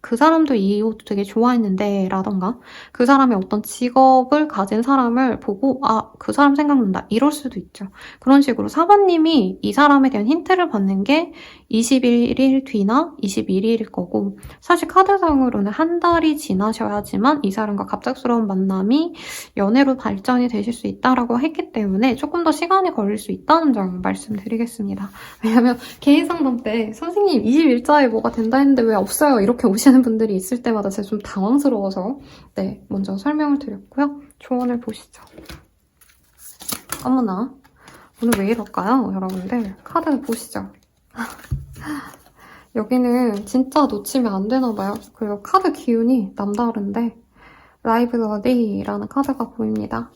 그 사람도 이 옷 되게 좋아했는데 라던가 그 사람이 어떤 직업을 가진 사람을 보고 그 사람 생각난다 이럴 수도 있죠. 그런 식으로 4번님이 이 사람에 대한 힌트를 받는 게 21일 뒤나 21일일 거고 사실 카드상으로는 한 달이 지나셔야지만 이 사람과 갑작스러운 만남이 연애로 발전이 되실 수 있다라고 했기 때문에 조금 더 시간이 걸릴 수 있다는 점 말씀드리겠습니다. 왜냐면 개인 상담 때 선생님 20일자에 뭐가 된다 했는데 왜 없어요? 이렇게 오시는 분들이 있을 때마다 제가 좀 당황스러워서 먼저 설명을 드렸고요. 조언을 보시죠. 어머나 오늘 왜 이럴까요? 여러분들 카드 보시죠. 여기는 진짜 놓치면 안 되나 봐요. 그리고 카드 기운이 남다른데 라이브러디라는 카드가 보입니다.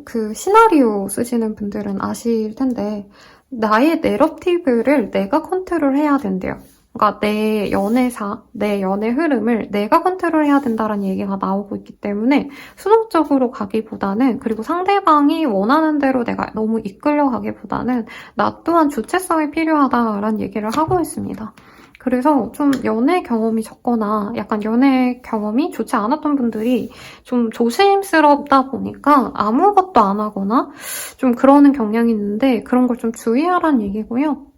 그 시나리오 쓰시는 분들은 아실 텐데 나의 내러티브를 내가 컨트롤해야 된대요. 그러니까 내 연애사, 내 연애 흐름을 내가 컨트롤해야 된다는 얘기가 나오고 있기 때문에 수동적으로 가기보다는 그리고 상대방이 원하는 대로 내가 너무 이끌려가기보다는 나 또한 주체성이 필요하다라는 얘기를 하고 있습니다. 그래서 좀 연애 경험이 적거나 약간 연애 경험이 좋지 않았던 분들이 좀 조심스럽다 보니까 아무것도 안 하거나 좀 그러는 경향이 있는데 그런 걸 좀 주의하라는 얘기고요.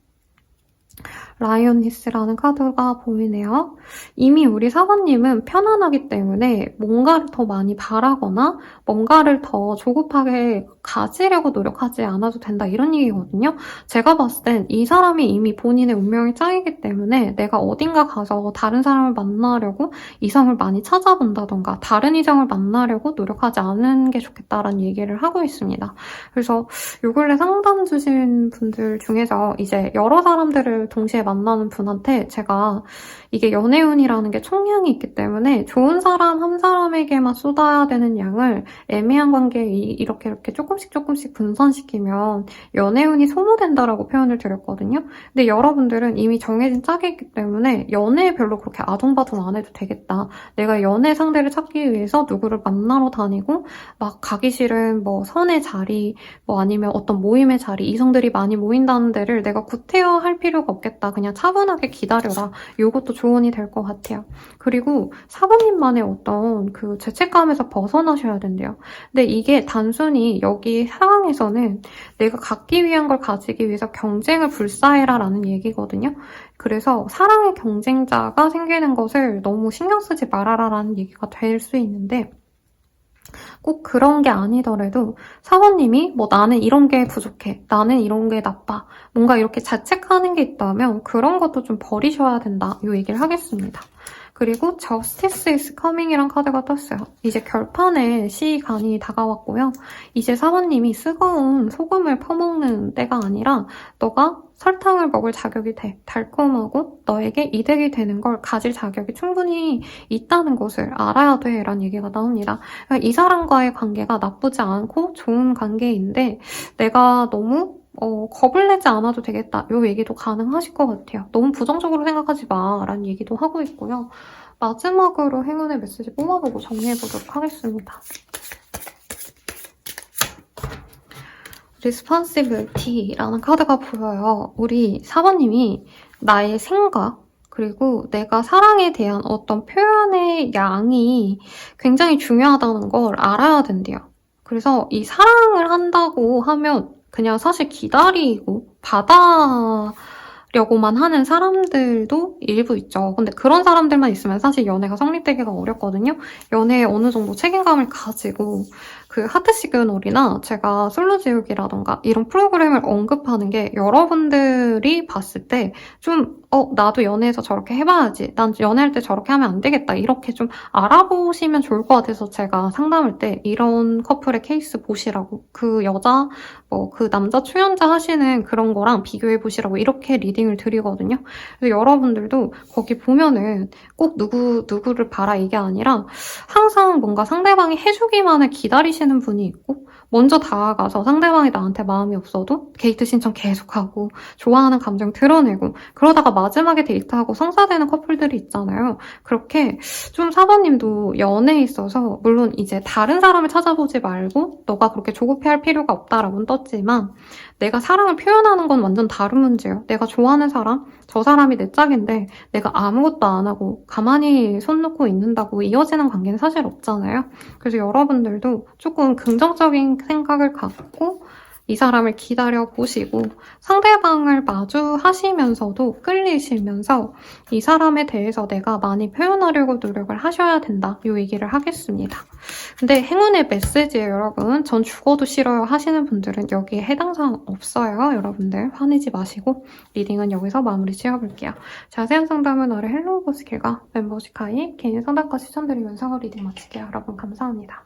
라이오니스라는 카드가 보이네요. 이미 우리 사모님은 편안하기 때문에 뭔가를 더 많이 바라거나 뭔가를 더 조급하게 가지려고 노력하지 않아도 된다 이런 얘기거든요. 제가 봤을 땐 이 사람이 이미 본인의 운명이 짱이기 때문에 내가 어딘가 가서 다른 사람을 만나려고 이성을 많이 찾아본다던가 다른 이성을 만나려고 노력하지 않는 게 좋겠다라는 얘기를 하고 있습니다. 그래서 요 근래 상담 주신 분들 중에서 이제 여러 사람들을 동시에 만나는 분한테 제가 이게 연애운이라는 게 총량이 있기 때문에 좋은 사람 한 사람에게만 쏟아야 되는 양을 애매한 관계에 이렇게 조금씩 분산시키면 연애운이 소모된다라고 표현을 드렸거든요. 근데 여러분들은 이미 정해진 짝이 있기 때문에 연애에 별로 그렇게 아둥바둥 안 해도 되겠다. 내가 연애 상대를 찾기 위해서 누구를 만나러 다니고 막 가기 싫은 뭐 선의 자리 뭐 아니면 어떤 모임의 자리 이성들이 많이 모인다는 데를 내가 구태여할 필요가 없겠다. 그냥 차분하게 기다려라. 이것도 조언이 될 것 같아요. 그리고 사부님만의 어떤 그 죄책감에서 벗어나셔야 된대요. 근데 이게 단순히 여기 상황에서는 내가 갖기 위한 걸 가지기 위해서 경쟁을 불사해라라는 얘기거든요. 그래서 사랑의 경쟁자가 생기는 것을 너무 신경 쓰지 말아라라는 얘기가 될 수 있는데 꼭 그런 게 아니더라도 사모님이 뭐 나는 이런 게 부족해, 나는 이런 게 나빠, 뭔가 이렇게 자책하는 게 있다면 그런 것도 좀 버리셔야 된다 이 얘기를 하겠습니다. 그리고 Justice is Coming이란 카드가 떴어요. 이제 결판의 시간이 다가왔고요. 이제 사모님이 쓰거운 소금을 퍼먹는 때가 아니라 너가 설탕을 먹을 자격이 돼. 달콤하고 너에게 이득이 되는 걸 가질 자격이 충분히 있다는 것을 알아야 돼 라는 얘기가 나옵니다. 이 사람과의 관계가 나쁘지 않고 좋은 관계인데 내가 너무 겁을 내지 않아도 되겠다. 이 얘기도 가능하실 것 같아요. 너무 부정적으로 생각하지 마 라는 얘기도 하고 있고요. 마지막으로 행운의 메시지 뽑아보고 정리해보도록 하겠습니다. Responsibility라는 카드가 보여요. 우리 사모님이 나의 생각 그리고 내가 사랑에 대한 어떤 표현의 양이 굉장히 중요하다는 걸 알아야 된대요. 그래서 이 사랑을 한다고 하면 그냥 사실 기다리고 받아려고만 하는 사람들도 일부 있죠. 근데 그런 사람들만 있으면 사실 연애가 성립되기가 어렵거든요. 연애에 어느 정도 책임감을 가지고 그 하트 시그널이나 제가 솔로 지우기라던가 이런 프로그램을 언급하는 게 여러분들이 봤을 때 좀 나도 연애에서 저렇게 해봐야지. 난 연애할 때 저렇게 하면 안 되겠다. 이렇게 좀 알아보시면 좋을 것 같아서 제가 상담할 때 이런 커플의 케이스 보시라고 그 여자 그 남자 출연자 하시는 그런 거랑 비교해보시라고 이렇게 리딩을 드리거든요. 그래서 여러분들도 거기 보면은 꼭 누구를 봐라 이게 아니라 항상 뭔가 상대방이 해주기만을 기다리시는 분이 있고 먼저 다가가서 상대방이 나한테 마음이 없어도 데이트 신청 계속하고 좋아하는 감정 드러내고 그러다가 마지막에 데이트하고 성사되는 커플들이 있잖아요. 그렇게 좀 사모님도 연애에 있어서 물론 이제 다른 사람을 찾아보지 말고 너가 그렇게 조급해할 필요가 없다라고는 떴지만 내가 사랑을 표현하는 건 완전 다른 문제예요. 내가 좋아하는 사람, 저 사람이 내 짝인데 내가 아무것도 안 하고 가만히 손 놓고 있는다고 이어지는 관계는 사실 없잖아요. 그래서 여러분들도 조금 긍정적인 생각을 갖고 이 사람을 기다려보시고 상대방을 마주하시면서도 끌리시면서 이 사람에 대해서 내가 많이 표현하려고 노력을 하셔야 된다. 이 얘기를 하겠습니다. 근데 행운의 메시지예요, 여러분. 전 죽어도 싫어요 하시는 분들은 여기에 해당 사항 없어요. 여러분들 화내지 마시고 리딩은 여기서 마무리 지어볼게요. 자세한 상담은 아래 헬로우 버스킬과 멤버십 가입, 개인 상담과 추천드리면서 리딩 마칠게요. 여러분 감사합니다.